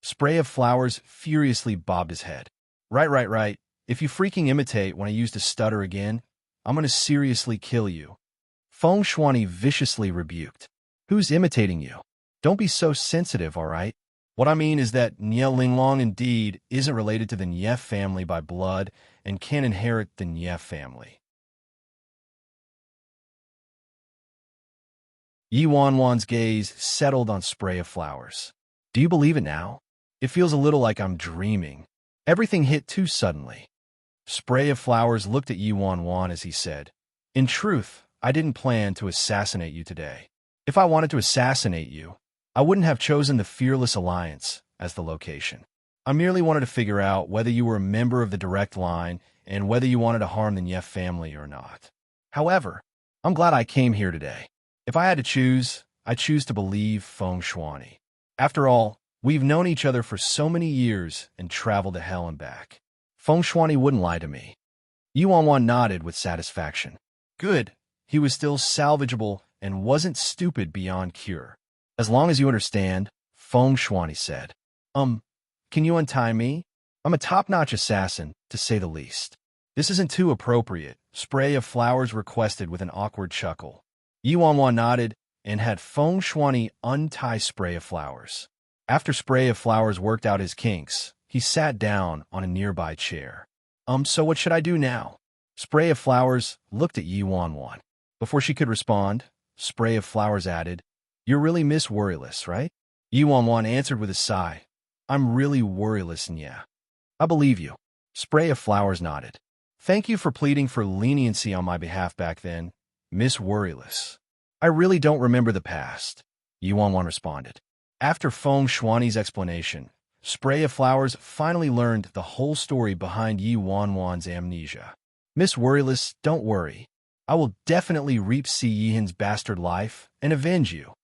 Spray of Flowers furiously bobbed his head. Right. If you freaking imitate when I use to stutter again, I'm gonna seriously kill you. Feng Shuani viciously rebuked. Who's imitating you? Don't be so sensitive, all right? What I mean is that Nye Linglong indeed isn't related to the Nye family by blood and can't inherit the Nye family. Yi Wanwan's gaze settled on Spray of Flowers. Do you believe it now? It feels a little like I'm dreaming. Everything hit too suddenly. Spray of Flowers looked at Yi Wanwan as he said, "In truth, I didn't plan to assassinate you today. If I wanted to assassinate you, I wouldn't have chosen the Fearless Alliance as the location. I merely wanted to figure out whether you were a member of the direct line and whether you wanted to harm the Nye family or not. However, I'm glad I came here today. If I had to choose, I choose to believe Feng Shuani. After all, we've known each other for so many years and traveled to hell and back. Feng Shuani wouldn't lie to me." Yi Wanwan nodded with satisfaction. Good. He was still salvageable and wasn't stupid beyond cure. "As long as you understand," Feng Shuani said. Can you untie me? I'm a top-notch assassin, to say the least." "This isn't too appropriate," Spray of Flowers requested with an awkward chuckle. Yi Wanwan nodded and had Feng Shuani untie Spray of Flowers. After Spray of Flowers worked out his kinks, he sat down on a nearby chair. So what should I do now?" Spray of Flowers looked at Yi Wanwan. Before she could respond, Spray of Flowers added, "You're really Miss Worryless, right?" Yi Wanwan answered with a sigh, "I'm really worryless, Nya." "I believe you." Spray of Flowers nodded. "Thank you for pleading for leniency on my behalf back then, Miss Worryless." "I really don't remember the past," Yi Wanwan responded. After Feng Shuani's explanation, Spray of Flowers finally learned the whole story behind Yi Wanwan's amnesia. "Miss Worryless, don't worry. I will definitely reap Si Yihan's bastard life and avenge you."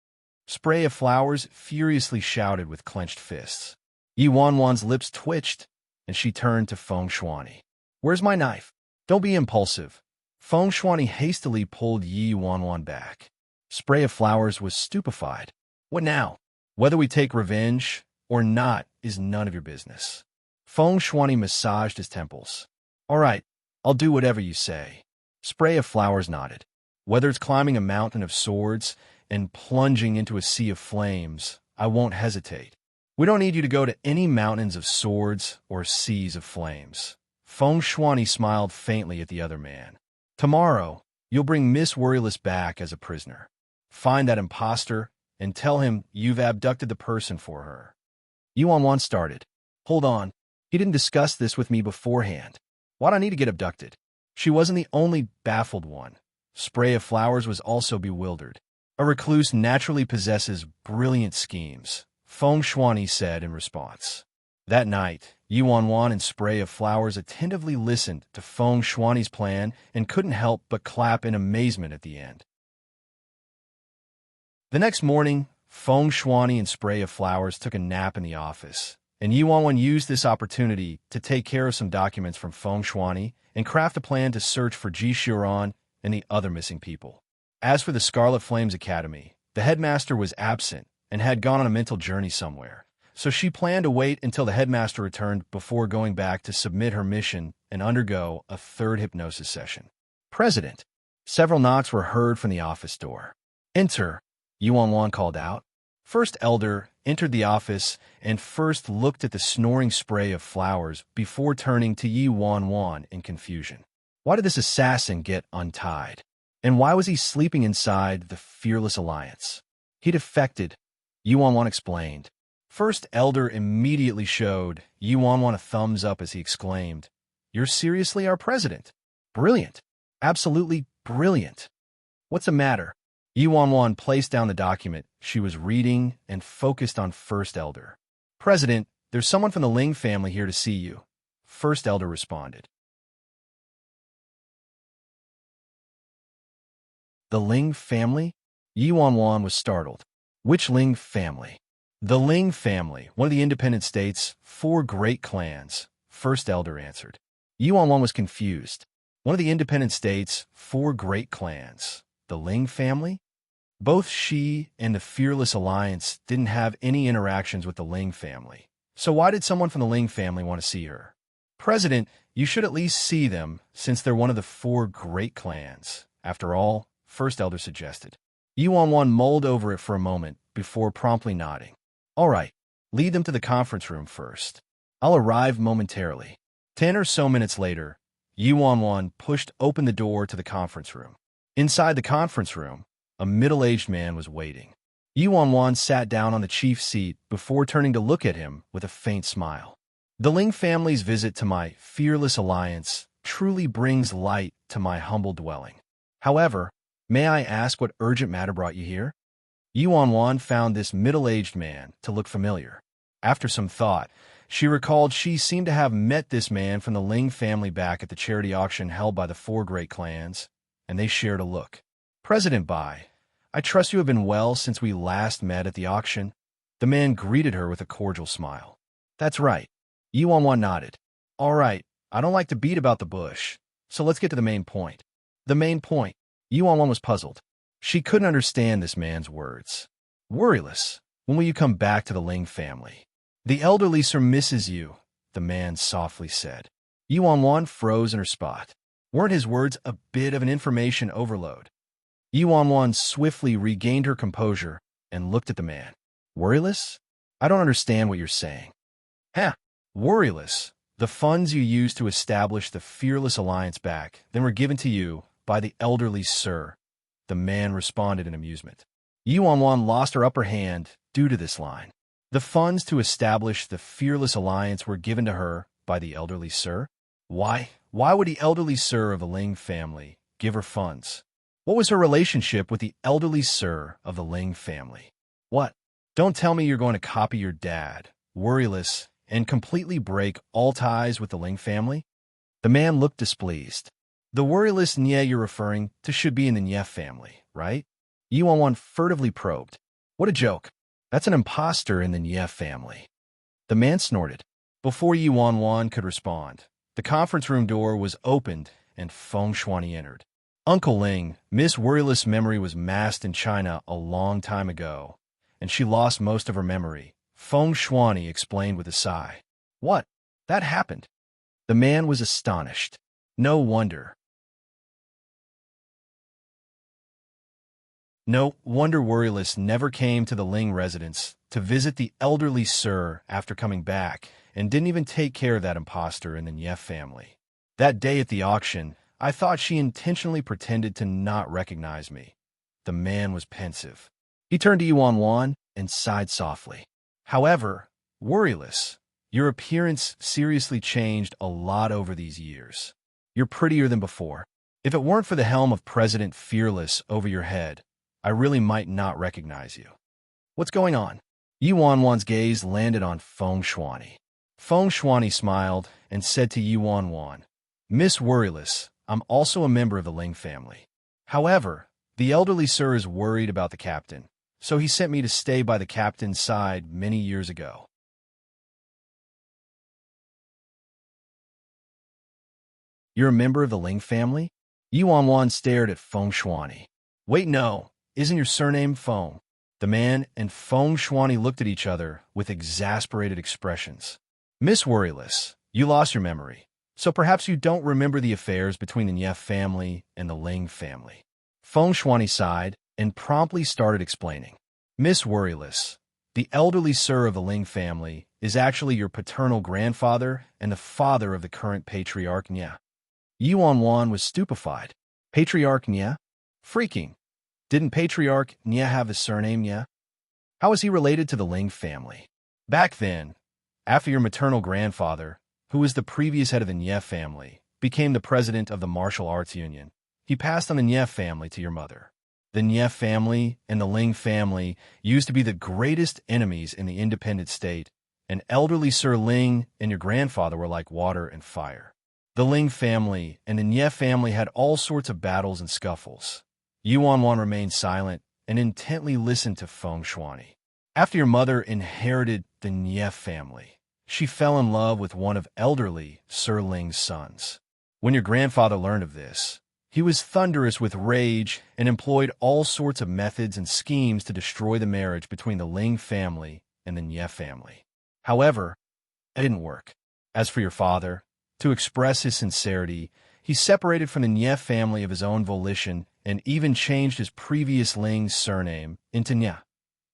Spray of Flowers furiously shouted with clenched fists. Yi Wanwan's lips twitched, and she turned to Feng Shuani. "Where's my knife?" "Don't be impulsive." Feng Shuani hastily pulled Yi Wanwan back. Spray of Flowers was stupefied. "What now? Whether we take revenge or not is none of your business." Feng Shuani massaged his temples. "All right, I'll do whatever you say." Spray of Flowers nodded. "Whether it's climbing a mountain of swords and plunging into a sea of flames, I won't hesitate." "We don't need you to go to any mountains of swords or seas of flames." Feng Shuani smiled faintly at the other man. "Tomorrow, you'll bring Miss Worryless back as a prisoner. Find that imposter and tell him you've abducted the person for her." Yi Wanwan started. "Hold on. He didn't discuss this with me beforehand. Why'd I need to get abducted?" She wasn't the only baffled one. Spray of Flowers was also bewildered. "A recluse naturally possesses brilliant schemes," Feng Shuani said in response. That night, Yi Wanwan and Spray of Flowers attentively listened to Feng Shuani's plan and couldn't help but clap in amazement at the end. The next morning, Feng Shuani and Spray of Flowers took a nap in the office, and Yi Wanwan used this opportunity to take care of some documents from Feng Shuani and craft a plan to search for Ji Xiuran and the other missing people. As for the Scarlet Flames Academy, the headmaster was absent and had gone on a mental journey somewhere, so she planned to wait until the headmaster returned before going back to submit her mission and undergo a third hypnosis session. "President." Several knocks were heard from the office door. "Enter," Yi Wanwan called out. First Elder entered the office and first looked at the snoring Spray of Flowers before turning to Yi Wanwan in confusion. Why did this assassin get untied? And why was he sleeping inside the Fearless Alliance? He defected, Yi Wanwan explained. First Elder immediately showed Yi Wanwan a thumbs up as he exclaimed, "You're seriously our president? Brilliant. Absolutely brilliant. What's the matter?" Yi Wanwan placed down the document she was reading and focused on First Elder. "President, there's someone from the Ling family here to see you," First Elder responded. The Ling family? Yi Wanwan was startled. Which Ling family? The Ling family, one of the independent states' 4 great clans, First Elder answered. Yi Wanwan was confused. One of the independent states' 4 great clans, the Ling family? Both she and the Fearless Alliance didn't have any interactions with the Ling family. So why did someone from the Ling family want to see her? President, you should at least see them since they're one of the 4 great clans. After all, First Elder suggested. Yi Wanwan mulled over it for a moment before promptly nodding. All right, Lead them to the conference room first. I'll arrive momentarily. 10 or so minutes later, Yuan pushed open the door to the conference room. Inside the conference room, a middle-aged man was waiting. Yuan sat down on the chief's seat before turning to look at him with a faint smile. The Ling family's visit to my fearless alliance truly brings light to my humble dwelling. However, may I ask what urgent matter brought you here? Yuan found this middle-aged man to look familiar. After some thought, she recalled she seemed to have met this man from the Ling family back at the charity auction held by the four great clans, and they shared a look. President Bai, I trust you have been well since we last met at the auction. The man greeted her with a cordial smile. That's right. Yuan nodded. All right, I don't like to beat about the bush, so let's get to the main point. The main point. Yuan was puzzled. She couldn't understand this man's words. Worryless, when will you come back to the Ling family? The elderly sir misses you, the man softly said. Yuan froze in her spot. Weren't his words a bit of an information overload? Yuan swiftly regained her composure and looked at the man. Worryless? I don't understand what you're saying. Huh. Worryless. The funds you used to establish the Fearless Alliance back then were given to you by the elderly sir, the man responded in amusement. Yuan lost her upper hand due to this line. The funds to establish the Fearless Alliance were given to her by the elderly sir? Why would the elderly sir of the Ling family give her funds? What was her relationship with the elderly sir of the Ling family? What? Don't tell me you're going to copy your dad, worryless, and completely break all ties with the Ling family? The man looked displeased. The worryless Nye you're referring to should be in the Nye family, right? Yuan furtively probed. What a joke. That's an imposter in the Nye family. The man snorted. Before Yuan could respond, the conference room door was opened and Feng Shuani entered. Uncle Ling, Miss Worryless' memory was masked in China a long time ago, and she lost most of her memory, Feng Shuani explained with a sigh. What? That happened. The man was astonished. No wonder. No wonder Worryless never came to the Ling residence to visit the elderly sir after coming back and didn't even take care of that imposter in the Nye family. That day at the auction, I thought she intentionally pretended to not recognize me. The man was pensive. He turned to Yuan and sighed softly. However, Worryless, your appearance seriously changed a lot over these years. You're prettier than before. If it weren't for the helm of President Fearless over your head, I really might not recognize you. What's going on? Yuan's gaze landed on Feng Shuani. Feng Shuani smiled and said to Yuan, Miss Worryless, I'm also a member of the Ling family. However, the elderly sir is worried about the captain, so he sent me to stay by the captain's side many years ago. You're a member of the Ling family? Yuan stared at Feng Shuani. Wait, no. Isn't your surname Feng? The man and Feng Shuani looked at each other with exasperated expressions. Miss Worryless, you lost your memory, so perhaps you don't remember the affairs between the Nye family and the Ling family. Feng Shuani sighed and promptly started explaining. Miss Worryless, the elderly sir of the Ling family is actually your paternal grandfather and the father of the current patriarch Nye. Yuan was stupefied. Patriarch Nye? Freaking! Didn't Patriarch Nye have his surname Nye? How is he related to the Ling family? Back then, after your maternal grandfather, who was the previous head of the Nye family, became the president of the Martial Arts Union, he passed on the Nye family to your mother. The Nye family and the Ling family used to be the greatest enemies in the independent state, and elderly Sir Ling and your grandfather were like water and fire. The Ling family and the Nye family had all sorts of battles and scuffles. Yuan remained silent and intently listened to Feng Shuani. After your mother inherited the Nye family, she fell in love with one of elderly Sir Ling's sons. When your grandfather learned of this, he was thunderous with rage and employed all sorts of methods and schemes to destroy the marriage between the Ling family and the Nye family. However, it didn't work. As for your father, to express his sincerity, he separated from the Nye family of his own volition and even changed his previous Ling surname into Nye.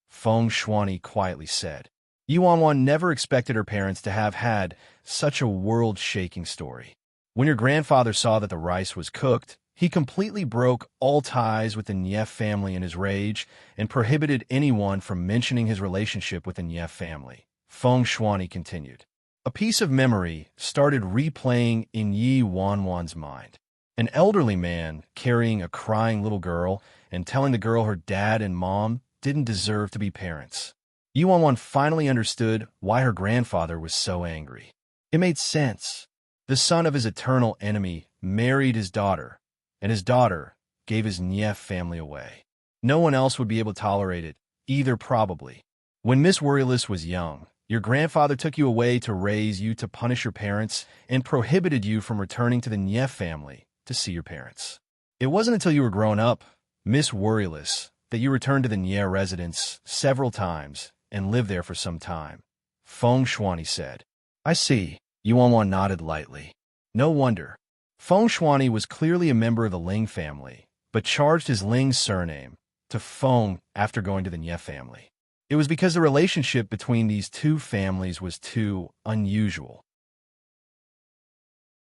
Feng Shuani quietly said. Yuanwan never expected her parents to have had such a world-shaking story. When your grandfather saw that the rice was cooked, he completely broke all ties with the Nye family in his rage and prohibited anyone from mentioning his relationship with the Nye family. Feng Shuani continued. A piece of memory started replaying in Yi Wanwan's mind. An elderly man carrying a crying little girl and telling the girl her dad and mom didn't deserve to be parents. Yi Wanwan finally understood why her grandfather was so angry. It made sense. The son of his eternal enemy married his daughter, and his daughter gave his Nye family away. No one else would be able to tolerate it, either probably. When Miss Worryless was young, your grandfather took you away to raise you to punish your parents and prohibited you from returning to the Nye family to see your parents. It wasn't until you were grown up, Miss Worryless, that you returned to the Nye residence several times and lived there for some time. Feng Shuani said. I see. Yuanwan nodded lightly. No wonder. Feng Shuani was clearly a member of the Ling family, but charged his Ling surname to Feng after going to the Nye family. It was because the relationship between these two families was too unusual.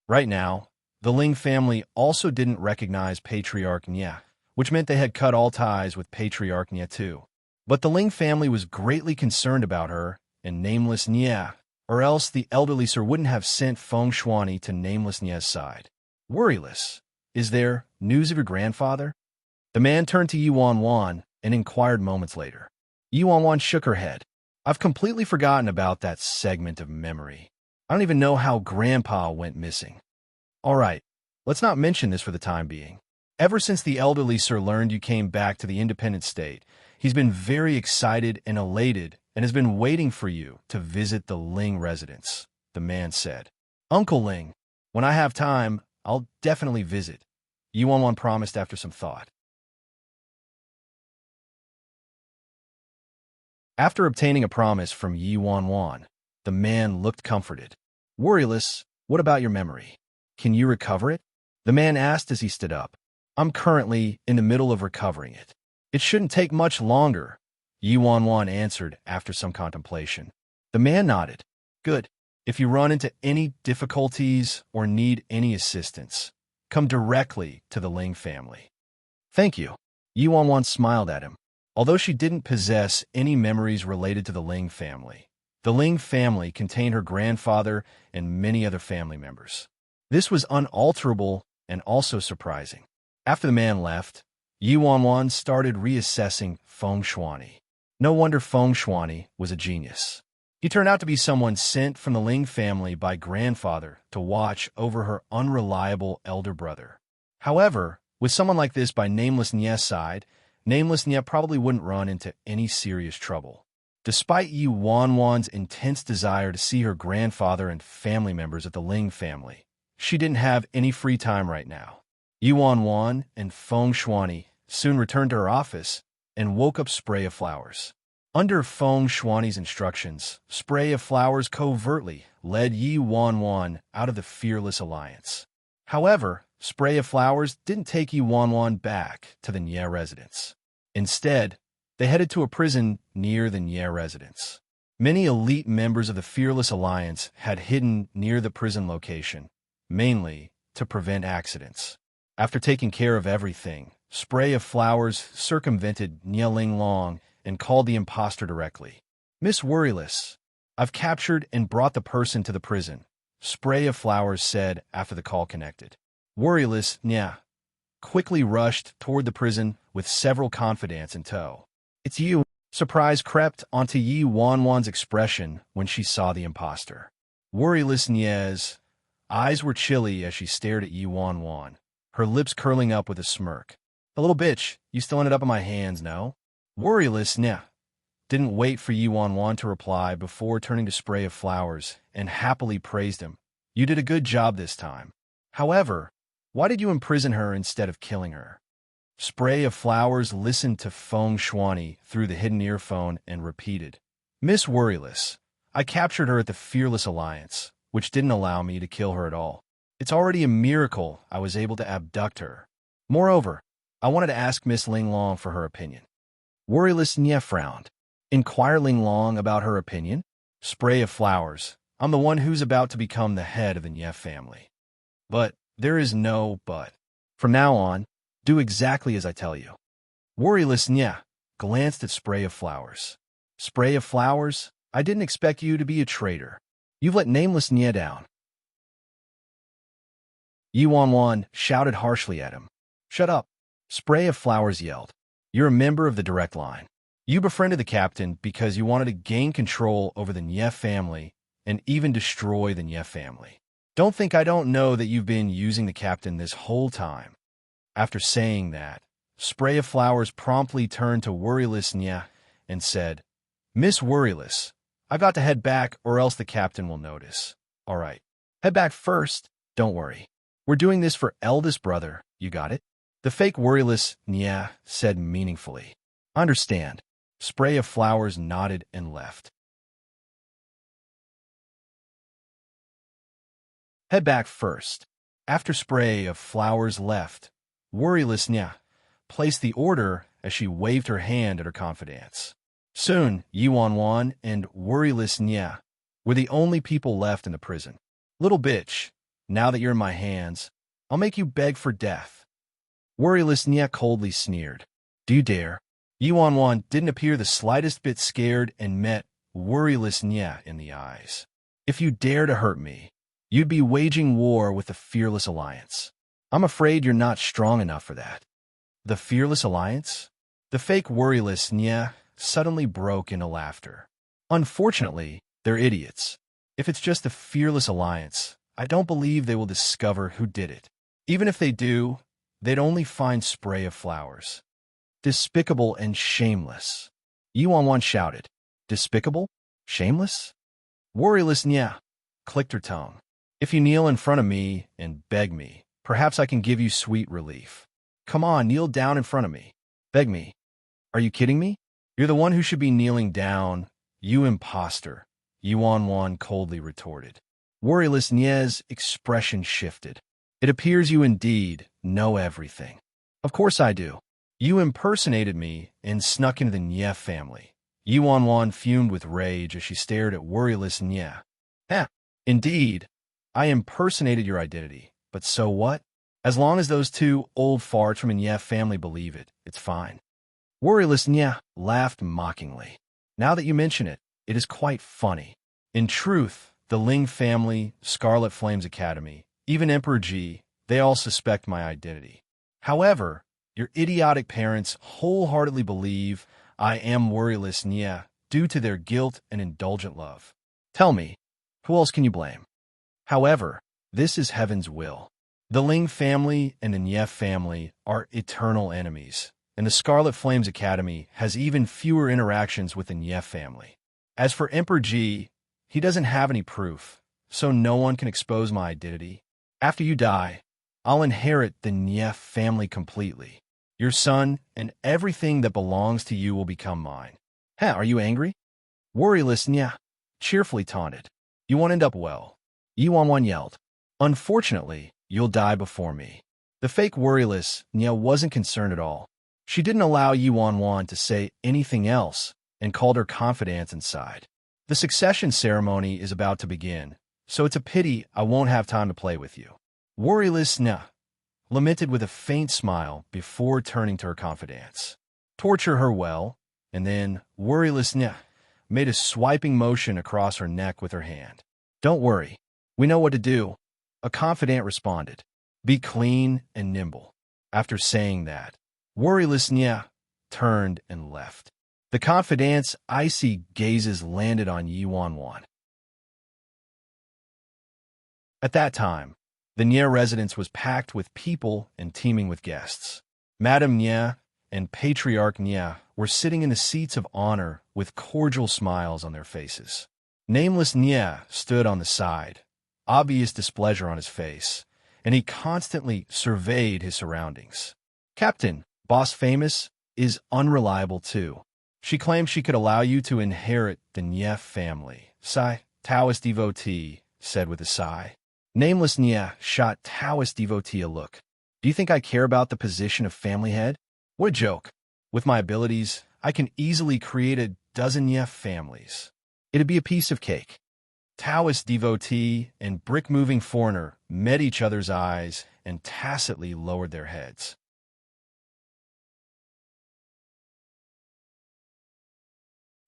Right now, the Ling family also didn't recognize Patriarch Nye, which meant they had cut all ties with Patriarch Nye too. But the Ling family was greatly concerned about her and Nameless Nye, or else the elderly sir wouldn't have sent Feng Shuani to Nameless Nye's side. Worryless, is there news of your grandfather? The man turned to Yuanwan and inquired moments later. Yuanwan shook her head. I've completely forgotten about that segment of memory. I don't even know how Grandpa went missing. All right, let's not mention this for the time being. Ever since the elderly sir learned you came back to the independent state, he's been very excited and elated and has been waiting for you to visit the Ling residence, the man said. Uncle Ling, when I have time, I'll definitely visit, Yuanwan promised after some thought. After obtaining a promise from Yuanwan, the man looked comforted. Worryless, what about your memory? Can you recover it? The man asked as he stood up. I'm currently in the middle of recovering it. It shouldn't take much longer, Yuanwan answered after some contemplation. The man nodded. Good. If you run into any difficulties or need any assistance, come directly to the Ling family. Thank you. Yuanwan smiled at him. Although she didn't possess any memories related to the Ling family, the Ling family contained her grandfather and many other family members. This was unalterable and also surprising. After the man left, Yuanwan started reassessing Feng Shuani. No wonder Feng Shuani was a genius. He turned out to be someone sent from the Ling family by grandfather to watch over her unreliable elder brother. However, with someone like this by Nameless Nye's side, Nameless Nye probably wouldn't run into any serious trouble. Despite Yuanwan's intense desire to see her grandfather and family members at the Ling family, she didn't have any free time right now. Yuanwan and Feng Shuani soon returned to her office and woke up Spray of Flowers. Under Feng Shuani's instructions, Spray of Flowers covertly led Yuanwan out of the Fearless Alliance. However, Spray of Flowers didn't take Yuanwan back to the Nye residence. Instead, they headed to a prison near the Nye residence. Many elite members of the Fearless Alliance had hidden near the prison location, mainly to prevent accidents. After taking care of everything, Spray of Flowers circumvented Nye Linglong and called the imposter directly. Miss Worryless, I've captured and brought the person to the prison, Spray of Flowers said after the call connected. Worryless Nye quickly rushed toward the prison with several confidants in tow. It's you. Surprise crept onto Yuanwan's expression when she saw the imposter. Worryless Nye's eyes were chilly as she stared at Yuanwan, her lips curling up with a smirk. A little bitch, you still ended up in my hands, no? Worryless Nye didn't wait for Yuanwan to reply before turning to Spray of Flowers and happily praised him. You did a good job this time. However, why did you imprison her instead of killing her? Spray of Flowers listened to Feng Shuani through the hidden earphone and repeated, Miss Worryless, I captured her at the Fearless Alliance, which didn't allow me to kill her at all. It's already a miracle I was able to abduct her. Moreover, I wanted to ask Miss Linglong for her opinion. Worryless Nye frowned. Inquire Linglong about her opinion? Spray of flowers. I'm the one who's about to become the head of the Nye family. But there is no but. From now on, do exactly as I tell you. Worryless Nye glanced at Spray of Flowers. Spray of Flowers, I didn't expect you to be a traitor. You've let Nameless Nye down. Yuan shouted harshly at him. Shut up. Spray of Flowers yelled. You're a member of the direct line. You befriended the captain because you wanted to gain control over the Nye family and even destroy the Nye family. Don't think I don't know that you've been using the captain this whole time. After saying that, Spray of Flowers promptly turned to Worryless Nye and said, Miss Worryless, I've got to head back or else the captain will notice. All right. Head back first. Don't worry. We're doing this for eldest brother. You got it? The fake Worryless Nye said meaningfully. Understand. Spray of Flowers nodded and left. Head back first. After Spray of Flowers left, Worryless Nye placed the order as she waved her hand at her confidants. Soon, Yuan and Worryless Nye were the only people left in the prison. Little bitch, now that you're in my hands, I'll make you beg for death. Worryless Nye coldly sneered. Do you dare? Yuan didn't appear the slightest bit scared and met Worryless Nye in the eyes. If you dare to hurt me, you'd be waging war with the Fearless Alliance. I'm afraid you're not strong enough for that. The Fearless Alliance? The fake Worryless Nye suddenly broke into laughter. Unfortunately, they're idiots. If it's just the Fearless Alliance, I don't believe they will discover who did it. Even if they do, they'd only find Spray of Flowers. Despicable and shameless. Yuan shouted. Despicable? Shameless? Worryless Nye clicked her tongue. If you kneel in front of me and beg me, perhaps I can give you sweet relief. Come on, kneel down in front of me. Beg me. Are you kidding me? You're the one who should be kneeling down, you imposter, Yuan coldly retorted. Worryless Nye's expression shifted. It appears you indeed know everything. Of course I do. You impersonated me and snuck into the Nye family. Yuan fumed with rage as she stared at Worryless Nye. Indeed, I impersonated your identity, but so what? As long as those two old farts from the Nye family believe it, it's fine. Worryless Nye laughed mockingly. Now that you mention it, it is quite funny. In truth, the Ling family, Scarlet Flames Academy, even Emperor Ji, they all suspect my identity. However, your idiotic parents wholeheartedly believe I am Worryless Nye due to their guilt and indulgent love. Tell me, who else can you blame? However, this is heaven's will. The Ling family and the Nye family are eternal enemies, and the Scarlet Flames Academy has even fewer interactions with the Nye family. As for Emperor Ji, he doesn't have any proof, so no one can expose my identity. After you die, I'll inherit the Nye family completely. Your son and everything that belongs to you will become mine. Are you angry? Worryless Nye cheerfully taunted. You won't end up well. Yuan yelled. Unfortunately, you'll die before me. The fake Worryless Nye wasn't concerned at all. She didn't allow Yuan to say anything else and called her confidants inside. The succession ceremony is about to begin, so it's a pity I won't have time to play with you. Worryless Nye lamented with a faint smile before turning to her confidants. Torture her well, and then Worryless Nye made a swiping motion across her neck with her hand. Don't worry, we know what to do, a confidant responded. Be clean and nimble. After saying that, Worryless Nye turned and left. The confidant's icy gazes landed on Yuan. At that time, the Nye residence was packed with people and teeming with guests. Madame Nye and Patriarch Nye were sitting in the seats of honor with cordial smiles on their faces. Nameless Nye stood on the side, obvious displeasure on his face, and he constantly surveyed his surroundings. Captain, Boss Famous, is unreliable too. She claims she could allow you to inherit the Nye family. Sigh, Taoist devotee said with a sigh. Nameless Nye shot Taoist devotee a look. Do you think I care about the position of family head? What a joke. With my abilities, I can easily create a dozen Nye families. It'd be a piece of cake. Taoist devotee and brick-moving foreigner met each other's eyes and tacitly lowered their heads.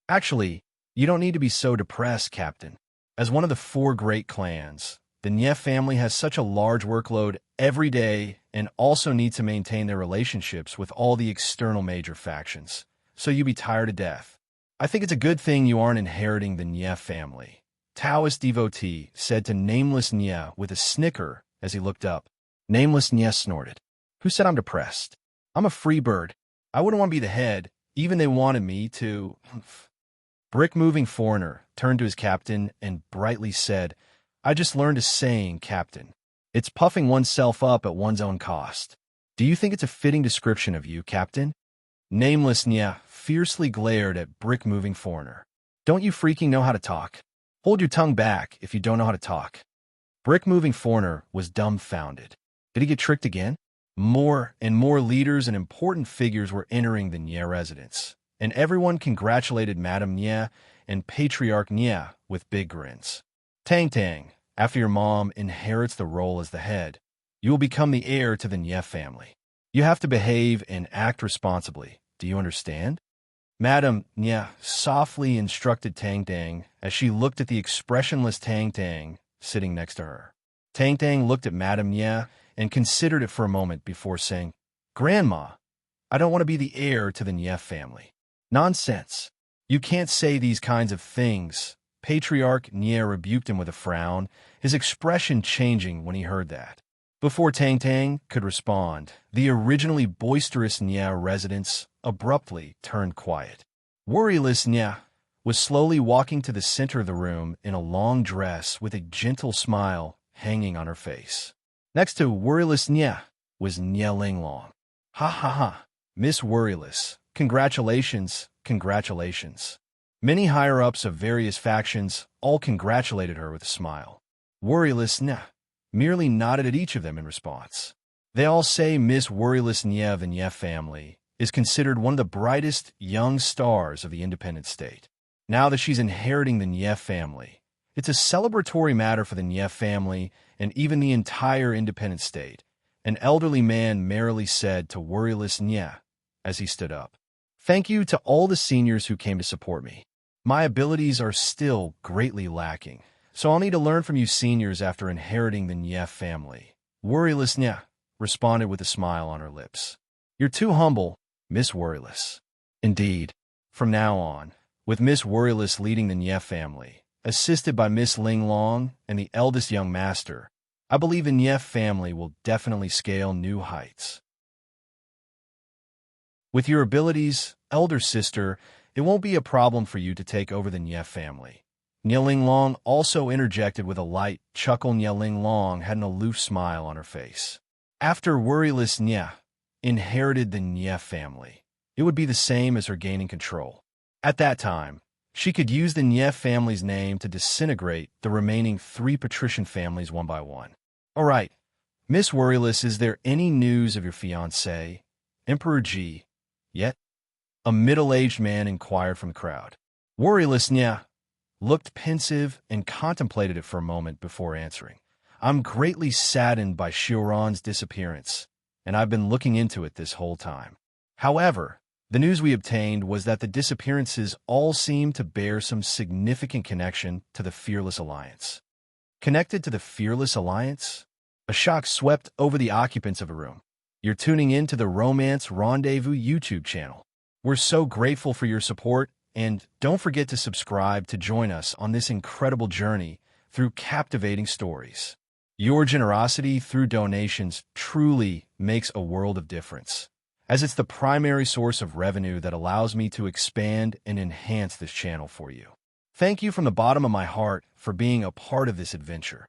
Actually, you don't need to be so depressed, Captain. As one of the four great clans, the Nye family has such a large workload every day and also needs to maintain their relationships with all the external major factions, so you'll be tired to death. I think it's a good thing you aren't inheriting the Nye family. Taoist devotee said to Nameless Nye with a snicker as he looked up. Nameless Nye snorted. Who said I'm depressed? I'm a free bird. I wouldn't want to be the head, even they wanted me to. Brick-moving foreigner turned to his captain and brightly said, I just learned a saying, Captain. It's puffing oneself up at one's own cost. Do you think it's a fitting description of you, Captain? Nameless Nye fiercely glared at brick-moving foreigner. Don't you freaking know how to talk? Hold your tongue back if you don't know how to talk. Brick-moving foreigner was dumbfounded. Did he get tricked again? More and more leaders and important figures were entering the Nye residence, and everyone congratulated Madame Nye and Patriarch Nye with big grins. Tang, after your mom inherits the role as the head, you will become the heir to the Nye family. You have to behave and act responsibly. Do you understand? Madame Nye softly instructed Tang as she looked at the expressionless Tang sitting next to her. Tang looked at Madame Nye and considered it for a moment before saying, Grandma, I don't want to be the heir to the Nye family. Nonsense. You can't say these kinds of things. Patriarch Nye rebuked him with a frown, his expression changing when he heard that. Before Tang could respond, the originally boisterous Nye residents abruptly turned quiet. Worryless Nye was slowly walking to the center of the room in a long dress with a gentle smile hanging on her face. Next to Worryless Nye was Nye Linglong. Ha ha ha, Miss Worryless, congratulations. Many higher-ups of various factions all congratulated her with a smile. Worryless Nye merely nodded at each of them in response. They all say Miss Worryless Nye of the Nye family is considered one of the brightest young stars of the independent state. Now that she's inheriting the Nye family, it's a celebratory matter for the Nye family and even the entire independent state, an elderly man merrily said to Worryless Nye as he stood up. Thank you to all the seniors who came to support me. My abilities are still greatly lacking, so I'll need to learn from you seniors after inheriting the Nye family. Worryless Nye responded with a smile on her lips. You're too humble, Miss Worryless. Indeed, from now on, with Miss Worryless leading the Nye family, assisted by Miss Linglong and the eldest young master, I believe the Nye family will definitely scale new heights. With your abilities, elder sister, it won't be a problem for you to take over the Nye family. Nye Linglong also interjected with a light chuckle. Nye Linglong had an aloof smile on her face. After Worryless Nye inherited the Nye family, it would be the same as her gaining control. At that time, she could use the Nye family's name to disintegrate the remaining 3 patrician families one by one. All right, Miss Worryless, is there any news of your fiancé, Emperor G, yet? A middle-aged man inquired from the crowd. Worryless Nye looked pensive and contemplated it for a moment before answering. I'm greatly saddened by Xiuran's disappearance, and I've been looking into it this whole time. However, the news we obtained was that the disappearances all seem to bear some significant connection to the Fearless Alliance. Connected to the Fearless Alliance? A shock swept over the occupants of a room. You're tuning in to the Romance Rendezvous YouTube channel. We're so grateful for your support, and don't forget to subscribe to join us on this incredible journey through captivating stories. Your generosity through donations truly makes a world of difference, as it's the primary source of revenue that allows me to expand and enhance this channel for you. Thank you from the bottom of my heart for being a part of this adventure.